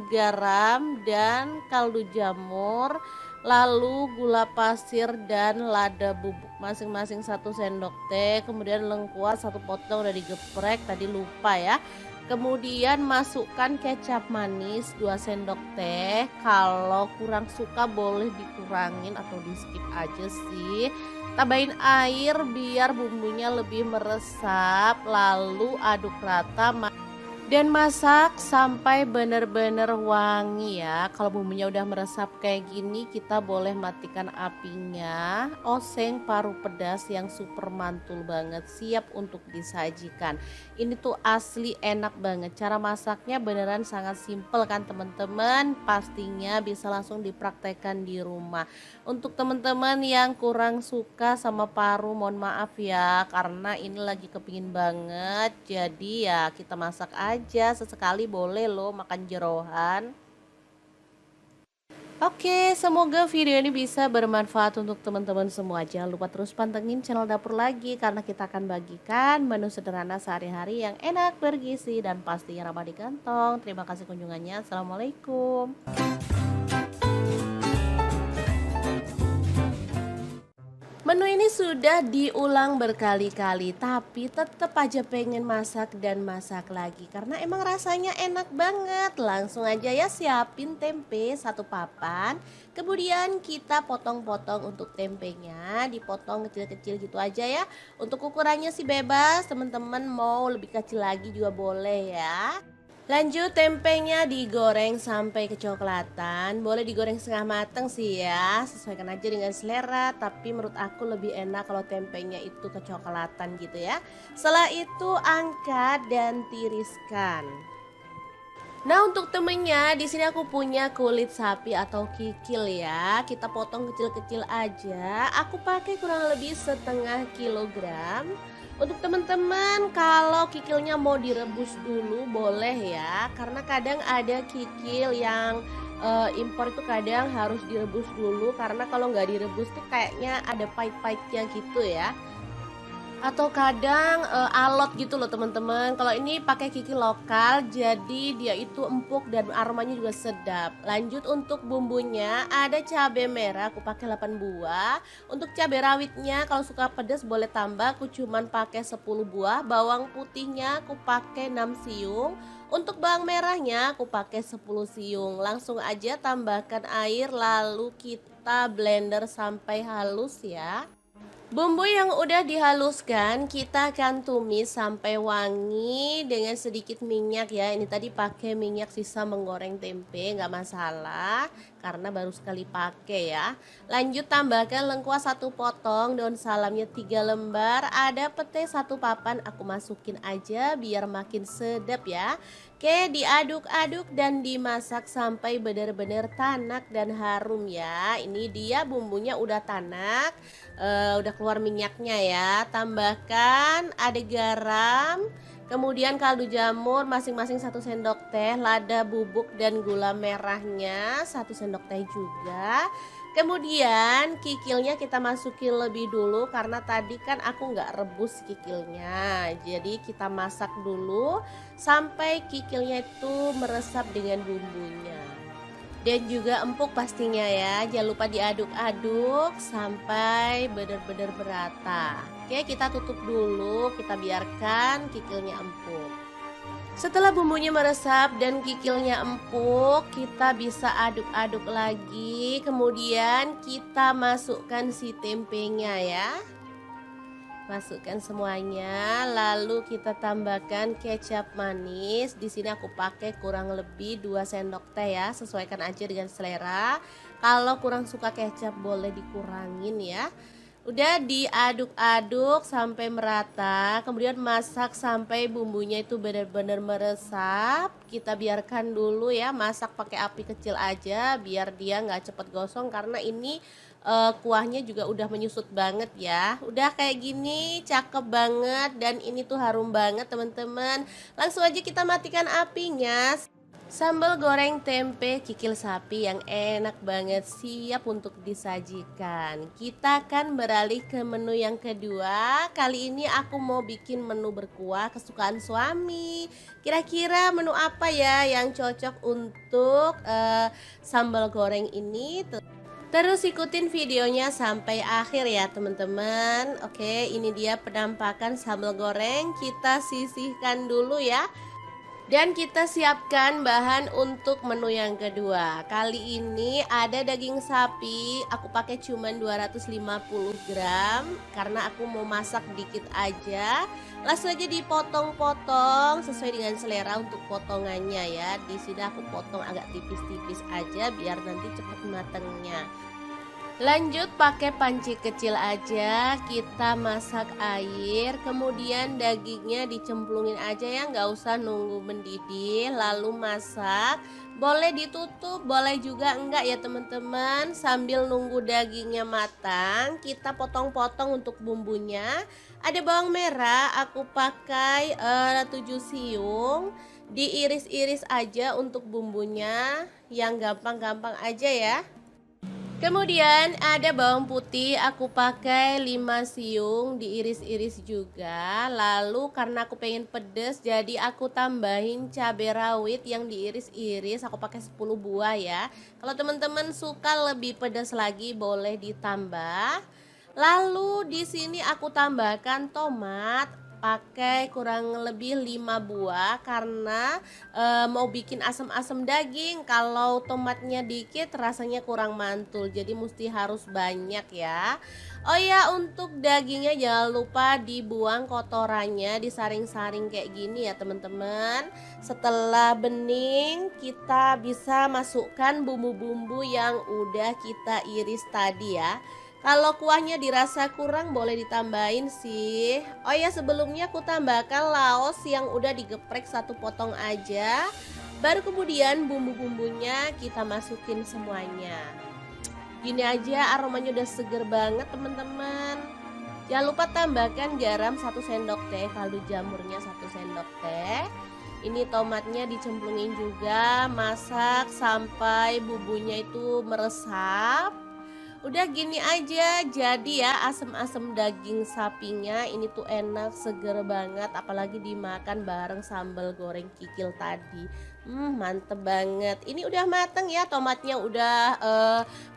garam dan kaldu jamur, lalu gula pasir dan lada bubuk masing-masing 1 sendok teh, kemudian lengkuas 1 potong udah digeprek tadi lupa ya. Kemudian masukkan kecap manis 2 sendok teh, kalau kurang suka boleh dikurangin atau di-skip aja sih. Tambahin air biar bumbunya lebih meresap, lalu aduk rata dan masak sampai benar-benar wangi ya. Kalau bumbunya udah meresap kayak gini, kita boleh matikan apinya. Oseng paru pedas yang super mantul banget, siap untuk disajikan. Ini tuh asli enak banget. Cara masaknya beneran sangat simpel kan teman-teman. Pastinya bisa langsung dipraktekkan di rumah. Untuk teman-teman yang kurang suka sama paru, mohon maaf ya, karena ini lagi kepingin banget. Jadi ya kita masak aja, sesekali boleh loh makan jeroan. Oke, semoga video ini bisa bermanfaat untuk teman-teman semua. Jangan lupa terus pantengin channel Dapur Lagi, karena kita akan bagikan menu sederhana sehari-hari yang enak, bergizi, dan pastinya ramah di kantong. Terima kasih kunjungannya. Assalamualaikum. Menu ini sudah diulang berkali-kali, tapi tetap aja pengen masak dan masak lagi karena emang rasanya enak banget. Langsung aja ya, siapin tempe 1 papan. Kemudian kita potong-potong untuk tempenya, dipotong kecil-kecil gitu aja ya. Untuk ukurannya sih bebas, teman-teman mau lebih kecil lagi juga boleh ya. Lanjut, tempenya digoreng sampai kecoklatan. Boleh digoreng setengah mateng sih ya, sesuaikan aja dengan selera. Tapi menurut aku lebih enak kalau tempenya itu kecoklatan gitu ya. Setelah itu angkat dan tiriskan. Nah, untuk temennya di sini aku punya kulit sapi atau kikil ya. Kita potong kecil-kecil aja. Aku pakai kurang lebih 1/2 kilogram. Untuk teman-teman kalau kikilnya mau direbus dulu boleh ya. Karena kadang ada kikil yang impor itu kadang harus direbus dulu, karena kalau nggak direbus tuh kayaknya ada pahit-pahitnya gitu ya. Atau kadang alot gitu loh teman-teman. Kalau ini pakai kikil lokal, jadi dia itu empuk dan aromanya juga sedap. Lanjut, untuk bumbunya ada cabai merah, aku pakai 8 buah. Untuk cabai rawitnya kalau suka pedas boleh tambah, aku cuman pakai 10 buah. Bawang putihnya aku pakai 6 siung. Untuk bawang merahnya aku pakai 10 siung. Langsung aja tambahkan air, lalu kita blender sampai halus ya. Bumbu yang udah dihaluskan kita akan tumis sampai wangi dengan sedikit minyak ya. Ini tadi pakai minyak sisa menggoreng tempe, nggak masalah karena baru sekali pakai ya. Lanjut, tambahkan lengkuas 1 potong, daun salamnya 3 lembar, ada pete 1 papan, aku masukin aja biar makin sedap ya. Oke, diaduk-aduk dan dimasak sampai benar-benar tanak dan harum ya. Ini dia bumbunya udah tanak, udah keluar minyaknya ya. Tambahkan ada garam, kemudian kaldu jamur masing-masing 1 sendok teh, lada bubuk dan gula merahnya 1 sendok teh juga. Kemudian kikilnya kita masukin lebih dulu karena tadi kan aku nggak rebus kikilnya. Jadi kita masak dulu sampai kikilnya itu meresap dengan bumbunya. Dan juga empuk pastinya ya. Jangan lupa diaduk-aduk sampai benar-benar merata. Oke, kita tutup dulu, kita biarkan kikilnya empuk. Setelah bumbunya meresap dan kikilnya empuk, kita bisa aduk-aduk lagi. Kemudian kita masukkan si tempenya ya. Masukkan semuanya, lalu kita tambahkan kecap manis. Di sini aku pakai kurang lebih 2 sendok teh ya, sesuaikan aja dengan selera. Kalau kurang suka kecap boleh dikurangin ya. Udah diaduk-aduk sampai merata, kemudian masak sampai bumbunya itu benar-benar meresap. Kita biarkan dulu ya, masak pakai api kecil aja biar dia nggak cepet gosong karena ini kuahnya juga udah menyusut banget ya. Udah kayak gini, cakep banget dan ini tuh harum banget teman-teman. Langsung aja kita matikan apinya. Sambal goreng tempe kikil sapi yang enak banget siap untuk disajikan. Kita akan beralih ke menu yang kedua. Kali ini aku mau bikin menu berkuah kesukaan suami. Kira-kira menu apa ya yang cocok untuk sambal goreng ini? Terus ikutin videonya sampai akhir ya teman-teman. Oke, ini dia penampakan sambal goreng. Kita sisihkan dulu ya. Dan kita siapkan bahan untuk menu yang kedua. Kali ini ada daging sapi, aku pakai cuman 250 gram karena aku mau masak dikit aja. Langsung aja dipotong-potong sesuai dengan selera untuk potongannya ya. Di sini aku potong agak tipis-tipis aja biar nanti cepat matangnya. Lanjut pakai panci kecil aja, kita masak air, kemudian dagingnya dicemplungin aja ya, nggak usah nunggu mendidih, lalu masak. Boleh ditutup, boleh juga enggak ya teman-teman. Sambil nunggu dagingnya matang, kita potong-potong untuk bumbunya. Ada bawang merah, aku pakai 7 siung, diiris-iris aja untuk bumbunya, yang gampang-gampang aja ya. Kemudian ada bawang putih, aku pakai 5 siung diiris-iris juga. Lalu karena aku pengen pedes jadi aku tambahin cabai rawit yang diiris-iris, aku pakai 10 buah ya. Kalau teman-teman suka lebih pedas lagi boleh ditambah. Lalu di sini aku tambahkan tomat, pakai kurang lebih 5 buah karena mau bikin asam-asam daging. Kalau tomatnya dikit rasanya kurang mantul, jadi mesti harus banyak ya. Oh ya, untuk dagingnya jangan lupa dibuang kotorannya, disaring-saring kayak gini ya teman-teman. Setelah bening kita bisa masukkan bumbu-bumbu yang udah kita iris tadi ya. Kalau kuahnya dirasa kurang boleh ditambahin sih. Oh ya, sebelumnya aku tambahkan laos yang udah digeprek 1 potong aja. Baru kemudian bumbu-bumbunya kita masukin semuanya. Gini aja aromanya udah seger banget teman-teman. Jangan lupa tambahkan garam 1 sendok teh, kaldu jamurnya 1 sendok teh. Ini tomatnya dicemplungin juga, masak sampai bumbunya itu meresap. Udah gini aja jadi ya asem-asem daging sapinya ini tuh enak seger banget apalagi dimakan bareng sambal goreng kikil tadi. Mantep banget. Ini udah mateng ya, tomatnya udah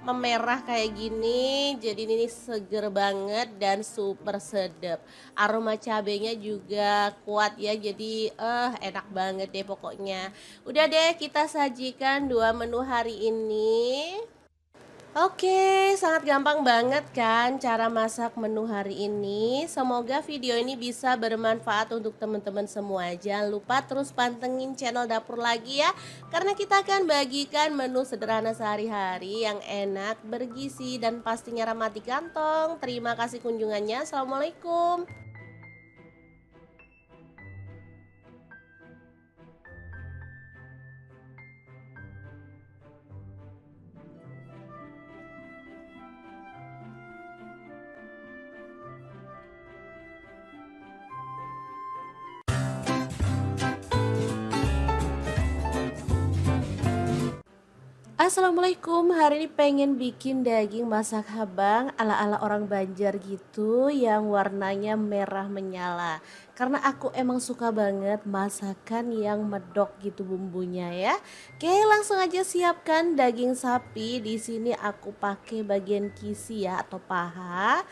memerah kayak gini. Jadi ini seger banget dan super sedap. Aroma cabenya juga kuat ya. Jadi enak banget deh pokoknya. Udah deh kita sajikan 2 menu hari ini. Oke, sangat gampang banget kan cara masak menu hari ini. Semoga video ini bisa bermanfaat untuk teman-teman semua. Jangan lupa terus pantengin channel dapur lagi ya. Karena kita akan bagikan menu sederhana sehari-hari yang enak, bergizi, dan pastinya ramah di kantong. Terima kasih kunjungannya. Assalamualaikum. Assalamualaikum, hari ini pengen bikin daging masak habang ala-ala orang Banjar gitu yang warnanya merah menyala. Karena aku emang suka banget masakan yang medok gitu bumbunya ya. Oke, langsung aja siapkan daging sapi. Di sini aku pakai bagian kisi ya atau paha.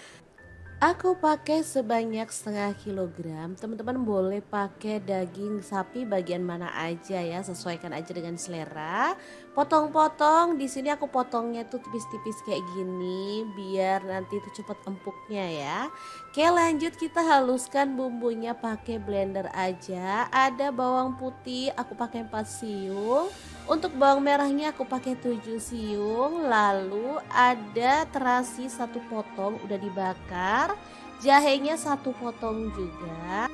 Aku pakai sebanyak 1/2 kilogram. Teman-teman boleh pakai daging sapi bagian mana aja ya, sesuaikan aja dengan selera. Potong-potong, di sini aku potongnya tuh tipis-tipis kayak gini biar nanti itu cepet empuknya ya. Oke, lanjut kita haluskan bumbunya pakai blender aja. Ada bawang putih, aku pakai 4 siung. Untuk bawang merahnya aku pakai 7 siung, lalu ada terasi satu potong udah dibakar, jahenya satu potong juga.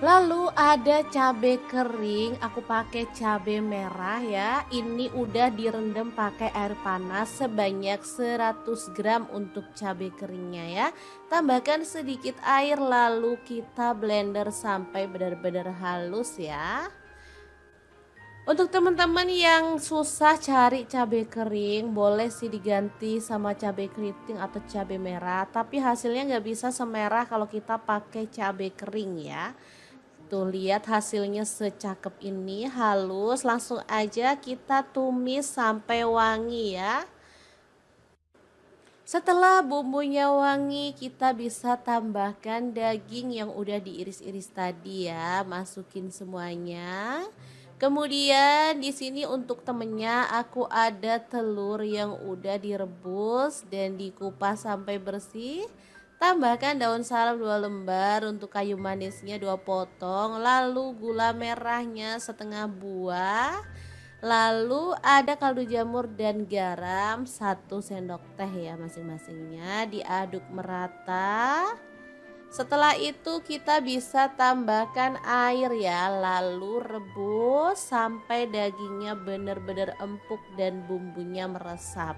Lalu ada cabai kering, aku pakai cabai merah ya. Ini udah direndam pakai air panas sebanyak 100 gram untuk cabai keringnya ya. Tambahkan sedikit air lalu kita blender sampai benar-benar halus ya. Untuk teman-teman yang susah cari cabai kering, boleh sih diganti sama cabai keriting atau cabai merah. Tapi hasilnya nggak bisa semerah kalau kita pakai cabai kering ya. Tuh lihat hasilnya secakep ini, halus. Langsung aja kita tumis sampai wangi ya. Setelah bumbunya wangi, kita bisa tambahkan daging yang udah diiris-iris tadi ya, masukin semuanya. Kemudian di sini untuk temennya aku ada telur yang udah direbus dan dikupas sampai bersih. Tambahkan daun salam 2 lembar, untuk kayu manisnya 2 potong, lalu gula merahnya setengah buah. Lalu ada kaldu jamur dan garam 1 sendok teh ya masing-masingnya, diaduk merata. Setelah itu kita bisa tambahkan air ya, lalu rebus sampai dagingnya benar-benar empuk dan bumbunya meresap.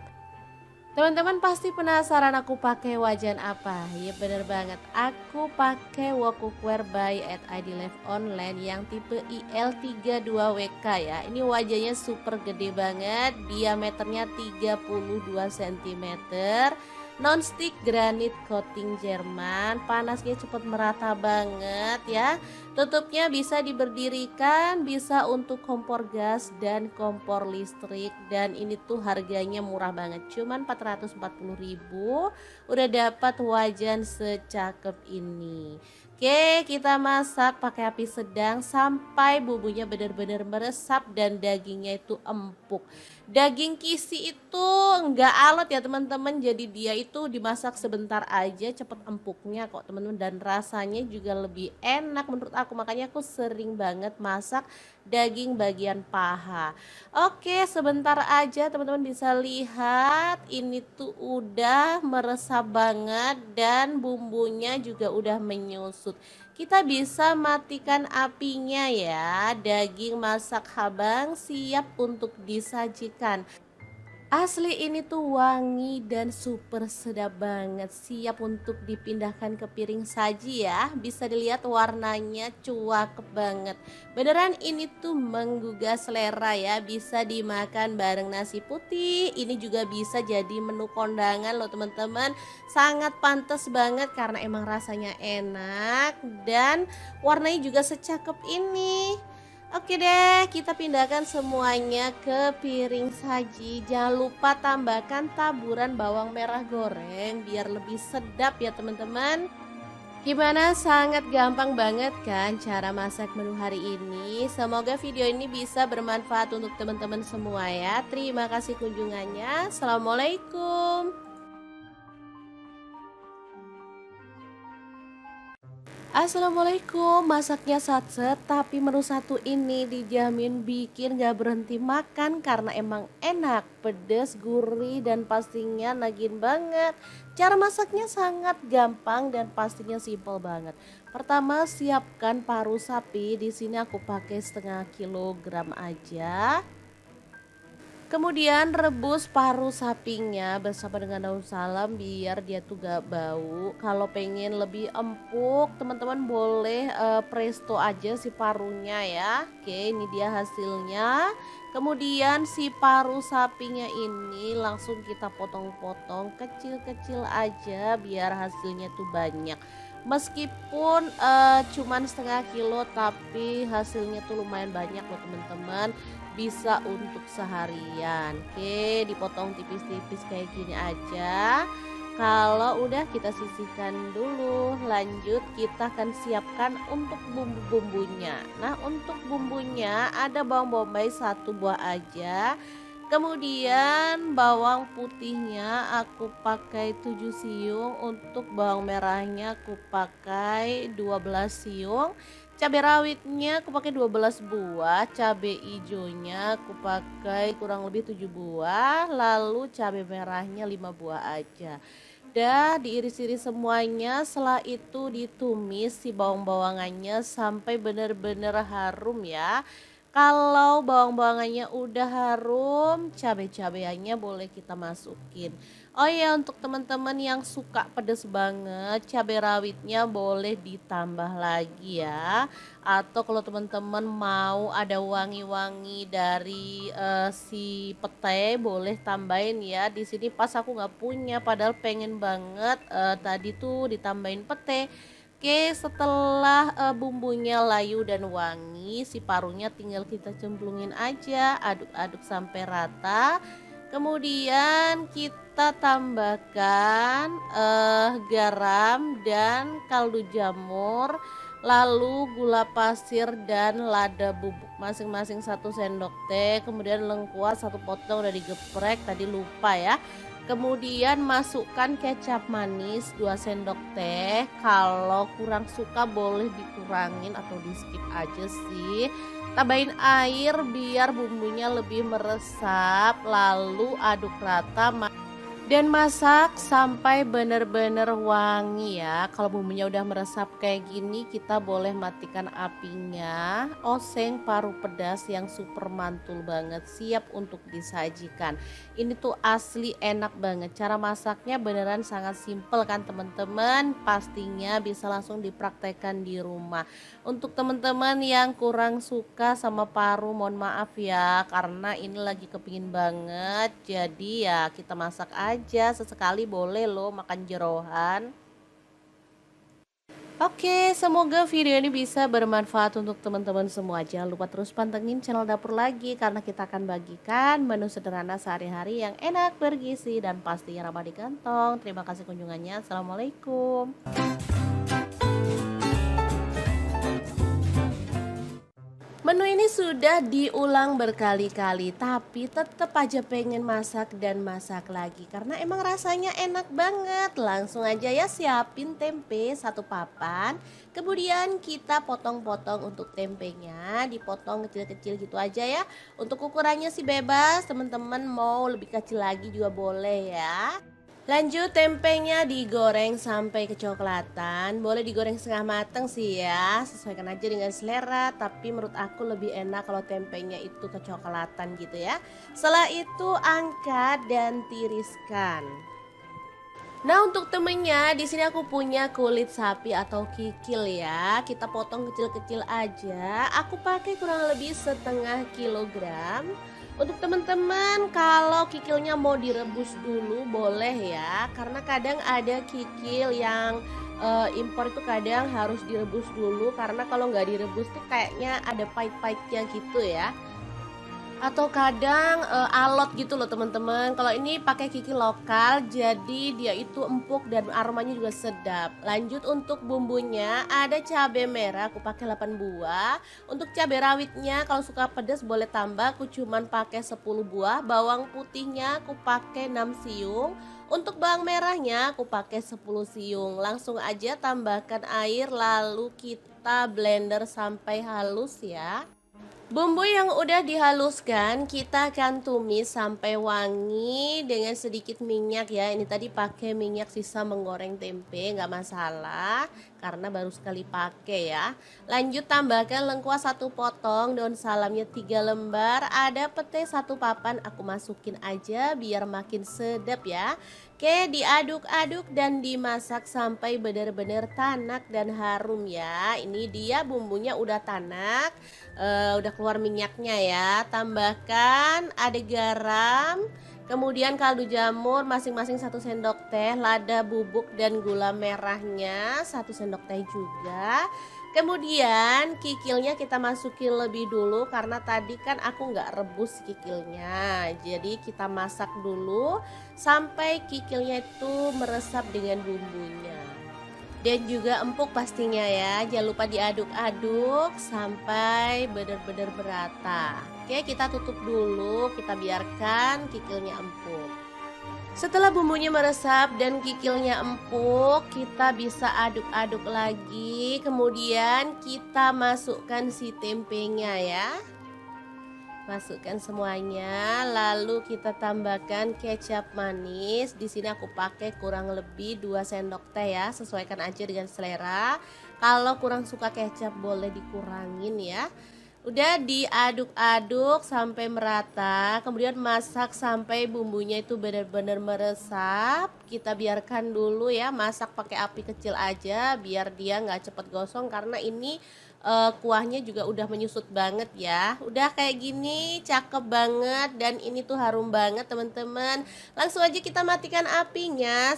Teman-teman pasti penasaran aku pakai wajan apa? Ya bener banget, aku pakai wok cookware by ID Life Online yang tipe IL32WK ya. Ini wajannya super gede banget, diameternya 32 cm, nonstick granit coating Jerman, panasnya cepat merata banget ya. Tutupnya bisa diberdirikan, bisa untuk kompor gas dan kompor listrik, dan ini tuh harganya murah banget, cuman 440.000 udah dapat wajan secakep ini. Oke, kita masak pakai api sedang sampai bumbunya benar-benar meresap dan dagingnya itu empuk. Daging kisi itu enggak alot ya teman-teman, jadi dia itu dimasak sebentar aja cepet empuknya kok teman-teman, dan rasanya juga lebih enak menurut aku, makanya aku sering banget masak daging bagian paha. Oke, sebentar aja teman-teman bisa lihat ini tuh udah meresap banget dan bumbunya juga udah menyusut. Kita bisa matikan apinya ya. Daging masak habang siap untuk disajikan. Asli ini tuh wangi dan super sedap banget, siap untuk dipindahkan ke piring saji ya. Bisa dilihat warnanya cuakep banget. Beneran ini tuh menggugah selera ya, bisa dimakan bareng nasi putih. Ini juga bisa jadi menu kondangan loh teman-teman. Sangat pantas banget karena emang rasanya enak dan warnanya juga secakep ini. Oke deh, kita pindahkan semuanya ke piring saji. Jangan lupa tambahkan taburan bawang merah goreng biar lebih sedap ya teman-teman. Gimana, sangat gampang banget kan cara masak menu hari ini. Semoga video ini bisa bermanfaat untuk teman-teman semua ya. Terima kasih kunjungannya. Assalamualaikum. Assalamualaikum, masaknya satset tapi menu satu ini dijamin bikin gak berhenti makan karena emang enak, pedas, gurih, dan pastinya nagin banget. Cara masaknya sangat gampang dan pastinya simple banget. Pertama, siapkan paru sapi, di sini aku pakai setengah kilogram aja. Kemudian rebus paru sapinya bersama dengan daun salam biar dia tuh gak bau. Kalau pengen lebih empuk, teman-teman boleh presto aja si parunya ya. Oke, ini dia hasilnya. Kemudian si paru sapinya ini langsung kita potong-potong kecil-kecil aja biar hasilnya tuh banyak. Meskipun cuman setengah kilo tapi hasilnya tuh lumayan banyak loh teman-teman, bisa untuk seharian. Oke, dipotong tipis-tipis kayak gini aja. Kalau udah kita sisihkan dulu, lanjut kita akan siapkan untuk bumbu-bumbunya. Nah, untuk bumbunya ada bawang bombay 1 buah aja. Kemudian bawang putihnya aku pakai 7 siung, untuk bawang merahnya aku pakai 12 siung. Cabai rawitnya aku pakai 12 buah, cabai hijaunya aku pakai kurang lebih 7 buah, lalu cabai merahnya 5 buah aja. Dah diiris-iris semuanya, setelah itu ditumis si bawang-bawangannya sampai benar-benar harum ya. Kalau bawang-bawangannya udah harum, cabai-cabaiannya boleh kita masukin. Oh ya, untuk teman-teman yang suka pedas banget, cabai rawitnya boleh ditambah lagi ya. Atau kalau teman-teman mau ada wangi-wangi dari si pete, boleh tambahin ya. Di sini pas aku nggak punya, padahal pengen banget tadi tuh ditambahin pete. Oke, setelah bumbunya layu dan wangi, si parunya tinggal kita cemplungin aja, aduk-aduk sampai rata. Kemudian kita tambahkan garam dan kaldu jamur, lalu gula pasir dan lada bubuk masing-masing 1 sendok teh. Kemudian lengkuas 1 potong udah digeprek, tadi lupa ya. Kemudian masukkan kecap manis 2 sendok teh. Kalau kurang suka boleh dikurangin atau di skip aja sih. Tambahin air biar bumbunya lebih meresap, lalu aduk rata dan masak sampai benar-benar wangi ya. Kalau bumbunya udah meresap kayak gini, kita boleh matikan apinya. Oseng paru pedas yang super mantul banget, siap untuk disajikan. Ini tuh asli enak banget. Cara masaknya beneran sangat simple kan teman-teman. Pastinya bisa langsung dipraktekkan di rumah. Untuk teman-teman yang kurang suka sama paru, mohon maaf ya, karena ini lagi kepingin banget. Jadi ya kita masak aja, sesekali boleh loh makan jeroan. Oke, semoga video ini bisa bermanfaat untuk teman-teman semua. Jangan lupa terus pantengin channel Dapur Lagi, karena kita akan bagikan menu sederhana sehari-hari yang enak, bergizi, dan pastinya ramah di kantong. Terima kasih kunjungannya. Assalamualaikum. Menu ini sudah diulang berkali-kali, tapi tetap aja pengen masak dan masak lagi karena emang rasanya enak banget. Langsung aja ya, siapin tempe 1 papan. Kemudian kita potong-potong untuk tempenya, dipotong kecil-kecil gitu aja ya. Untuk ukurannya sih bebas, teman-teman mau lebih kecil lagi juga boleh ya. Lanjut, tempenya digoreng sampai kecoklatan. Boleh digoreng setengah mateng sih ya, sesuaikan aja dengan selera. Tapi menurut aku lebih enak kalau tempenya itu kecoklatan gitu ya. Setelah itu angkat dan tiriskan. Nah, untuk temennya di sini aku punya kulit sapi atau kikil ya. Kita potong kecil-kecil aja. Aku pakai kurang lebih 1/2 kilogram. Untuk teman-teman kalau kikilnya mau direbus dulu boleh ya. Karena kadang ada kikil yang impor itu kadang harus direbus dulu, karena kalau nggak direbus tuh kayaknya ada pahit-pahitnya gitu ya. Atau kadang alot gitu loh teman-teman. Kalau ini pakai kikil lokal, jadi dia itu empuk dan aromanya juga sedap. Lanjut, untuk bumbunya ada cabai merah, aku pakai 8 buah. Untuk cabai rawitnya kalau suka pedas boleh tambah, aku cuman pakai 10 buah. Bawang putihnya aku pakai 6 siung. Untuk bawang merahnya aku pakai 10 siung. Langsung aja tambahkan air, lalu kita blender sampai halus ya. Bumbu yang udah dihaluskan kita akan tumis sampai wangi dengan sedikit minyak ya. Ini tadi pakai minyak sisa menggoreng tempe, nggak masalah karena baru sekali pakai ya. Lanjut, tambahkan lengkuas 1 potong, daun salamnya 3 lembar, ada pete 1 papan, aku masukin aja biar makin sedap ya. Oke, diaduk-aduk dan dimasak sampai benar-benar tanak dan harum ya. Ini dia bumbunya udah tanak, udah keluar minyaknya ya. Tambahkan ada garam, kemudian kaldu jamur masing-masing 1 sendok teh, lada bubuk dan gula merahnya 1 sendok teh juga. Kemudian kikilnya kita masukin lebih dulu karena tadi kan aku nggak rebus kikilnya. Jadi kita masak dulu sampai kikilnya itu meresap dengan bumbunya. Dan juga empuk pastinya ya. Jangan lupa diaduk-aduk sampai benar-benar merata. Oke, kita tutup dulu, kita biarkan kikilnya empuk. Setelah bumbunya meresap dan kikilnya empuk, kita bisa aduk-aduk lagi. Kemudian kita masukkan si tempenya ya. Masukkan semuanya, lalu kita tambahkan kecap manis. Di sini aku pakai kurang lebih 2 sendok teh ya, sesuaikan aja dengan selera. Kalau kurang suka kecap boleh dikurangin ya. Udah diaduk-aduk sampai merata, kemudian masak sampai bumbunya itu benar-benar meresap. Kita biarkan dulu ya, masak pakai api kecil aja biar dia nggak cepet gosong karena ini kuahnya juga udah menyusut banget ya. Udah kayak gini cakep banget dan ini tuh harum banget teman-teman. Langsung aja kita matikan apinya.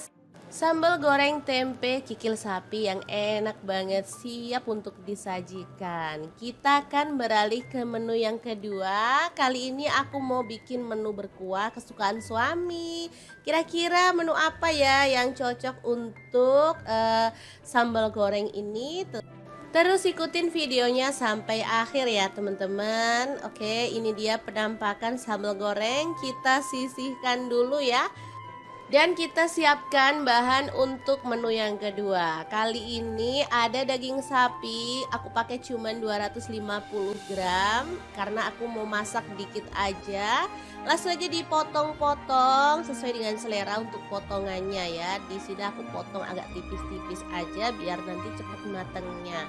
Sambal goreng tempe kikil sapi yang enak banget siap untuk disajikan. Kita akan beralih ke menu yang kedua. Kali ini aku mau bikin menu berkuah kesukaan suami. Kira-kira menu apa ya yang cocok untuk sambal goreng ini? Terus ikutin videonya sampai akhir ya teman-teman. Oke, ini dia penampakan sambal goreng. Kita sisihkan dulu ya. Dan kita siapkan bahan untuk menu yang kedua. Kali ini ada daging sapi, aku pakai cuman 250 gram karena aku mau masak dikit aja. Langsung aja dipotong-potong sesuai dengan selera untuk potongannya ya. Di sini aku potong agak tipis-tipis aja biar nanti cepat matangnya.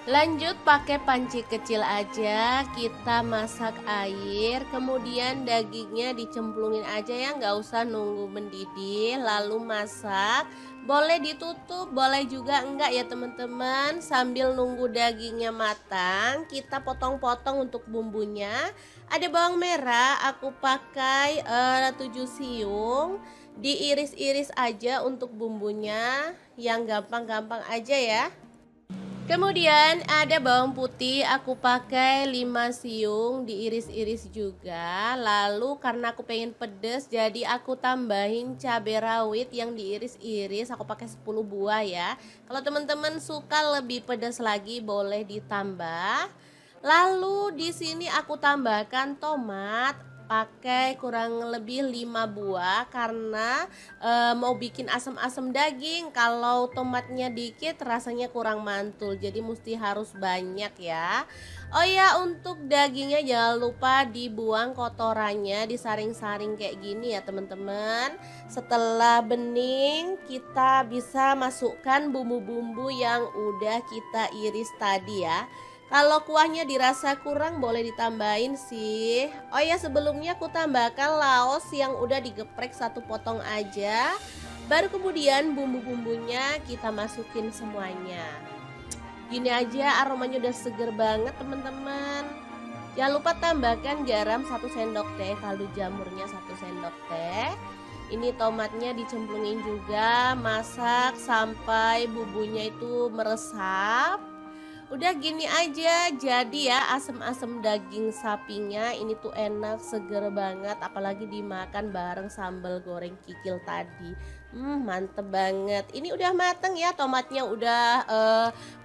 Lanjut pakai panci kecil aja, kita masak air, kemudian dagingnya dicemplungin aja ya, nggak usah nunggu mendidih, lalu masak. Boleh ditutup, boleh juga enggak ya teman-teman. Sambil nunggu dagingnya matang, kita potong-potong untuk bumbunya. Ada bawang merah, aku pakai 7 siung, diiris-iris aja untuk bumbunya, yang gampang-gampang aja ya. Kemudian ada bawang putih, aku pakai 5 siung diiris-iris juga. Lalu karena aku pengen pedes jadi aku tambahin cabai rawit yang diiris-iris, aku pakai 10 buah ya. Kalau teman-teman suka lebih pedas lagi boleh ditambah. Lalu di sini aku tambahkan tomat, pakai kurang lebih 5 buah karena mau bikin asam-asam daging. Kalau tomatnya dikit rasanya kurang mantul, jadi mesti harus banyak ya. Oh ya, untuk dagingnya jangan lupa dibuang kotorannya, disaring-saring kayak gini ya teman-teman. Setelah bening kita bisa masukkan bumbu-bumbu yang udah kita iris tadi ya. Kalau kuahnya dirasa kurang boleh ditambahin sih. Oh ya, sebelumnya aku tambahkan laos yang udah digeprek 1 potong aja. Baru kemudian bumbu-bumbunya kita masukin semuanya. Gini aja aromanya udah seger banget teman-teman. Jangan lupa tambahkan garam 1 sendok teh, kaldu jamurnya 1 sendok teh. Ini tomatnya dicemplungin juga, masak sampai bumbunya itu meresap. Udah gini aja jadi ya asem-asem daging sapinya ini tuh enak seger banget, apalagi dimakan bareng sambal goreng kikil tadi. Mantep banget. Ini udah mateng ya, tomatnya udah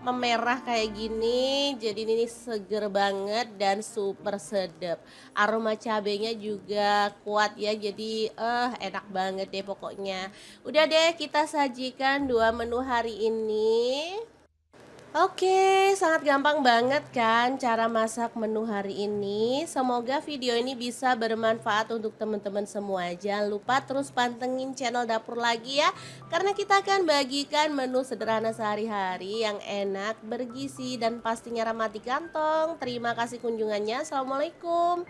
memerah kayak gini. Jadi ini seger banget dan super sedap. Aroma cabenya juga kuat ya. Jadi enak banget deh pokoknya. Udah deh kita sajikan 2 menu hari ini. Oke, sangat gampang banget kan cara masak menu hari ini. Semoga video ini bisa bermanfaat untuk teman-teman semua. Jangan lupa terus pantengin channel dapur lagi ya, karena kita akan bagikan menu sederhana sehari-hari yang enak, bergizi, dan pastinya ramah di kantong. Terima kasih kunjungannya. Assalamualaikum.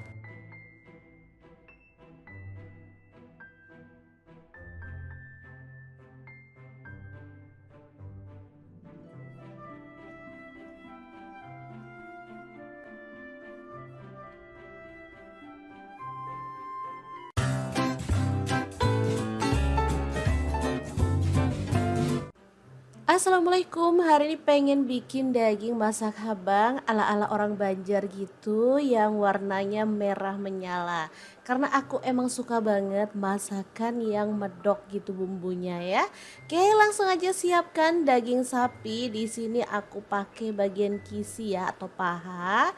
Assalamualaikum, hari ini pengen bikin daging masak habang ala-ala orang Banjar gitu yang warnanya merah menyala. Karena aku emang suka banget masakan yang medok gitu bumbunya ya. Oke, langsung aja siapkan daging sapi. Di sini aku pakai bagian kisi ya atau paha.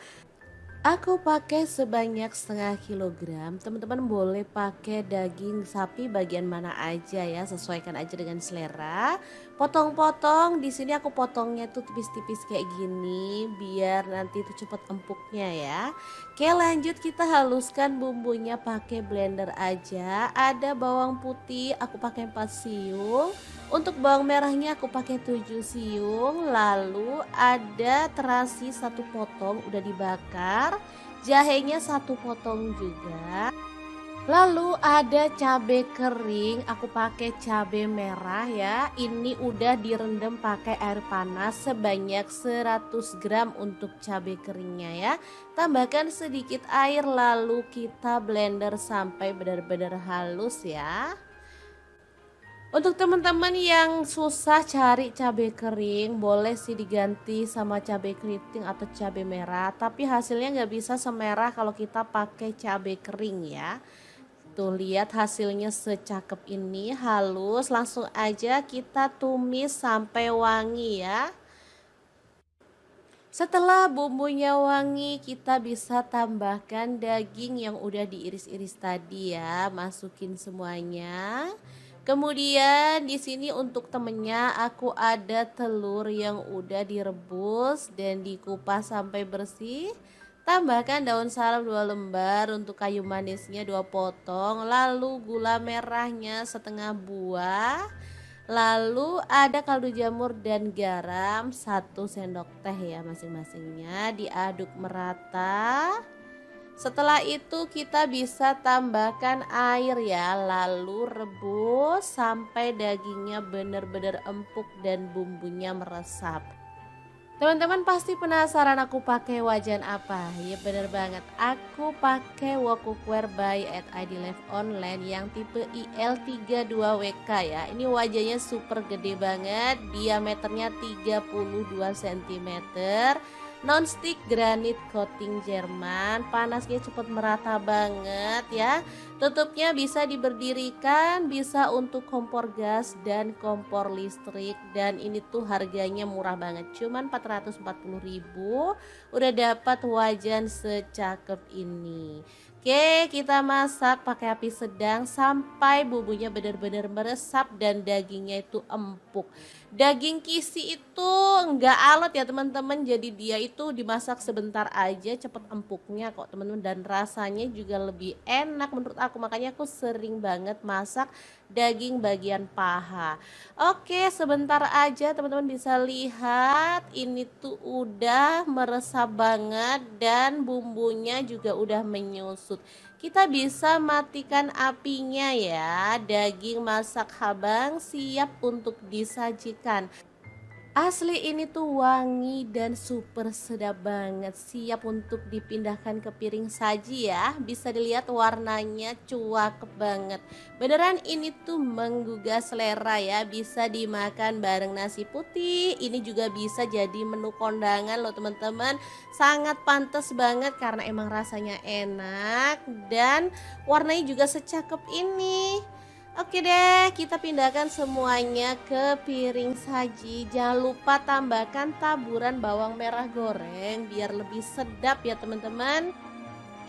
Aku pakai sebanyak setengah kilogram. Teman-teman boleh pakai daging sapi bagian mana aja ya, sesuaikan aja dengan selera. Potong-potong, di sini aku potongnya tuh tipis-tipis kayak gini biar nanti tuh cepet empuknya ya. Oke, lanjut kita haluskan bumbunya pakai blender aja. Ada bawang putih, aku pakai 4 siung. Untuk bawang merahnya aku pakai 7 siung, lalu ada terasi satu potong udah dibakar, jahenya satu potong juga. Lalu ada cabai kering, aku pakai cabai merah ya. Ini udah direndam pakai air panas sebanyak 100 gram untuk cabai keringnya ya. Tambahkan sedikit air lalu kita blender sampai benar-benar halus ya. Untuk teman-teman yang susah cari cabai kering, boleh sih diganti sama cabai keriting atau cabai merah. Tapi hasilnya nggak bisa semerah kalau kita pakai cabai kering ya. Tuh lihat hasilnya secakep ini, halus. Langsung aja kita tumis sampai wangi ya. Setelah bumbunya wangi, kita bisa tambahkan daging yang udah diiris-iris tadi ya. Masukin semuanya. Kemudian di sini untuk temennya aku ada telur yang udah direbus dan dikupas sampai bersih. Tambahkan daun salam 2 lembar, untuk kayu manisnya 2 potong, lalu gula merahnya setengah buah. Lalu ada kaldu jamur dan garam 1 sendok teh ya masing-masingnya, diaduk merata. Setelah itu kita bisa tambahkan air ya, lalu rebus sampai dagingnya benar-benar empuk dan bumbunya meresap. Teman-teman pasti penasaran aku pakai wajan apa? Ya bener banget, aku pakai wok cookware by at ID Live Online yang tipe IL32WK ya. Ini wajahnya super gede banget, diameternya 32 cm. Non-stick granit coating Jerman, panasnya cepat merata banget ya. Tutupnya bisa diberdirikan, bisa untuk kompor gas dan kompor listrik. Dan ini tuh harganya murah banget, cuman 440.000 udah dapat wajan secakep ini. Oke, kita masak pakai api sedang sampai bumbunya benar-benar meresap dan dagingnya itu empuk. Daging kisi itu enggak alot ya teman-teman, jadi dia itu dimasak sebentar aja cepet empuknya kok teman-teman, dan rasanya juga lebih enak menurut aku, makanya aku sering banget masak daging bagian paha. Oke, sebentar aja teman-teman bisa lihat ini tuh udah meresap banget dan bumbunya juga udah menyusut. Kita bisa matikan apinya ya. Daging masak habang siap untuk disajikan. Asli ini tuh wangi dan super sedap banget, siap untuk dipindahkan ke piring saji ya. Bisa dilihat warnanya cuakep banget. Beneran ini tuh menggugah selera ya, bisa dimakan bareng nasi putih. Ini juga bisa jadi menu kondangan loh teman-teman. Sangat pantas banget karena emang rasanya enak dan warnanya juga secakep ini. Oke deh, kita pindahkan semuanya ke piring saji. Jangan lupa tambahkan taburan bawang merah goreng biar lebih sedap ya teman-teman.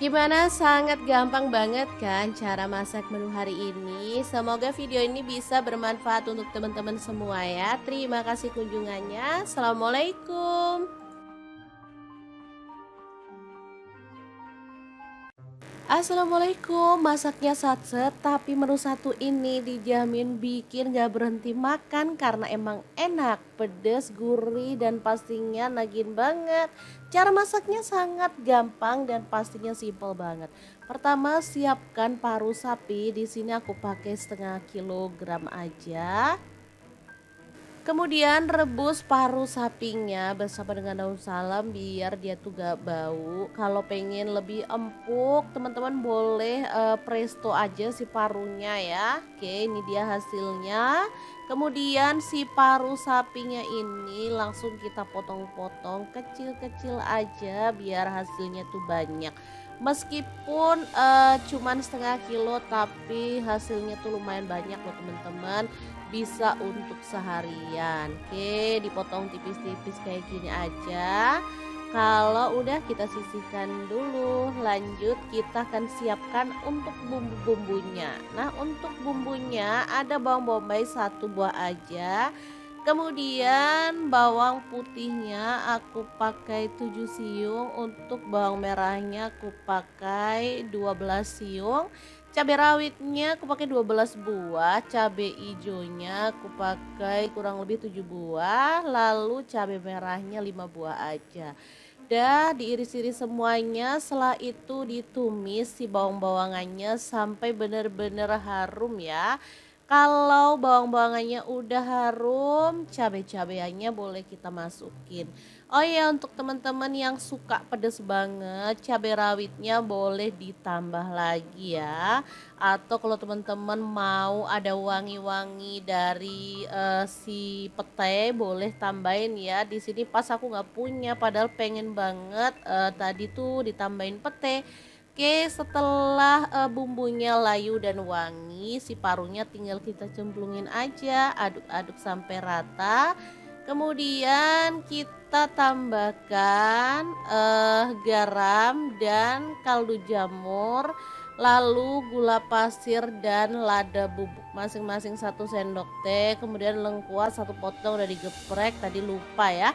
Gimana, sangat gampang banget kan cara masak menu hari ini. Semoga video ini bisa bermanfaat untuk teman-teman semua ya. Terima kasih kunjungannya. Assalamualaikum. Assalamualaikum, masaknya satset tapi menu satu ini dijamin bikin gak berhenti makan karena emang enak, pedas, gurih dan pastinya nagin banget. Cara masaknya sangat gampang dan pastinya simple banget. Pertama, siapkan paru sapi, di sini aku pakai setengah kilogram aja. Kemudian rebus paru sapinya bersama dengan daun salam biar dia tuh gak bau. Kalau pengen lebih empuk, teman-teman boleh presto aja si parunya ya. Oke, ini dia hasilnya. Kemudian si paru sapinya ini langsung kita potong-potong kecil-kecil aja biar hasilnya tuh banyak. Meskipun cuman setengah kilo tapi hasilnya tuh lumayan banyak loh teman-teman, bisa untuk seharian. Oke, dipotong tipis-tipis kayak gini aja. Kalau udah kita sisihkan dulu, lanjut kita akan siapkan untuk bumbu-bumbunya. Nah, untuk bumbunya ada bawang bombay 1 buah aja. Kemudian bawang putihnya aku pakai 7 siung, untuk bawang merahnya aku pakai 12 siung. Cabai rawitnya aku pakai 12 buah, cabai hijaunya aku pakai kurang lebih 7 buah, lalu cabai merahnya 5 buah aja. Udah diiris-iris semuanya, setelah itu ditumis si bawang-bawangannya sampai benar-benar harum ya. Kalau bawang-bawangannya udah harum, cabai-cabaiannya boleh kita masukin. Oh ya, untuk teman-teman yang suka pedas banget, cabai rawitnya boleh ditambah lagi ya. Atau kalau teman-teman mau ada wangi-wangi dari si pete, boleh tambahin ya. Di sini pas aku nggak punya, padahal pengen banget tadi tuh ditambahin pete. Oke, setelah bumbunya layu dan wangi, si parunya tinggal kita cemplungin aja, aduk-aduk sampai rata. Kemudian kita tambahkan garam dan kaldu jamur, lalu gula pasir dan lada bubuk masing-masing 1 sendok teh. Kemudian lengkuas 1 potong udah digeprek, tadi lupa ya.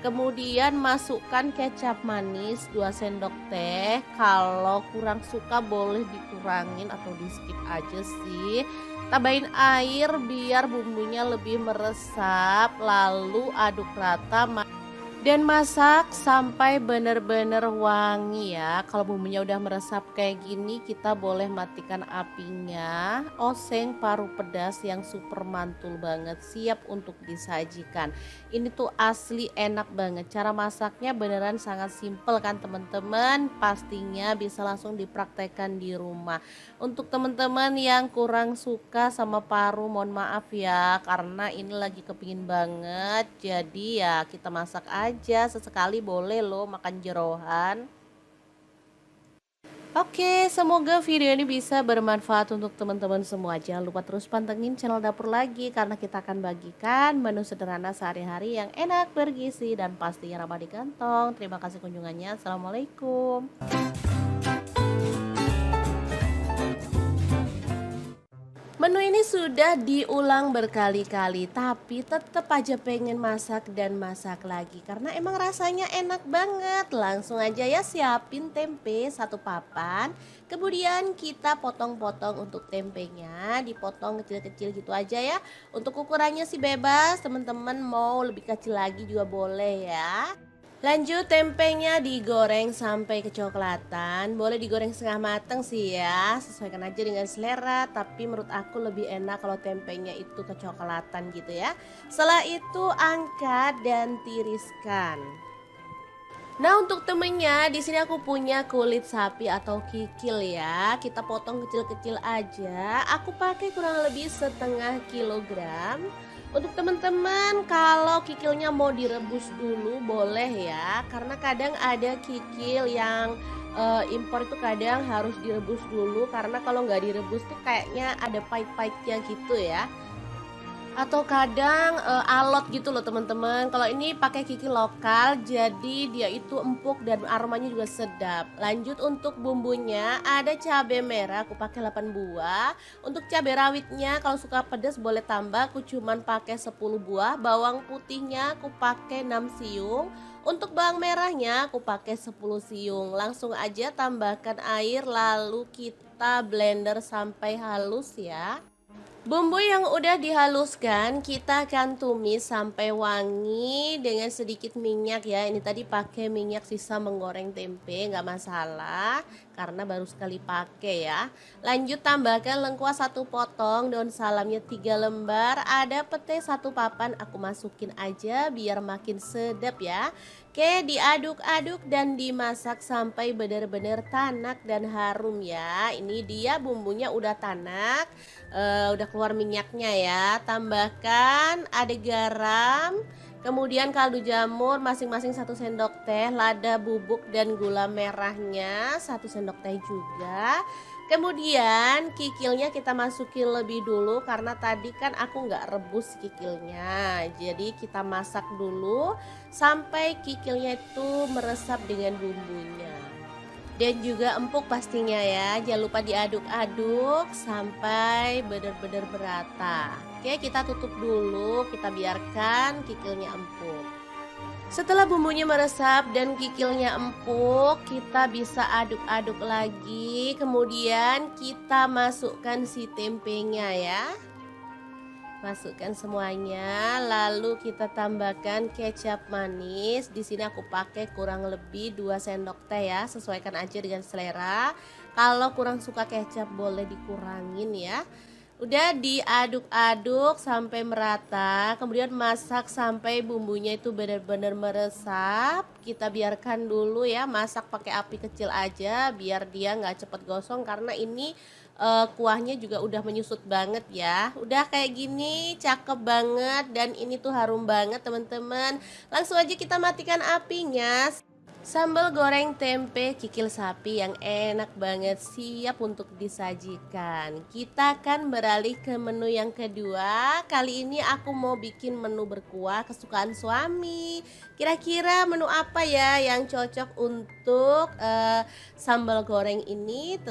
Kemudian masukkan kecap manis 2 sendok teh. Kalau kurang suka boleh dikurangin atau di skip aja sih. Tambahin air biar bumbunya lebih meresap, lalu aduk rata dan masak sampai benar-benar wangi ya. Kalau bumbunya udah meresap kayak gini, kita boleh matikan apinya. Oseng paru pedas yang super mantul banget, siap untuk disajikan. Ini tuh asli enak banget. Cara masaknya beneran sangat simple kan teman-teman. Pastinya bisa langsung dipraktekkan di rumah. Untuk teman-teman yang kurang suka sama paru, mohon maaf ya, karena ini lagi kepingin banget. Jadi ya kita masak aja, sesekali boleh loh makan jeroan. Oke, semoga video ini bisa bermanfaat untuk teman-teman semua. Jangan lupa terus pantengin channel Dapur Lagi, karena kita akan bagikan menu sederhana sehari-hari yang enak, bergizi, dan pastinya ramah di kantong. Terima kasih kunjungannya. Assalamualaikum. Menu ini sudah diulang berkali-kali, tapi tetap aja pengen masak dan masak lagi karena emang rasanya enak banget. Langsung aja ya, siapin tempe 1 papan. Kemudian kita potong-potong untuk tempenya, dipotong kecil-kecil gitu aja ya. Untuk ukurannya sih bebas, teman-teman mau lebih kecil lagi juga boleh ya. Lanjut, tempenya digoreng sampai kecoklatan. Boleh digoreng setengah mateng sih ya, sesuaikan aja dengan selera. Tapi menurut aku lebih enak kalau tempenya itu kecoklatan gitu ya. Setelah itu angkat dan tiriskan. Nah, untuk temennya di sini aku punya kulit sapi atau kikil ya. Kita potong kecil-kecil aja. Aku pakai kurang lebih setengah kilogram. Untuk teman-teman kalau kikilnya mau direbus dulu boleh ya. Karena kadang ada kikil yang impor itu kadang harus direbus dulu. Karena kalau nggak direbus tuh kayaknya ada pahit-pahitnya gitu ya. Atau kadang alot gitu loh teman-teman. Kalau ini pakai kikil lokal, jadi dia itu empuk dan aromanya juga sedap. Lanjut untuk bumbunya, ada cabai merah aku pakai 8 buah. Untuk cabai rawitnya kalau suka pedas boleh tambah, aku cuman pakai 10 buah. Bawang putihnya aku pakai 6 siung. Untuk bawang merahnya aku pakai 10 siung. Langsung aja tambahkan air, lalu kita blender sampai halus ya. Bumbu yang udah dihaluskan kita akan tumis sampai wangi dengan sedikit minyak ya. Ini tadi pakai minyak sisa menggoreng tempe, nggak masalah karena baru sekali pakai ya. Lanjut tambahkan lengkuas 1 potong, daun salamnya 3 lembar, ada pete 1 papan, aku masukin aja biar makin sedap ya. Oke, diaduk-aduk dan dimasak sampai benar-benar tanak dan harum ya. Ini dia bumbunya udah tanak, udah keluar minyaknya ya. Tambahkan ada garam, kemudian kaldu jamur masing-masing 1 sendok teh, lada bubuk dan gula merahnya 1 sendok teh juga. Kemudian kikilnya kita masukin lebih dulu karena tadi kan aku nggak rebus kikilnya. Jadi kita masak dulu sampai kikilnya itu meresap dengan bumbunya. Dan juga empuk pastinya ya. Jangan lupa diaduk-aduk sampai benar-benar merata. Oke, kita tutup dulu, kita biarkan kikilnya empuk. Setelah bumbunya meresap dan kikilnya empuk, kita bisa aduk-aduk lagi. Kemudian kita masukkan si tempenya ya. Masukkan semuanya, lalu kita tambahkan kecap manis. Di sini aku pakai kurang lebih 2 sendok teh ya, sesuaikan aja dengan selera. Kalau kurang suka kecap boleh dikurangin ya. Udah diaduk-aduk sampai merata, kemudian masak sampai bumbunya itu benar-benar meresap. Kita biarkan dulu ya, masak pakai api kecil aja biar dia nggak cepet gosong karena ini kuahnya juga udah menyusut banget ya. Udah kayak gini cakep banget dan ini tuh harum banget teman-teman. Langsung aja kita matikan apinya. Sambal goreng tempe kikil sapi yang enak banget siap untuk disajikan. Kita akan beralih ke menu yang kedua. Kali ini aku mau bikin menu berkuah kesukaan suami. Kira-kira menu apa ya yang cocok untuk sambal goreng ini?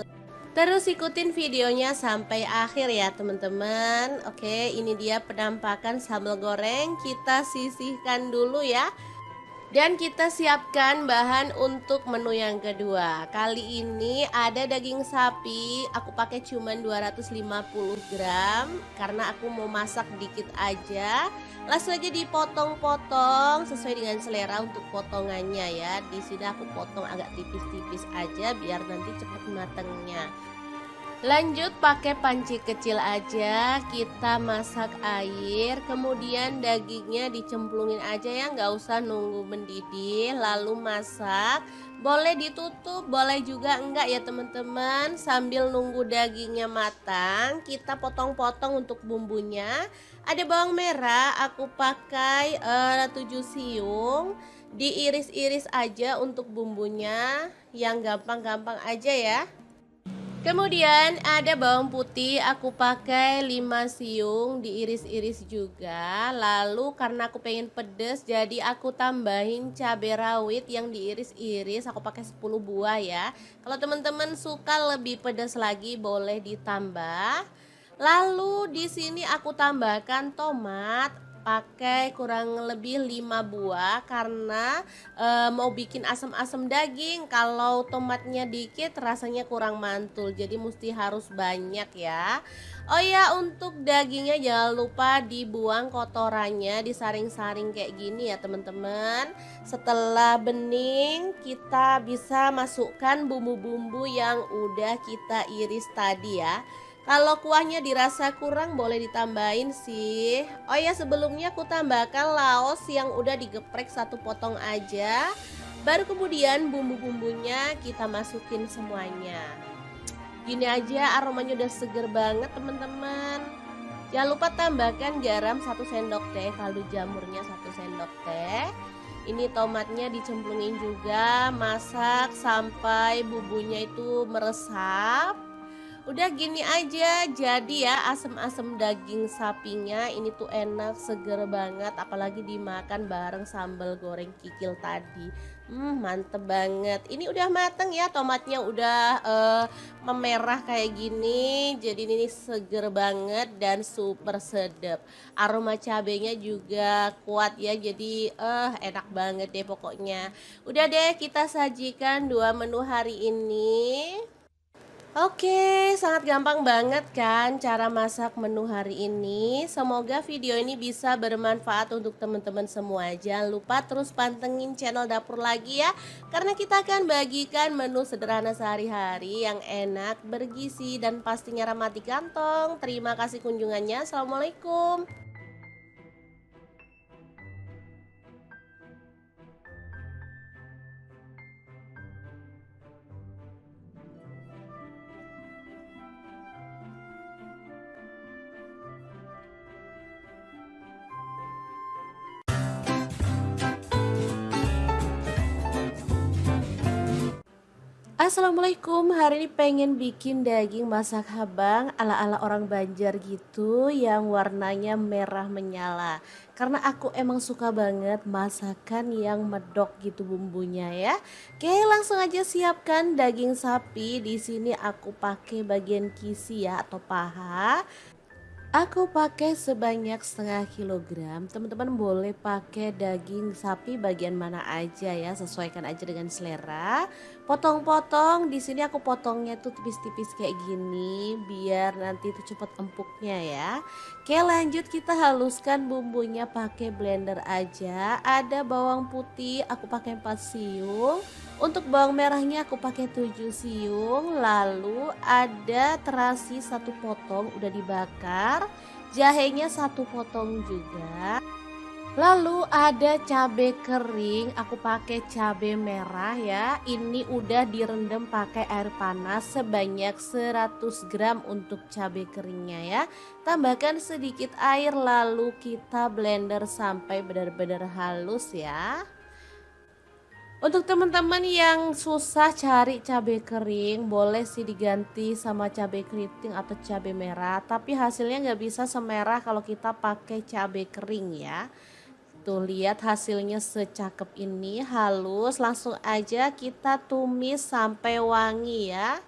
Terus ikutin videonya sampai akhir ya teman-teman. Oke, ini dia penampakan sambal goreng. Kita sisihkan dulu ya. Dan kita siapkan bahan untuk menu yang kedua. Kali ini ada daging sapi, aku pakai cuman 250 gram karena aku mau masak dikit aja. Langsung aja dipotong-potong sesuai dengan selera untuk potongannya ya. Di sini aku potong agak tipis-tipis aja biar nanti cepat matangnya. Lanjut pakai panci kecil aja, kita masak air, kemudian dagingnya dicemplungin aja ya, nggak usah nunggu mendidih, lalu masak. Boleh ditutup, boleh juga enggak ya teman-teman. Sambil nunggu dagingnya matang, kita potong-potong untuk bumbunya. Ada bawang merah, aku pakai 7 siung, diiris-iris aja untuk bumbunya, yang gampang-gampang aja ya. Kemudian ada bawang putih, aku pakai 5 siung diiris-iris juga. Lalu karena aku pengen pedes jadi aku tambahin cabai rawit yang diiris-iris, aku pakai 10 buah ya. Kalau teman-teman suka lebih pedas lagi boleh ditambah. Lalu di sini aku tambahkan tomat, pakai kurang lebih 5 buah karena mau bikin asam-asam daging. Kalau tomatnya dikit rasanya kurang mantul, jadi mesti harus banyak ya. Oh ya, untuk dagingnya jangan lupa dibuang kotorannya, disaring-saring kayak gini ya teman-teman. Setelah bening kita bisa masukkan bumbu-bumbu yang udah kita iris tadi ya. Kalau kuahnya dirasa kurang boleh ditambahin sih. Oh ya, sebelumnya aku tambahkan laos yang udah digeprek 1 potong aja. Baru kemudian bumbu-bumbunya kita masukin semuanya. Gini aja aromanya udah seger banget teman-teman. Jangan lupa tambahkan garam 1 sendok teh, kaldu jamurnya 1 sendok teh. Ini tomatnya dicemplungin juga, masak sampai bumbunya itu meresap. Udah gini aja jadi ya asem-asem daging sapinya ini tuh enak seger banget, apalagi dimakan bareng sambal goreng kikil tadi. Mantep banget. Ini udah mateng ya, tomatnya udah memerah kayak gini. Jadi ini seger banget dan super sedap. Aroma cabenya juga kuat ya, jadi enak banget deh pokoknya. Udah deh, kita sajikan 2 menu hari ini. Oke, sangat gampang banget kan cara masak menu hari ini. Semoga video ini bisa bermanfaat untuk teman-teman semua. Jangan lupa terus pantengin channel Dapur Lagi ya, karena kita akan bagikan menu sederhana sehari-hari yang enak, bergizi, dan pastinya ramah di kantong. Terima kasih kunjungannya. Assalamualaikum. Assalamualaikum, hari ini pengen bikin daging masak habang ala-ala orang Banjar gitu yang warnanya merah menyala. Karena aku emang suka banget masakan yang medok gitu bumbunya ya. Oke, langsung aja siapkan daging sapi. Di sini aku pakai bagian kisi ya atau paha. Aku pakai sebanyak setengah kilogram. Teman-teman boleh pakai daging sapi bagian mana aja ya, sesuaikan aja dengan selera. Potong-potong, di sini aku potongnya tuh tipis-tipis kayak gini biar nanti tuh cepet empuknya ya. Oke, lanjut kita haluskan bumbunya pakai blender aja. Ada bawang putih, aku pakai 4 siung. Untuk bawang merahnya aku pakai 7 siung, lalu ada terasi satu potong udah dibakar, jahenya satu potong juga. Lalu ada cabai kering, aku pakai cabai merah ya. Ini udah direndam pakai air panas sebanyak 100 gram untuk cabai keringnya ya. Tambahkan sedikit air lalu kita blender sampai benar-benar halus ya. Untuk teman-teman yang susah cari cabai kering, boleh sih diganti sama cabai keriting atau cabai merah. Tapi hasilnya nggak bisa semerah kalau kita pakai cabai kering ya. Tuh lihat hasilnya secakep ini, halus. Langsung aja kita tumis sampai wangi ya.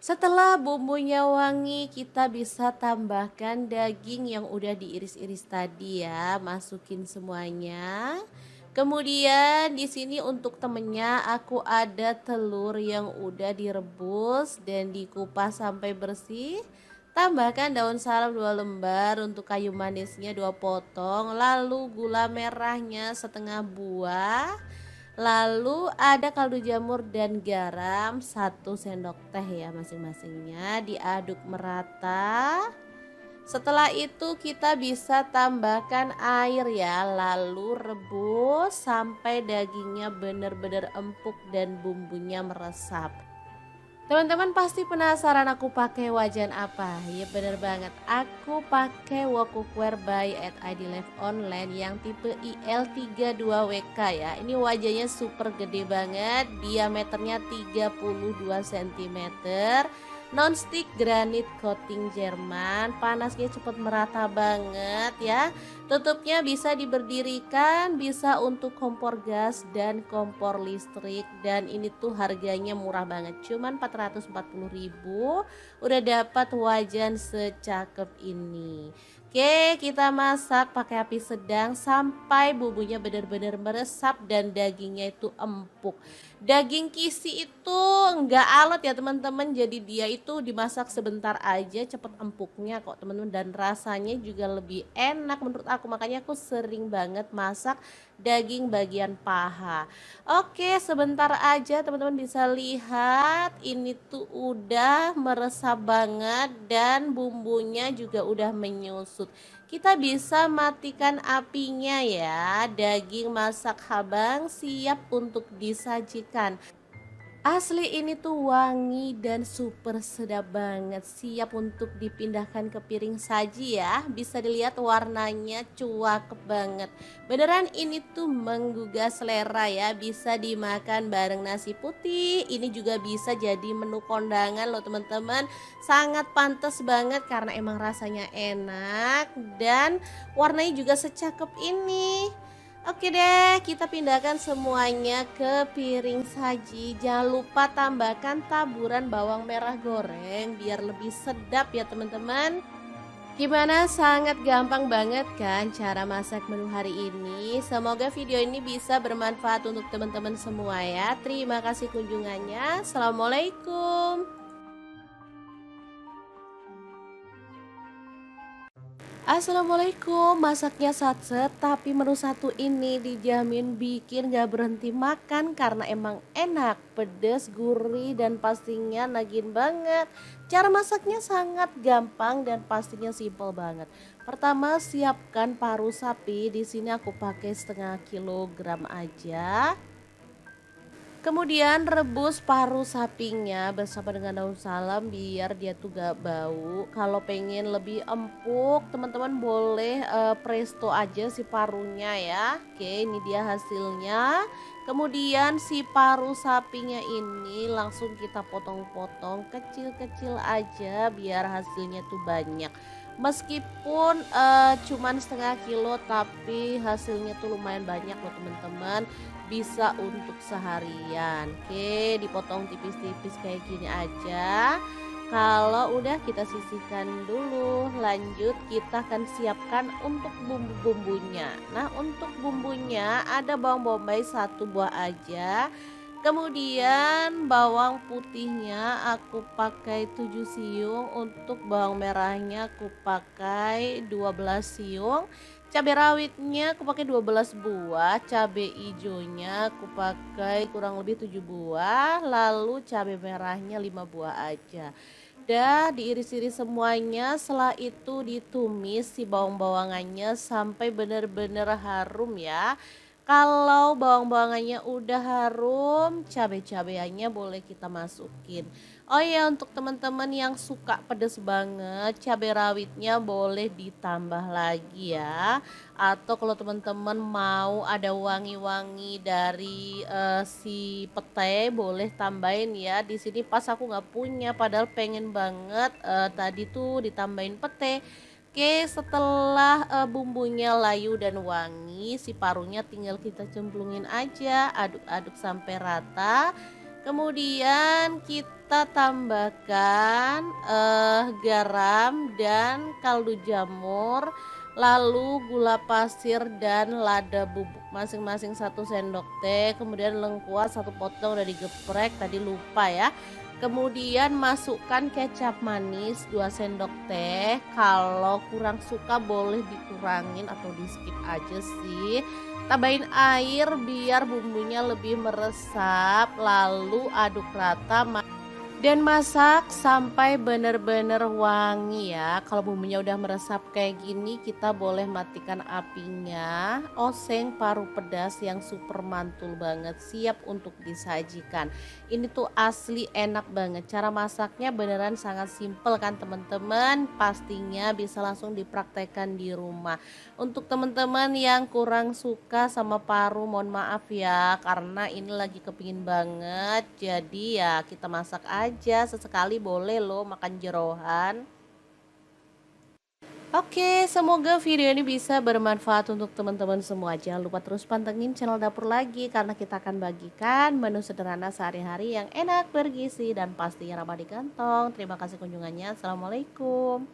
Setelah bumbunya wangi, kita bisa tambahkan daging yang udah diiris-iris tadi ya, masukin semuanya. Kemudian di sini untuk temennya aku ada telur yang udah direbus dan dikupas sampai bersih. Tambahkan daun salam 2 lembar, untuk kayu manisnya 2 potong, lalu gula merahnya setengah buah. Lalu ada kaldu jamur dan garam 1 sendok teh ya masing-masingnya, diaduk merata. Setelah itu kita bisa tambahkan air ya, lalu rebus sampai dagingnya benar-benar empuk dan bumbunya meresap. Teman-teman pasti penasaran aku pakai wajan apa? Ya bener banget, aku pakai wok cookware by at ID Live Online yang tipe IL32WK ya. Ini wajahnya super gede banget, diameternya 32 cm. Non-stick granit coating Jerman, panasnya cepat merata banget ya. Tutupnya bisa diberdirikan, bisa untuk kompor gas dan kompor listrik, dan ini tuh harganya murah banget, cuman 440.000 udah dapat wajan secakep ini. Oke, kita masak pakai api sedang sampai bumbunya benar-benar meresap dan dagingnya itu empuk. Daging kisi itu enggak alot ya teman-teman, jadi dia itu dimasak sebentar aja cepet empuknya kok teman-teman, dan rasanya juga lebih enak menurut aku, makanya aku sering banget masak daging bagian paha. Oke, sebentar aja teman-teman bisa lihat ini tuh udah meresap banget dan bumbunya juga udah menyusut. Kita bisa matikan apinya ya. Daging masak habang siap untuk disajikan. Asli ini tuh wangi dan super sedap banget, siap untuk dipindahkan ke piring saji ya. Bisa dilihat warnanya cuakep banget. Beneran ini tuh menggugah selera ya, bisa dimakan bareng nasi putih. Ini juga bisa jadi menu kondangan loh teman-teman. Sangat pantas banget karena emang rasanya enak dan warnanya juga secakep ini. Oke deh, kita pindahkan semuanya ke piring saji. Jangan lupa tambahkan taburan bawang merah goreng biar lebih sedap ya teman-teman. Gimana, sangat gampang banget kan cara masak menu hari ini. Semoga video ini bisa bermanfaat untuk teman-teman semua ya. Terima kasih kunjungannya. Assalamualaikum. Assalamualaikum, masaknya satset tapi menu satu ini dijamin bikin gak berhenti makan karena emang enak, pedas, gurih, dan pastinya nagin banget. Cara masaknya sangat gampang dan pastinya simple banget. Pertama, siapkan paru sapi, di sini aku pakai setengah kilogram aja. Kemudian rebus paru sapinya bersama dengan daun salam biar dia tuh gak bau. Kalau pengen lebih empuk, teman-teman boleh presto aja si parunya ya. Oke, ini dia hasilnya. Kemudian si paru sapinya ini langsung kita potong-potong kecil-kecil aja biar hasilnya tuh banyak. Meskipun cuman setengah kilo tapi hasilnya tuh lumayan banyak loh teman-teman, bisa untuk seharian. Oke, dipotong tipis-tipis kayak gini aja. Kalau udah kita sisihkan dulu, lanjut kita akan siapkan untuk bumbu-bumbunya. Nah, untuk bumbunya ada bawang bombay 1 buah aja. Kemudian bawang putihnya aku pakai 7 siung, untuk bawang merahnya aku pakai 12 siung. Cabai rawitnya aku pakai 12 buah, cabai hijaunya aku pakai kurang lebih 7 buah, lalu cabai merahnya 5 buah aja. Dah diiris-iris semuanya, setelah itu ditumis si bawang-bawangannya sampai benar-benar harum ya. Kalau bawang-bawangannya udah harum, cabai-cabaiannya boleh kita masukin. Oh ya, untuk teman-teman yang suka pedas banget, cabai rawitnya boleh ditambah lagi ya. Atau kalau teman-teman mau ada wangi-wangi dari si pete, boleh tambahin ya. Di sini pas aku nggak punya, padahal pengen banget tadi tuh ditambahin pete. Oke, setelah bumbunya layu dan wangi, si parunya tinggal kita cemplungin aja, aduk-aduk sampai rata. Kemudian kita tambahkan garam dan kaldu jamur, lalu gula pasir dan lada bubuk masing-masing 1 sendok teh. Kemudian lengkuas 1 potong udah digeprek, tadi lupa ya. Kemudian masukkan kecap manis 2 sendok teh. Kalau kurang suka boleh dikurangin atau di skip aja sih. Tambahin air biar bumbunya lebih meresap, lalu aduk rata dan masak sampai benar-benar wangi ya. Kalau bumbunya udah meresap kayak gini, kita boleh matikan apinya. Oseng paru pedas yang super mantul banget, siap untuk disajikan. Ini tuh asli enak banget. Cara masaknya beneran sangat simple kan teman-teman. Pastinya bisa langsung dipraktekkan di rumah. Untuk teman-teman yang kurang suka sama paru, mohon maaf ya, karena ini lagi kepingin banget. Jadi ya kita masak aja, sesekali boleh loh makan jeroan. Oke, semoga video ini bisa bermanfaat untuk teman-teman semua. Jangan lupa terus pantengin channel Dapur Lagi, karena kita akan bagikan menu sederhana sehari-hari yang enak, bergizi, dan pastinya ramah di kantong. Terima kasih kunjungannya. Assalamualaikum.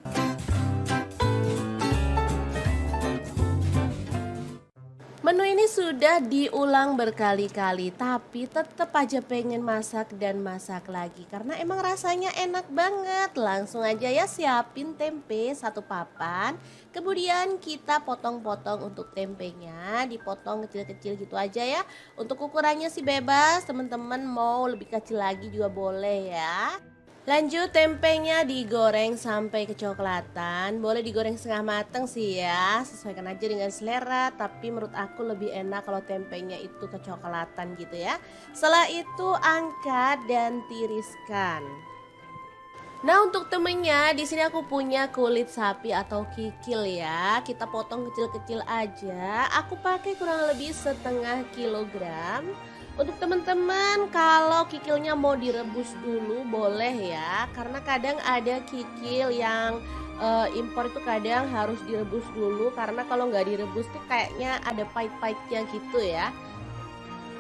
Menu ini sudah diulang berkali-kali, tapi tetap aja pengen masak dan masak lagi karena emang rasanya enak banget. Langsung aja ya, siapin tempe 1 papan. Kemudian kita potong-potong untuk tempenya, dipotong kecil-kecil gitu aja ya. Untuk ukurannya sih bebas, teman-teman mau lebih kecil lagi juga boleh ya. Lanjut, tempenya digoreng sampai kecoklatan. Boleh digoreng setengah mateng sih ya, sesuaikan aja dengan selera. Tapi menurut aku lebih enak kalau tempenya itu kecoklatan gitu ya. Setelah itu angkat dan tiriskan. Nah, untuk temennya di sini aku punya kulit sapi atau kikil ya. Kita potong kecil-kecil aja. Aku pakai kurang lebih setengah kilogram. Untuk teman-teman kalau kikilnya mau direbus dulu boleh ya. Karena kadang ada kikil yang impor itu kadang harus direbus dulu. Karena kalau nggak direbus tuh kayaknya ada pahit-pahitnya gitu ya.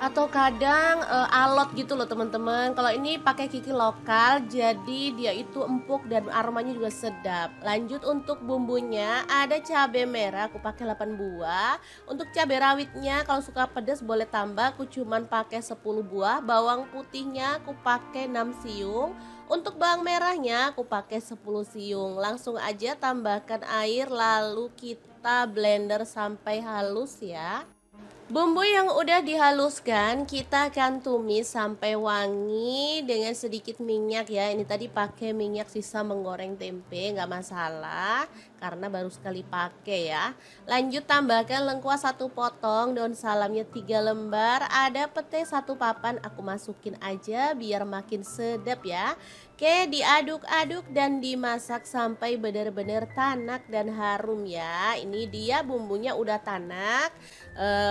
Atau kadang alot gitu loh teman-teman. Kalau ini pakai kikil lokal, jadi dia itu empuk dan aromanya juga sedap. Lanjut untuk bumbunya, ada cabai merah aku pakai 8 buah. Untuk cabai rawitnya kalau suka pedas boleh tambah, aku cuman pakai 10 buah. Bawang putihnya aku pakai 6 siung. Untuk bawang merahnya aku pakai 10 siung. Langsung aja tambahkan air lalu kita blender sampai halus ya. Bumbu yang udah dihaluskan kita akan tumis sampai wangi dengan sedikit minyak ya. Ini tadi pakai minyak sisa menggoreng tempe, nggak masalah karena baru sekali pakai ya. Lanjut tambahkan lengkuas 1 potong, daun salamnya 3 lembar, ada pete 1 papan, aku masukin aja biar makin sedap ya. Oke, diaduk-aduk dan dimasak sampai benar-benar tanak dan harum ya. Ini dia bumbunya udah tanak.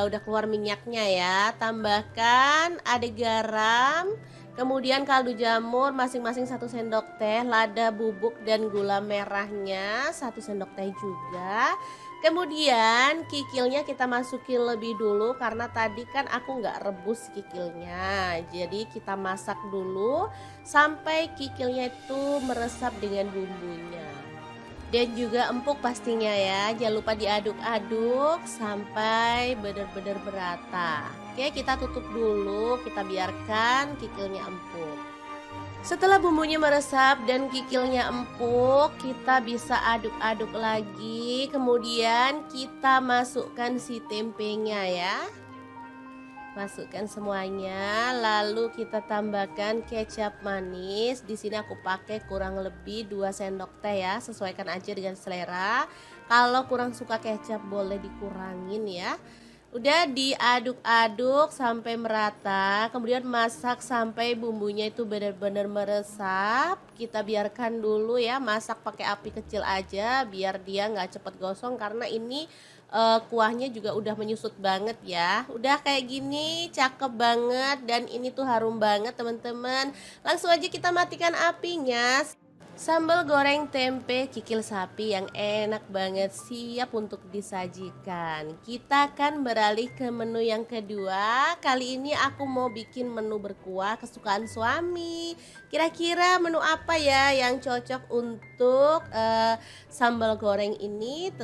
Udah keluar minyaknya ya. Tambahkan ada garam, kemudian kaldu jamur masing-masing 1 sendok teh, lada bubuk dan gula merahnya 1 sendok teh juga. Kemudian kikilnya kita masukin lebih dulu karena tadi kan aku nggak rebus kikilnya. Jadi kita masak dulu sampai kikilnya itu meresap dengan bumbunya. Dan juga empuk pastinya ya. Jangan lupa diaduk-aduk sampai benar-benar merata. Oke, kita tutup dulu, kita biarkan kikilnya empuk. Setelah bumbunya meresap dan kikilnya empuk, kita bisa aduk-aduk lagi. Kemudian kita masukkan si tempenya ya. Masukkan semuanya, lalu kita tambahkan kecap manis. Di sini aku pakai kurang lebih 2 sendok teh ya, sesuaikan aja dengan selera. Kalau kurang suka kecap boleh dikurangin ya. Udah diaduk-aduk sampai merata, kemudian masak sampai bumbunya itu benar-benar meresap. Kita biarkan dulu ya, masak pakai api kecil aja biar dia nggak cepet gosong karena ini kuahnya juga udah menyusut banget ya. Udah kayak gini cakep banget dan ini tuh harum banget teman-teman. Langsung aja kita matikan apinya. Sambal goreng tempe kikil sapi yang enak banget siap untuk disajikan. Kita akan beralih ke menu yang kedua. Kali ini aku mau bikin menu berkuah kesukaan suami. Kira-kira menu apa ya yang cocok untuk sambal goreng ini?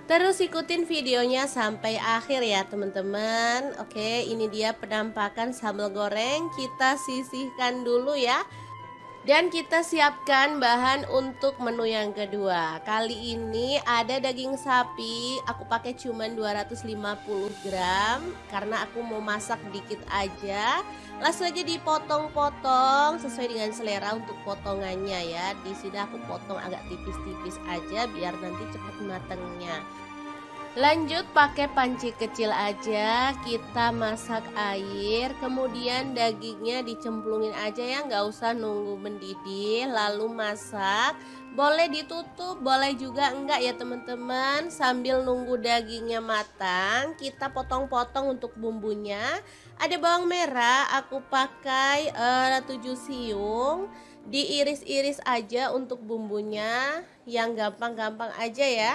Terus ikutin videonya sampai akhir ya teman-teman. Oke, ini dia penampakan sambal goreng. Kita sisihkan dulu ya. Dan kita siapkan bahan untuk menu yang kedua. Kali ini ada daging sapi, aku pakai cuman 250 gram karena aku mau masak dikit aja. Langsung aja dipotong-potong sesuai dengan selera untuk potongannya ya. Di sini aku potong agak tipis-tipis aja biar nanti cepat matangnya. Lanjut pakai panci kecil aja, kita masak air, kemudian dagingnya dicemplungin aja ya, nggak usah nunggu mendidih, lalu masak. Boleh ditutup, boleh juga enggak ya teman-teman. Sambil nunggu dagingnya matang, kita potong-potong untuk bumbunya. Ada bawang merah, aku pakai 7 siung, diiris-iris aja untuk bumbunya, yang gampang-gampang aja ya.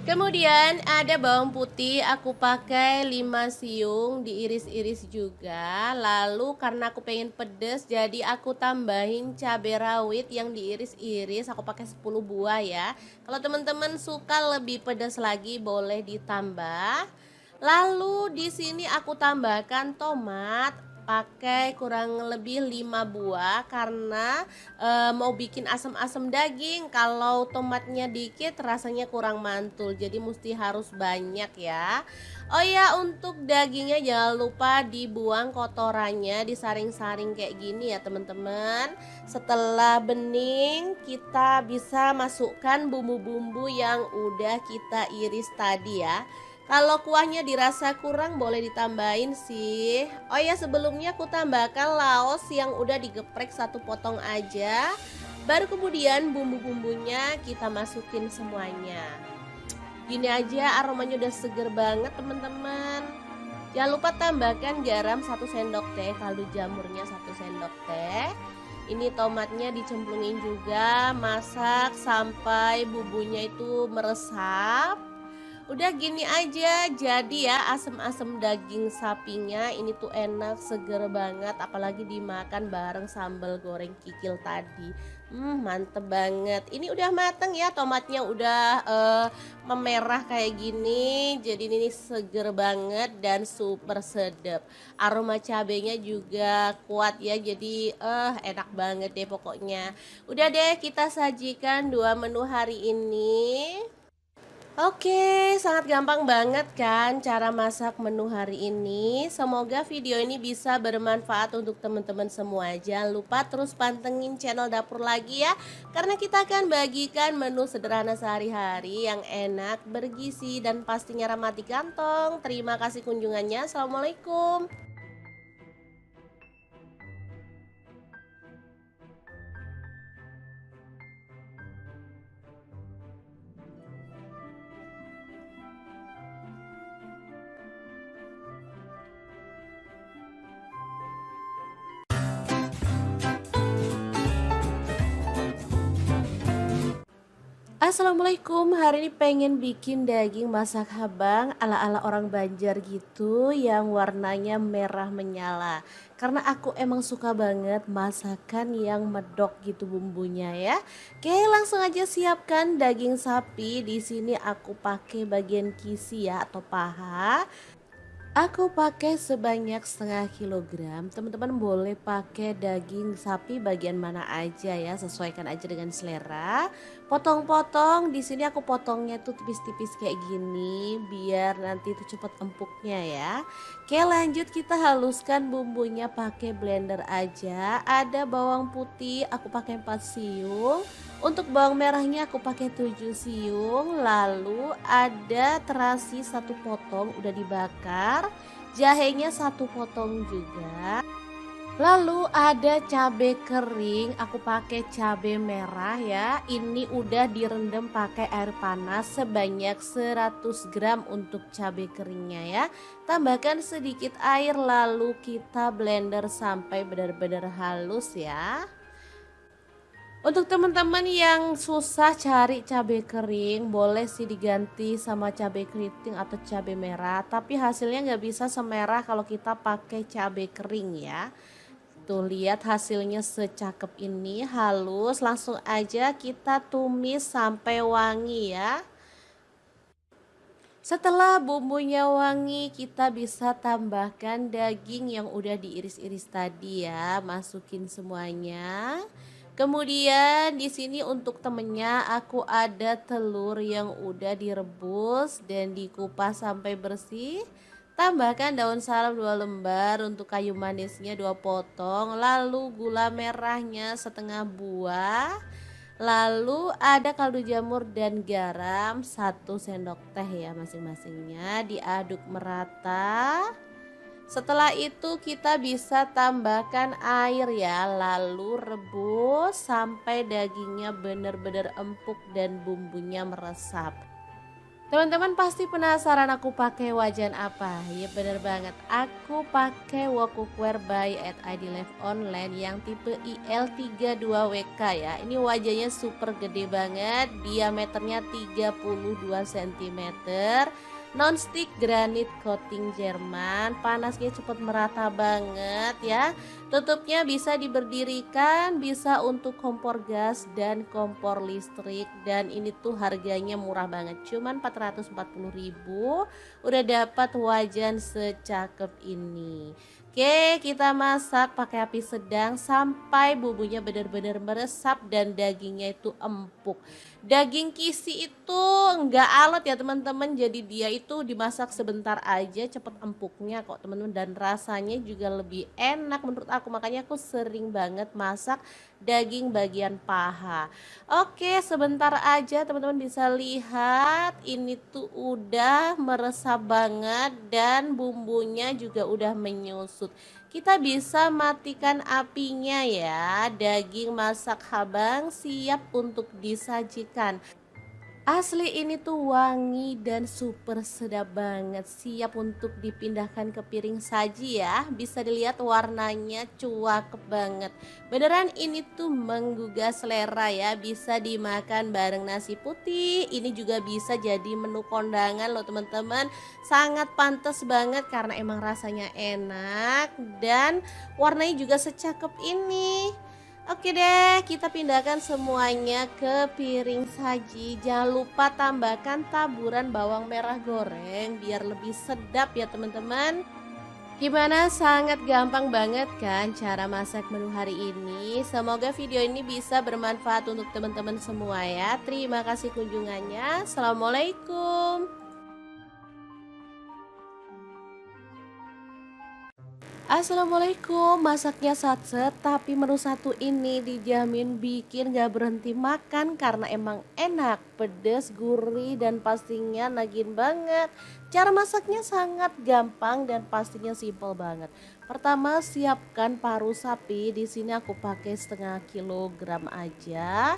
Kemudian ada bawang putih, aku pakai 5 siung diiris-iris juga. Lalu karena aku pengen pedes jadi aku tambahin cabai rawit yang diiris-iris, aku pakai 10 buah ya. Kalau teman-teman suka lebih pedas lagi boleh ditambah. Lalu di sini aku tambahkan tomat, pakai kurang lebih 5 buah karena mau bikin asam-asam daging. Kalau tomatnya dikit rasanya kurang mantul, jadi mesti harus banyak ya. Oh ya, untuk dagingnya jangan lupa dibuang kotorannya, disaring-saring kayak gini ya teman-teman. Setelah bening kita bisa masukkan bumbu-bumbu yang udah kita iris tadi ya. Kalau kuahnya dirasa kurang boleh ditambahin sih. Oh ya, sebelumnya aku tambahkan laos yang udah digeprek 1 potong aja. Baru kemudian bumbu-bumbunya kita masukin semuanya. Gini aja aromanya udah seger banget teman-teman. Jangan lupa tambahkan garam 1 sendok teh, kaldu jamurnya 1 sendok teh. Ini tomatnya dicemplungin juga, masak sampai bumbunya itu meresap. Udah gini aja jadi ya asem-asem daging sapinya ini tuh enak seger banget apalagi dimakan bareng sambal goreng kikil tadi. Mantep banget. Ini udah mateng ya, tomatnya udah memerah kayak gini. Jadi ini seger banget dan super sedap. Aroma cabenya juga kuat ya. Jadi enak banget deh pokoknya. Udah deh kita sajikan 2 menu hari ini. Oke, sangat gampang banget kan cara masak menu hari ini. Semoga video ini bisa bermanfaat untuk teman-teman semua. Jangan lupa terus pantengin channel dapur lagi ya. Karena kita akan bagikan menu sederhana sehari-hari yang enak, bergizi, dan pastinya ramah di kantong. Terima kasih kunjungannya. Assalamualaikum. Assalamualaikum, hari ini pengen bikin daging masak habang ala-ala orang Banjar gitu yang warnanya merah menyala. Karena aku emang suka banget masakan yang medok gitu bumbunya ya. Oke, langsung aja siapkan daging sapi. Di sini aku pakai bagian kisi ya atau paha. Aku pakai sebanyak setengah kilogram. Teman-teman boleh pakai daging sapi bagian mana aja ya, sesuaikan aja dengan selera. Potong-potong, di sini aku potongnya tuh tipis-tipis kayak gini biar nanti tuh cepet empuknya ya. Oke, lanjut kita haluskan bumbunya pakai blender aja. Ada bawang putih, aku pakai 4 siung. Untuk bawang merahnya aku pakai 7 siung, lalu ada terasi 1 potong udah dibakar, jahenya 1 potong juga. Lalu ada cabai kering, aku pakai cabai merah ya. Ini udah direndam pakai air panas sebanyak 100 gram untuk cabai keringnya ya. Tambahkan sedikit air lalu kita blender sampai benar-benar halus ya. Untuk teman-teman yang susah cari cabai kering, boleh sih diganti sama cabai keriting atau cabai merah. Tapi hasilnya nggak bisa semerah kalau kita pakai cabai kering ya. Tuh lihat hasilnya secakep ini, halus. Langsung aja kita tumis sampai wangi ya. Setelah bumbunya wangi, kita bisa tambahkan daging yang udah diiris-iris tadi ya. Masukin semuanya. Kemudian di sini untuk temennya aku ada telur yang udah direbus dan dikupas sampai bersih. Tambahkan daun salam 2 lembar, untuk kayu manisnya 2 potong, lalu gula merahnya setengah buah. Lalu ada kaldu jamur dan garam 1 sendok teh ya masing-masingnya, diaduk merata. Setelah itu kita bisa tambahkan air ya, lalu rebus sampai dagingnya benar-benar empuk dan bumbunya meresap. Teman-teman pasti penasaran aku pakai wajan apa? Ya bener banget, aku pakai wok cookware by at ID Live Online yang tipe IL32WK ya. Ini wajahnya super gede banget, diameternya 32 cm. Non-stick granit coating Jerman, panasnya cepat merata banget ya. Tutupnya bisa diberdirikan, bisa untuk kompor gas dan kompor listrik. Dan ini tuh harganya murah banget, cuman 440.000 udah dapat wajan secakep ini. Oke, kita masak pakai api sedang sampai bumbunya benar-benar meresap dan dagingnya itu empuk. Daging kisi itu enggak alot ya teman-teman, jadi dia itu dimasak sebentar aja cepet empuknya kok teman-teman, dan rasanya juga lebih enak menurut aku, makanya aku sering banget masak daging bagian paha. Oke, sebentar aja teman-teman bisa lihat ini tuh udah meresap banget dan bumbunya juga udah menyusut. Kita bisa matikan apinya ya. Daging masak habang siap untuk disajikan. Asli ini tuh wangi dan super sedap banget, siap untuk dipindahkan ke piring saji ya. Bisa dilihat warnanya cuakep banget. Beneran ini tuh menggugah selera ya, bisa dimakan bareng nasi putih. Ini juga bisa jadi menu kondangan loh teman-teman. Sangat pantas banget karena emang rasanya enak dan warnanya juga secakep ini. Oke deh, kita pindahkan semuanya ke piring saji. Jangan lupa tambahkan taburan bawang merah goreng biar lebih sedap ya teman-teman. Gimana? Sangat gampang banget kan cara masak menu hari ini? Semoga video ini bisa bermanfaat untuk teman-teman semua ya. Terima kasih kunjungannya. Assalamualaikum. Assalamualaikum, masaknya satset tapi menu satu ini dijamin bikin gak berhenti makan karena emang enak, pedes, gurih, dan pastinya nagin banget. Cara masaknya sangat gampang dan pastinya simple banget. Pertama, siapkan paru sapi. Di sini aku pakai setengah kilogram aja.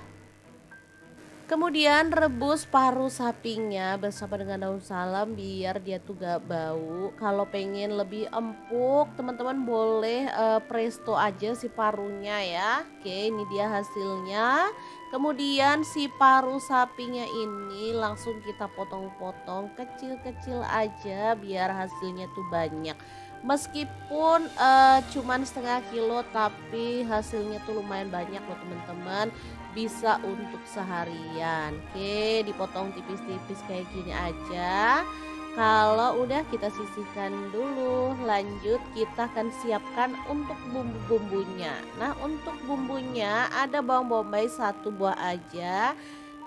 Kemudian rebus paru sapinya bersama dengan daun salam biar dia tuh gak bau. Kalau pengen lebih empuk, teman-teman boleh presto aja si parunya ya. Oke, ini dia hasilnya. Kemudian si paru sapinya ini langsung kita potong-potong kecil-kecil aja biar hasilnya tuh banyak. Meskipun cuman setengah kilo tapi hasilnya tuh lumayan banyak loh teman-teman, bisa untuk seharian. Oke, dipotong tipis-tipis kayak gini aja. Kalau udah kita sisihkan dulu, lanjut kita akan siapkan untuk bumbu-bumbunya. Nah, untuk bumbunya ada bawang bombay satu buah aja.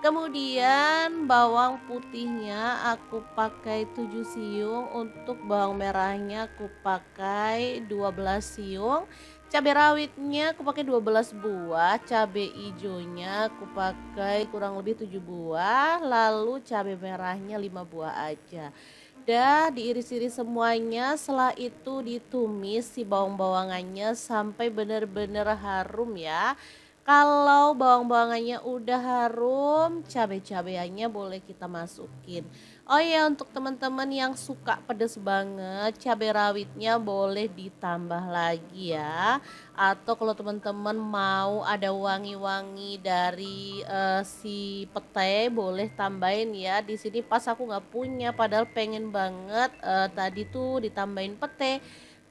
Kemudian bawang putihnya aku pakai 7 siung, untuk bawang merahnya aku pakai 12 siung. Cabai rawitnya aku pakai 12 buah, cabai hijaunya aku pakai kurang lebih 7 buah, lalu cabai merahnya 5 buah aja. Dah diiris-iris semuanya, setelah itu ditumis si bawang-bawangannya sampai benar-benar harum ya. Kalau bawang-bawangannya udah harum, cabai-cabaiannya boleh kita masukin. Oh ya, untuk teman-teman yang suka pedas banget, cabai rawitnya boleh ditambah lagi ya. Atau kalau teman-teman mau ada wangi-wangi dari si pete, boleh tambahin ya. Di sini pas aku nggak punya, padahal pengen banget tadi tuh ditambahin pete.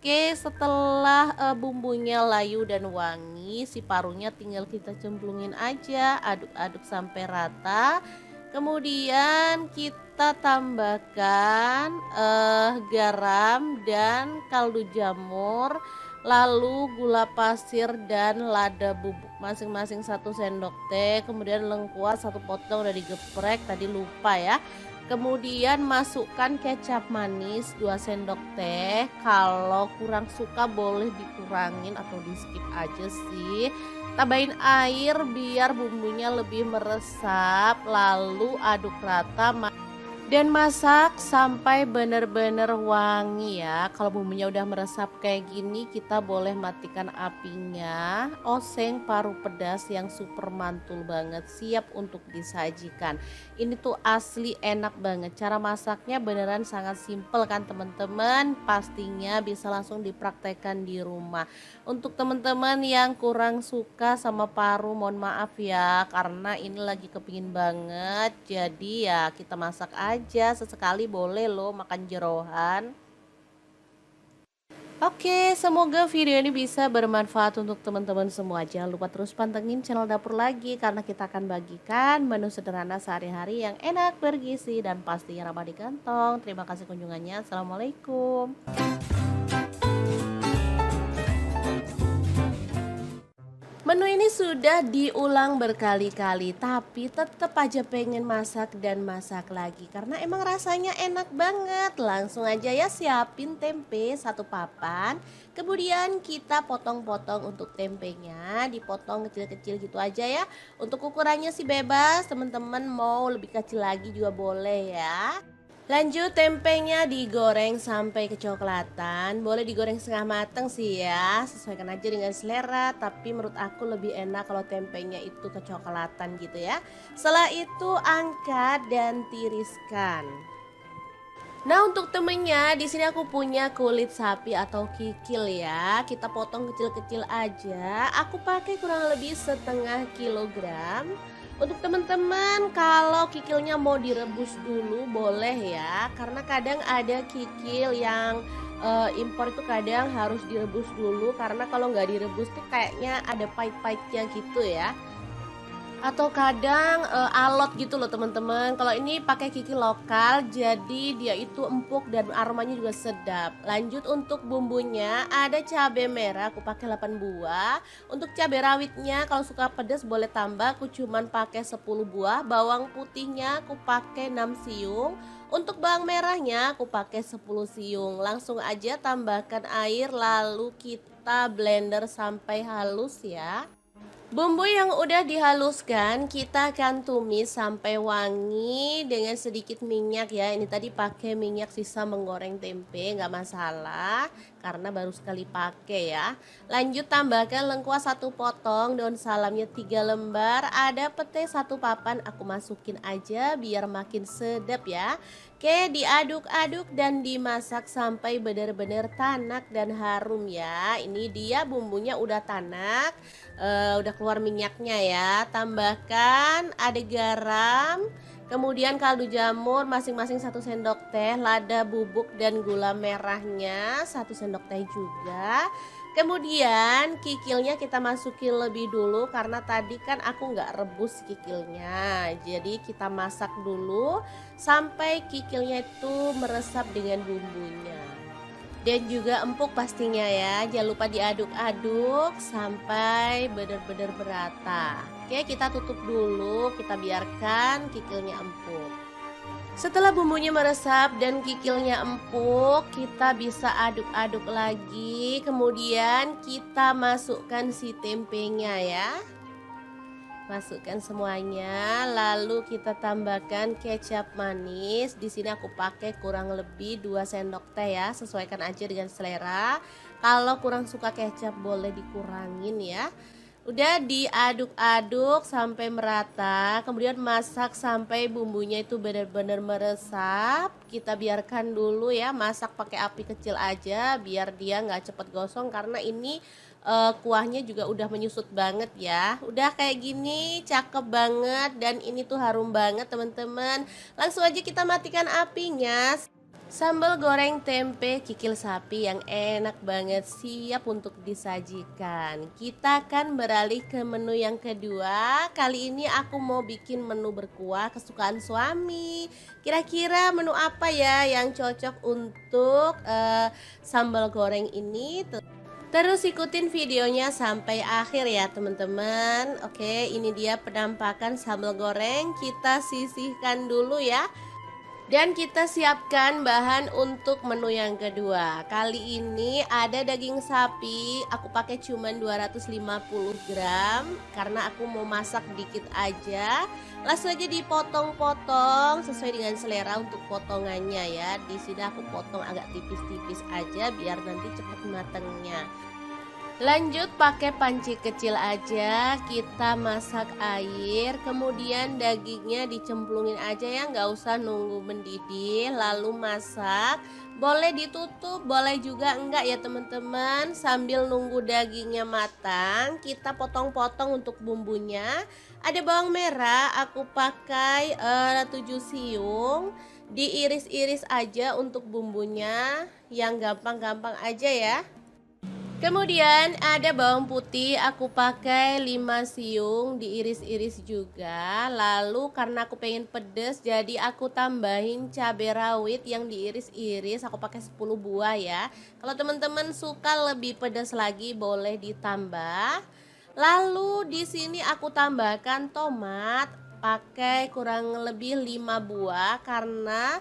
Oke, setelah bumbunya layu dan wangi, si parunya tinggal kita cemplungin aja, aduk-aduk sampai rata. Kemudian kita tambahkan garam dan kaldu jamur, lalu gula pasir dan lada bubuk masing-masing 1 sendok teh. Kemudian lengkuas 1 potong udah digeprek, tadi lupa ya. Kemudian masukkan kecap manis 2 sendok teh. Kalau kurang suka boleh dikurangin atau di skip aja sih. Tambahin air biar bumbunya lebih meresap, lalu aduk rata dan masak sampai benar-benar wangi ya. Kalau bumbunya udah meresap kayak gini, kita boleh matikan apinya. Oseng paru pedas yang super mantul banget, siap untuk disajikan. Ini tuh asli enak banget. Cara masaknya beneran sangat simple kan teman-teman. Pastinya bisa langsung dipraktekkan di rumah. Untuk teman-teman yang kurang suka sama paru, mohon maaf ya, karena ini lagi kepingin banget. Jadi ya kita masak aja, sesekali boleh loh makan jeroan. Oke, semoga video ini bisa bermanfaat untuk teman-teman semua. Jangan lupa terus pantengin channel Dapur Lagi, karena kita akan bagikan menu sederhana sehari-hari yang enak, bergizi, dan pastinya ramah di kantong. Terima kasih kunjungannya. Assalamualaikum. Menu ini sudah diulang berkali-kali, tapi tetap aja pengen masak dan masak lagi karena emang rasanya enak banget. Langsung aja ya, siapin tempe 1 papan. Kemudian kita potong-potong untuk tempenya, dipotong kecil-kecil gitu aja ya. Untuk ukurannya sih bebas, teman-teman mau lebih kecil lagi juga boleh ya. Lanjut, tempenya digoreng sampai kecoklatan. Boleh digoreng setengah mateng sih ya, sesuaikan aja dengan selera. Tapi menurut aku lebih enak kalau tempenya itu kecoklatan gitu ya. Setelah itu angkat dan tiriskan. Nah, untuk temennya di sini aku punya kulit sapi atau kikil ya. Kita potong kecil-kecil aja. Aku pakai kurang lebih setengah kilogram. Untuk teman-teman kalau kikilnya mau direbus dulu boleh ya. Karena kadang ada kikil yang impor itu kadang harus direbus dulu. Karena kalau nggak direbus tuh kayaknya ada pahit-pahitnya gitu ya. Atau kadang, alot gitu loh teman-teman. Kalau ini pakai kikil lokal, jadi dia itu empuk dan aromanya juga sedap. Lanjut untuk bumbunya, ada cabai merah aku pakai 8 buah. Untuk cabai rawitnya kalau suka pedas boleh tambah, aku cuman pakai 10 buah. Bawang putihnya aku pakai 6 siung. Untuk bawang merahnya aku pakai 10 siung. Langsung aja tambahkan air lalu kita blender sampai halus ya. Bumbu yang udah dihaluskan kita akan tumis sampai wangi dengan sedikit minyak ya. Ini tadi pakai minyak sisa menggoreng tempe, nggak masalah karena baru sekali pakai ya. Lanjut tambahkan lengkuas 1 potong, daun salamnya 3 lembar, ada pete 1 papan, aku masukin aja biar makin sedap ya. Oke, diaduk-aduk dan dimasak sampai benar-benar tanak dan harum ya. Ini dia bumbunya udah tanak, udah keluar minyaknya ya. Tambahkan ada garam, kemudian kaldu jamur masing-masing 1 sendok teh, lada bubuk dan gula merahnya 1 sendok teh juga. Kemudian kikilnya kita masukin lebih dulu karena tadi kan aku nggak rebus kikilnya. Jadi kita masak dulu sampai kikilnya itu meresap dengan bumbunya. Dan juga empuk pastinya ya. Jangan lupa diaduk-aduk sampai benar-benar merata. Oke, kita tutup dulu, kita biarkan kikilnya empuk. Setelah bumbunya meresap dan kikilnya empuk, kita bisa aduk-aduk lagi. Kemudian kita masukkan si tempenya ya. Masukkan semuanya, lalu kita tambahkan kecap manis. Di sini aku pakai kurang lebih 2 sendok teh ya, sesuaikan aja dengan selera. Kalau kurang suka kecap boleh dikurangin ya. Udah diaduk-aduk sampai merata, kemudian masak sampai bumbunya itu benar-benar meresap. Kita biarkan dulu ya, masak pakai api kecil aja biar dia nggak cepet gosong karena ini kuahnya juga udah menyusut banget ya. Udah kayak gini cakep banget dan ini tuh harum banget teman-teman. Langsung aja kita matikan apinya. Sambal goreng tempe kikil sapi yang enak banget siap untuk disajikan. Kita akan beralih ke menu yang kedua. Kali ini aku mau bikin menu berkuah kesukaan suami. Kira-kira menu apa ya yang cocok untuk sambal goreng ini? Terus ikutin videonya sampai akhir ya teman-teman. Oke, ini dia penampakan sambal goreng. Kita sisihkan dulu ya. Dan kita siapkan bahan untuk menu yang kedua. Kali ini ada daging sapi, aku pakai cuman 250 gram karena aku mau masak dikit aja. Langsung aja dipotong-potong sesuai dengan selera untuk potongannya ya. Di sini aku potong agak tipis-tipis aja biar nanti cepat matangnya. Lanjut pakai panci kecil aja, kita masak air, kemudian dagingnya dicemplungin aja ya, nggak usah nunggu mendidih, lalu masak. Boleh ditutup, boleh juga enggak ya teman-teman. Sambil nunggu dagingnya matang, kita potong-potong untuk bumbunya. Ada bawang merah, aku pakai 7 siung, diiris-iris aja untuk bumbunya, yang gampang-gampang aja ya. Kemudian ada bawang putih, aku pakai 5 siung diiris-iris juga. Lalu karena aku pengen pedes jadi aku tambahin cabai rawit yang diiris-iris, aku pakai 10 buah ya. Kalau teman-teman suka lebih pedas lagi boleh ditambah. Lalu di sini aku tambahkan tomat, pakai kurang lebih 5 buah karena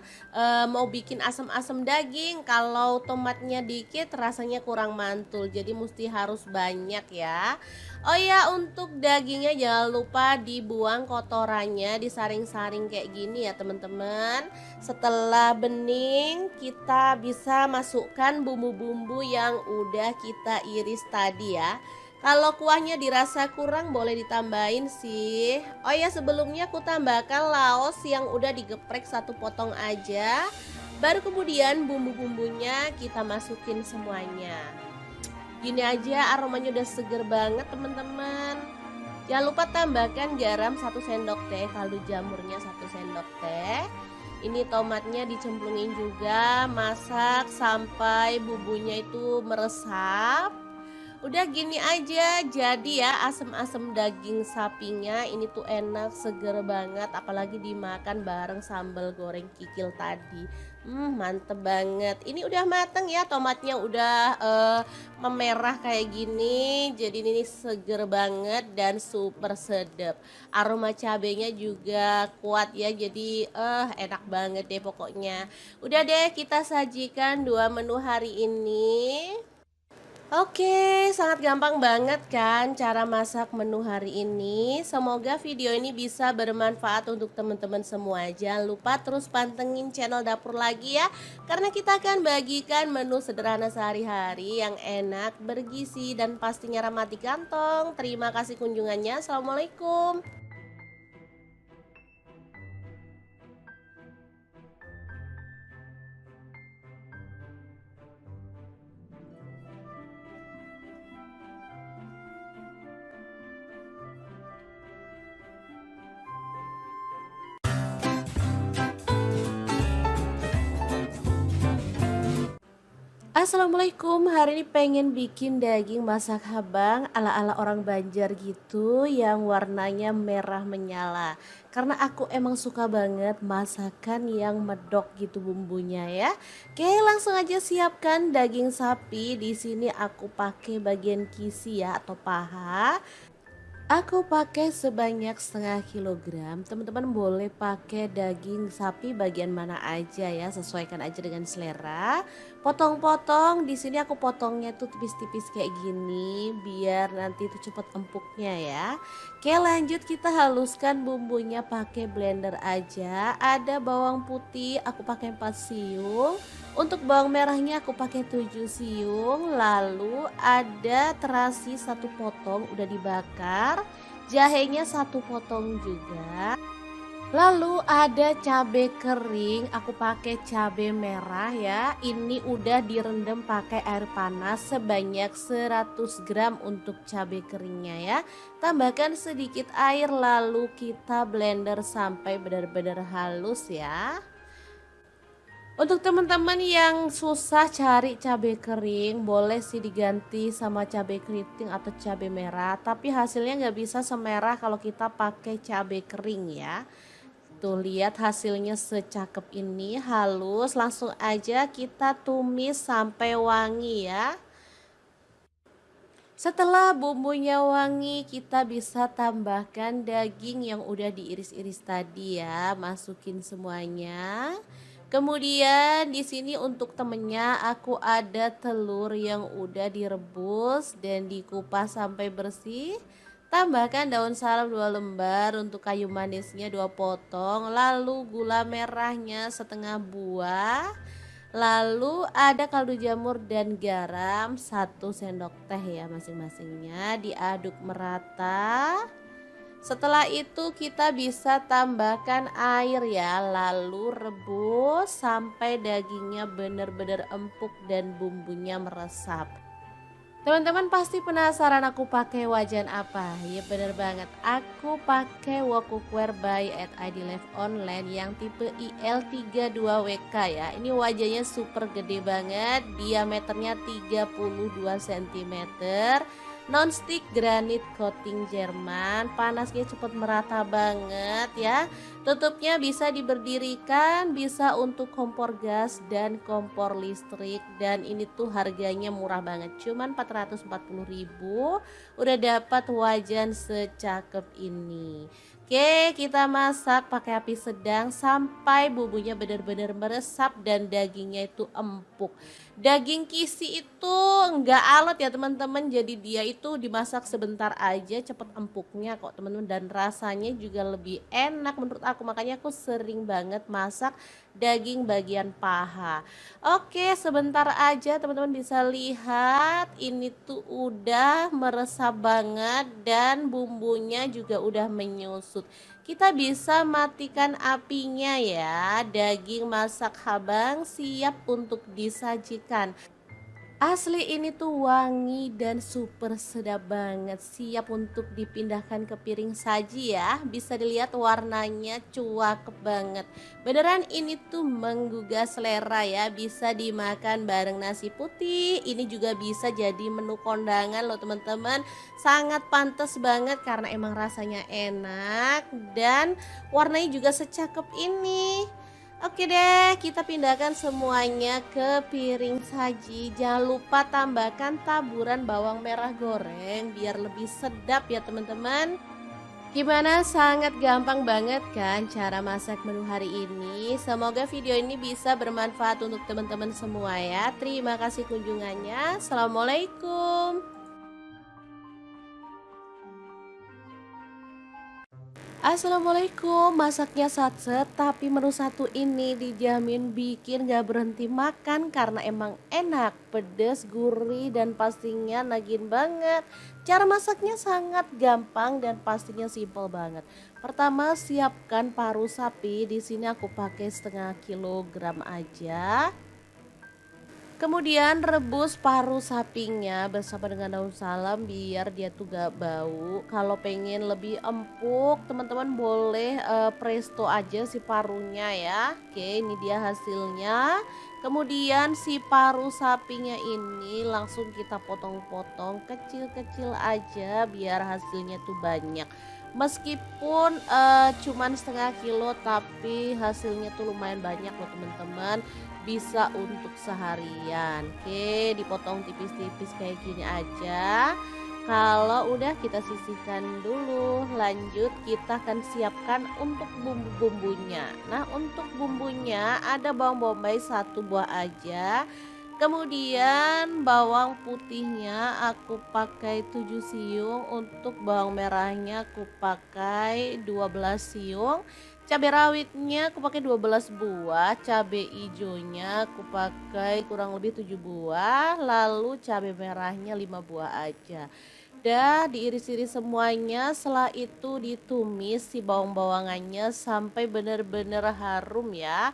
mau bikin asam-asam daging. Kalau tomatnya dikit rasanya kurang mantul, jadi mesti harus banyak ya. Oh ya, untuk dagingnya jangan lupa dibuang kotorannya, disaring-saring kayak gini ya teman-teman. Setelah bening kita bisa masukkan bumbu-bumbu yang udah kita iris tadi ya. Kalau kuahnya dirasa kurang boleh ditambahin sih. Oh ya, sebelumnya aku tambahkan laos yang udah digeprek 1 potong aja. Baru kemudian bumbu-bumbunya kita masukin semuanya. Gini aja aromanya udah seger banget teman-teman. Jangan lupa tambahkan garam 1 sendok teh, kaldu jamurnya 1 sendok teh. Ini tomatnya dicemplungin juga, masak sampai bumbunya itu meresap. Udah gini aja, jadi ya asem-asem daging sapinya ini tuh enak, seger banget, apalagi dimakan bareng sambal goreng kikil tadi. Mantep banget. Ini udah mateng ya, tomatnya udah memerah kayak gini, jadi ini seger banget dan super sedap. Aroma cabenya juga kuat ya, jadi enak banget deh pokoknya. Udah deh kita sajikan dua menu hari ini. Oke, sangat gampang banget kan cara masak menu hari ini. Semoga video ini bisa bermanfaat untuk teman-teman semua. Jangan lupa terus pantengin channel dapur lagi ya. Karena kita akan bagikan menu sederhana sehari-hari yang enak, bergizi, dan pastinya ramah di kantong. Terima kasih kunjungannya. Assalamualaikum. Assalamualaikum, hari ini pengen bikin daging masak habang ala-ala orang Banjar gitu yang warnanya merah menyala. Karena aku emang suka banget masakan yang medok gitu bumbunya ya. Oke, langsung aja siapkan daging sapi. Di sini aku pakai bagian kisi ya atau paha. Aku pakai sebanyak setengah kilogram. Teman-teman boleh pakai daging sapi bagian mana aja ya, sesuaikan aja dengan selera. Potong-potong, di sini aku potongnya tuh tipis-tipis kayak gini biar nanti tuh cepet empuknya ya. Oke, lanjut kita haluskan bumbunya pakai blender aja. Ada bawang putih, aku pakai 4 siung. Untuk bawang merahnya aku pakai 7 siung, lalu ada terasi satu potong udah dibakar, jahenya satu potong juga. Lalu ada cabai kering, aku pakai cabai merah ya. Ini udah direndam pakai air panas sebanyak 100 gram untuk cabai keringnya ya. Tambahkan sedikit air lalu kita blender sampai benar-benar halus ya. Untuk teman-teman yang susah cari cabai kering, boleh sih diganti sama cabai keriting atau cabai merah. Tapi hasilnya nggak bisa semerah kalau kita pakai cabai kering ya. Tuh lihat hasilnya secakep ini, halus. Langsung aja kita tumis sampai wangi ya. Setelah bumbunya wangi, kita bisa tambahkan daging yang udah diiris-iris tadi ya. Masukin semuanya. Kemudian di sini untuk temennya aku ada telur yang udah direbus dan dikupas sampai bersih. Tambahkan daun salam 2 lembar, untuk kayu manisnya 2 potong, lalu gula merahnya setengah buah. Lalu ada kaldu jamur dan garam 1 sendok teh ya masing-masingnya, diaduk merata. Setelah itu kita bisa tambahkan air ya, lalu rebus sampai dagingnya benar-benar empuk dan bumbunya meresap. Teman-teman pasti penasaran aku pakai wajan apa? Ya bener banget, aku pakai wok cookware by at ID Live Online yang tipe IL32WK ya. Ini wajahnya super gede banget, diameternya 32 cm. Non-stick granit coating Jerman, panasnya cepat merata banget ya. Tutupnya bisa diberdirikan, bisa untuk kompor gas dan kompor listrik, dan ini tuh harganya murah banget, cuman 440.000 udah dapat wajan secakep ini. Oke, kita masak pakai api sedang sampai bumbunya benar-benar meresap dan dagingnya itu empuk. Daging kisi itu enggak alot ya teman-teman, jadi dia itu dimasak sebentar aja cepet empuknya kok teman-teman, dan rasanya juga lebih enak menurut aku, makanya aku sering banget masak daging bagian paha. Oke, sebentar aja teman-teman bisa lihat ini tuh udah meresap banget dan bumbunya juga udah menyusut. Kita bisa matikan apinya ya. Daging masak habang siap untuk disajikan. Asli ini tuh wangi dan super sedap banget, siap untuk dipindahkan ke piring saji ya. Bisa dilihat warnanya cuakep banget. Beneran ini tuh menggugah selera ya, bisa dimakan bareng nasi putih. Ini juga bisa jadi menu kondangan loh teman-teman. Sangat pantas banget karena emang rasanya enak dan warnanya juga secakep ini. Oke deh, kita pindahkan semuanya ke piring saji. Jangan lupa tambahkan taburan bawang merah goreng biar lebih sedap ya teman-teman. Gimana? Sangat gampang banget kan cara masak menu hari ini? Semoga video ini bisa bermanfaat untuk teman-teman semua ya. Terima kasih kunjungannya. Assalamualaikum. Assalamualaikum, masaknya satset tapi menu satu ini dijamin bikin gak berhenti makan karena emang enak, pedes, gurih dan pastinya nagin banget. Cara masaknya sangat gampang dan pastinya simple banget. Pertama siapkan paru sapi, di sini aku pakai setengah kilogram aja. Kemudian rebus paru sapinya bersama dengan daun salam biar dia tuh gak bau. Kalau pengen lebih empuk, teman-teman boleh presto aja si parunya ya. Oke, ini dia hasilnya. Kemudian si paru sapinya ini langsung kita potong-potong kecil-kecil aja biar hasilnya tuh banyak. Meskipun cuman setengah kilo tapi hasilnya tuh lumayan banyak loh teman-teman, bisa untuk seharian. Oke, dipotong tipis-tipis kayak gini aja. Kalau udah kita sisihkan dulu. Lanjut kita akan siapkan untuk bumbu-bumbunya. Nah, untuk bumbunya ada bawang bombay satu buah aja. Kemudian bawang putihnya aku pakai 7 siung, untuk bawang merahnya aku pakai 12 siung. Cabai rawitnya aku pakai 12 buah, cabai hijaunya aku pakai kurang lebih 7 buah, lalu cabai merahnya 5 buah aja. Dah diiris-iris semuanya, setelah itu ditumis si bawang-bawangannya sampai benar-benar harum ya.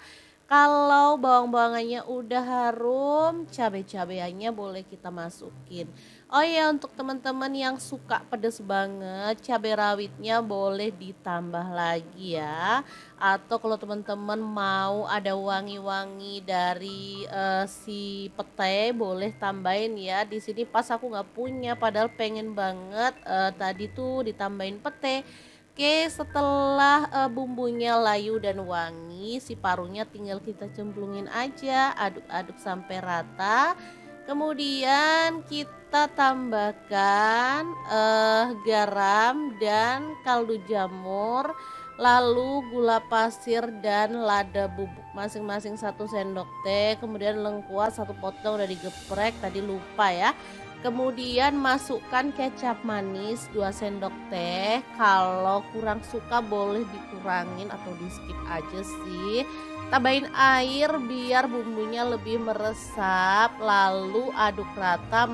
Kalau bawang-bawangannya udah harum, cabai-cabaiannya boleh kita masukin. Oh ya, untuk teman-teman yang suka pedas banget, cabai rawitnya boleh ditambah lagi ya. Atau kalau teman-teman mau ada wangi-wangi dari si pete, boleh tambahin ya. Di sini pas aku nggak punya, padahal pengen banget tadi tuh ditambahin pete. Oke, setelah bumbunya layu dan wangi, si parunya tinggal kita cemplungin aja, aduk-aduk sampai rata. Kemudian kita tambahkan garam dan kaldu jamur, lalu gula pasir dan lada bubuk masing-masing 1 sendok teh. Kemudian lengkuas 1 potong udah digeprek, tadi lupa ya. Kemudian masukkan kecap manis 2 sendok teh. Kalau kurang suka boleh dikurangin atau di skip aja sih. Tambahin air biar bumbunya lebih meresap, lalu aduk rata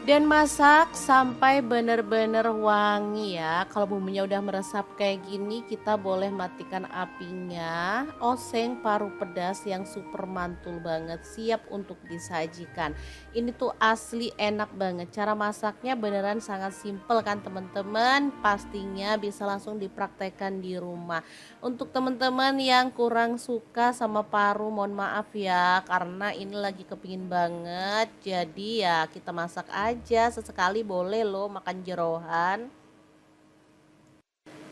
dan masak sampai benar-benar wangi ya. Kalau bumbunya udah meresap kayak gini, kita boleh matikan apinya. Oseng paru pedas yang super mantul banget, siap untuk disajikan. Ini tuh asli enak banget. Cara masaknya beneran sangat simple kan teman-teman. Pastinya bisa langsung dipraktekkan di rumah. Untuk teman-teman yang kurang suka sama paru, mohon maaf ya, karena ini lagi kepingin banget. Jadi ya kita masak aja, sesekali boleh loh makan jeroan.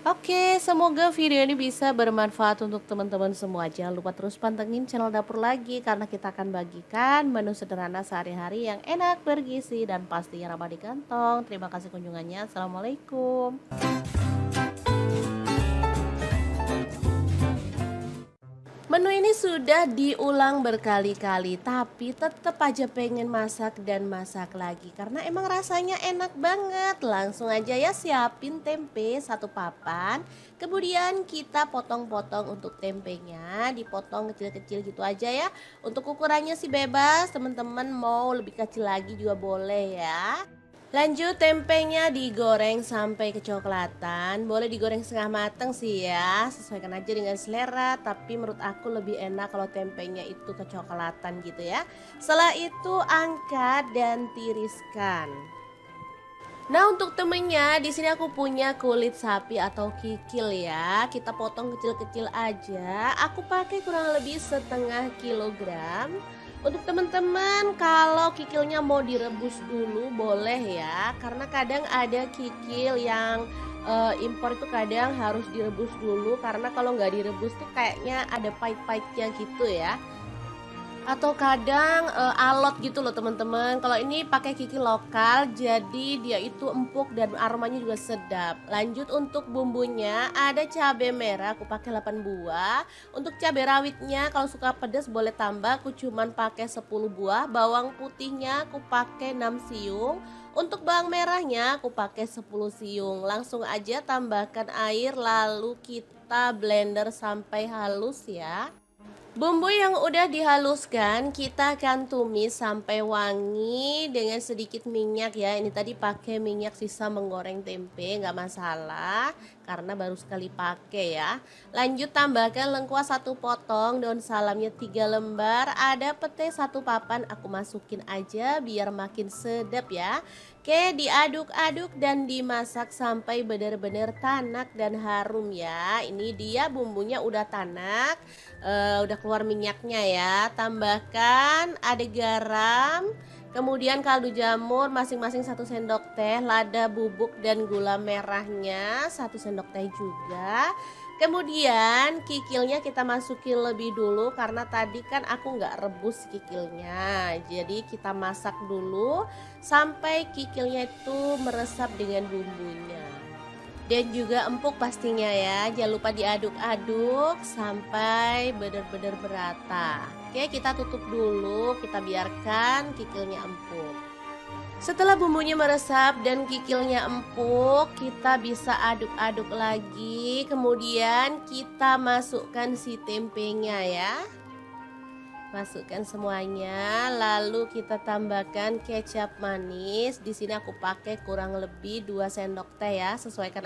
Oke, semoga video ini bisa bermanfaat untuk teman-teman semua. Jangan lupa terus pantengin channel Dapur Lagi karena kita akan bagikan menu sederhana sehari-hari yang enak, bergizi, dan pastinya ramah di kantong. Terima kasih kunjungannya. Assalamualaikum. Menu ini sudah diulang berkali-kali, tapi tetap aja pengen masak dan masak lagi karena emang rasanya enak banget. Langsung aja ya, siapin tempe 1 papan. Kemudian kita potong-potong untuk tempenya, dipotong kecil-kecil gitu aja ya. Untuk ukurannya sih bebas, teman-teman mau lebih kecil lagi juga boleh ya. Lanjut tempenya digoreng sampai kecoklatan. Boleh digoreng setengah mateng sih ya. Sesuaikan aja dengan selera, tapi menurut aku lebih enak kalau tempenya itu kecoklatan gitu ya. Setelah itu angkat dan tiriskan. Nah, untuk temennya, di sini aku punya kulit sapi atau kikil ya. Kita potong kecil-kecil aja. Aku pakai kurang lebih setengah kilogram. Untuk teman-teman, kalau kikilnya mau direbus dulu boleh ya. Karena kadang ada kikil yang impor itu kadang harus direbus dulu. Karena kalau nggak direbus tuh kayaknya ada pahit-pahitnya gitu ya. Atau kadang, alot gitu loh teman-teman. Kalau ini pakai kikil lokal, jadi dia itu empuk dan aromanya juga sedap. Lanjut untuk bumbunya, ada cabai merah aku pakai 8 buah. Untuk cabai rawitnya kalau suka pedas boleh tambah, aku cuman pakai 10 buah. Bawang putihnya aku pakai 6 siung. Untuk bawang merahnya aku pakai 10 siung. Langsung aja tambahkan air lalu kita blender sampai halus ya. Bumbu yang udah dihaluskan kita akan tumis sampai wangi dengan sedikit minyak ya. Ini tadi pakai minyak sisa menggoreng tempe, nggak masalah karena baru sekali pakai ya. Lanjut tambahkan lengkuas 1 potong, daun salamnya 3 lembar, ada pete 1 papan, aku masukin aja biar makin sedap ya. Oke, diaduk-aduk dan dimasak sampai benar-benar tanak dan harum ya. Ini dia bumbunya udah tanak. Udah keluar minyaknya ya. Tambahkan ada garam, kemudian kaldu jamur masing-masing 1 sendok teh, lada bubuk dan gula merahnya 1 sendok teh juga. Kemudian kikilnya kita masukin lebih dulu karena tadi kan aku nggak rebus kikilnya. Jadi kita masak dulu sampai kikilnya itu meresap dengan bumbunya. Dan juga empuk pastinya ya. Jangan lupa diaduk-aduk sampai benar-benar merata. Oke, kita tutup dulu, kita biarkan kikilnya empuk. Setelah bumbunya meresap dan kikilnya empuk, kita bisa aduk-aduk lagi. Kemudian kita masukkan si tempenya ya. Masukkan semuanya, lalu kita tambahkan kecap manis. Di sini aku pakai kurang lebih 2 sendok teh ya, sesuaikan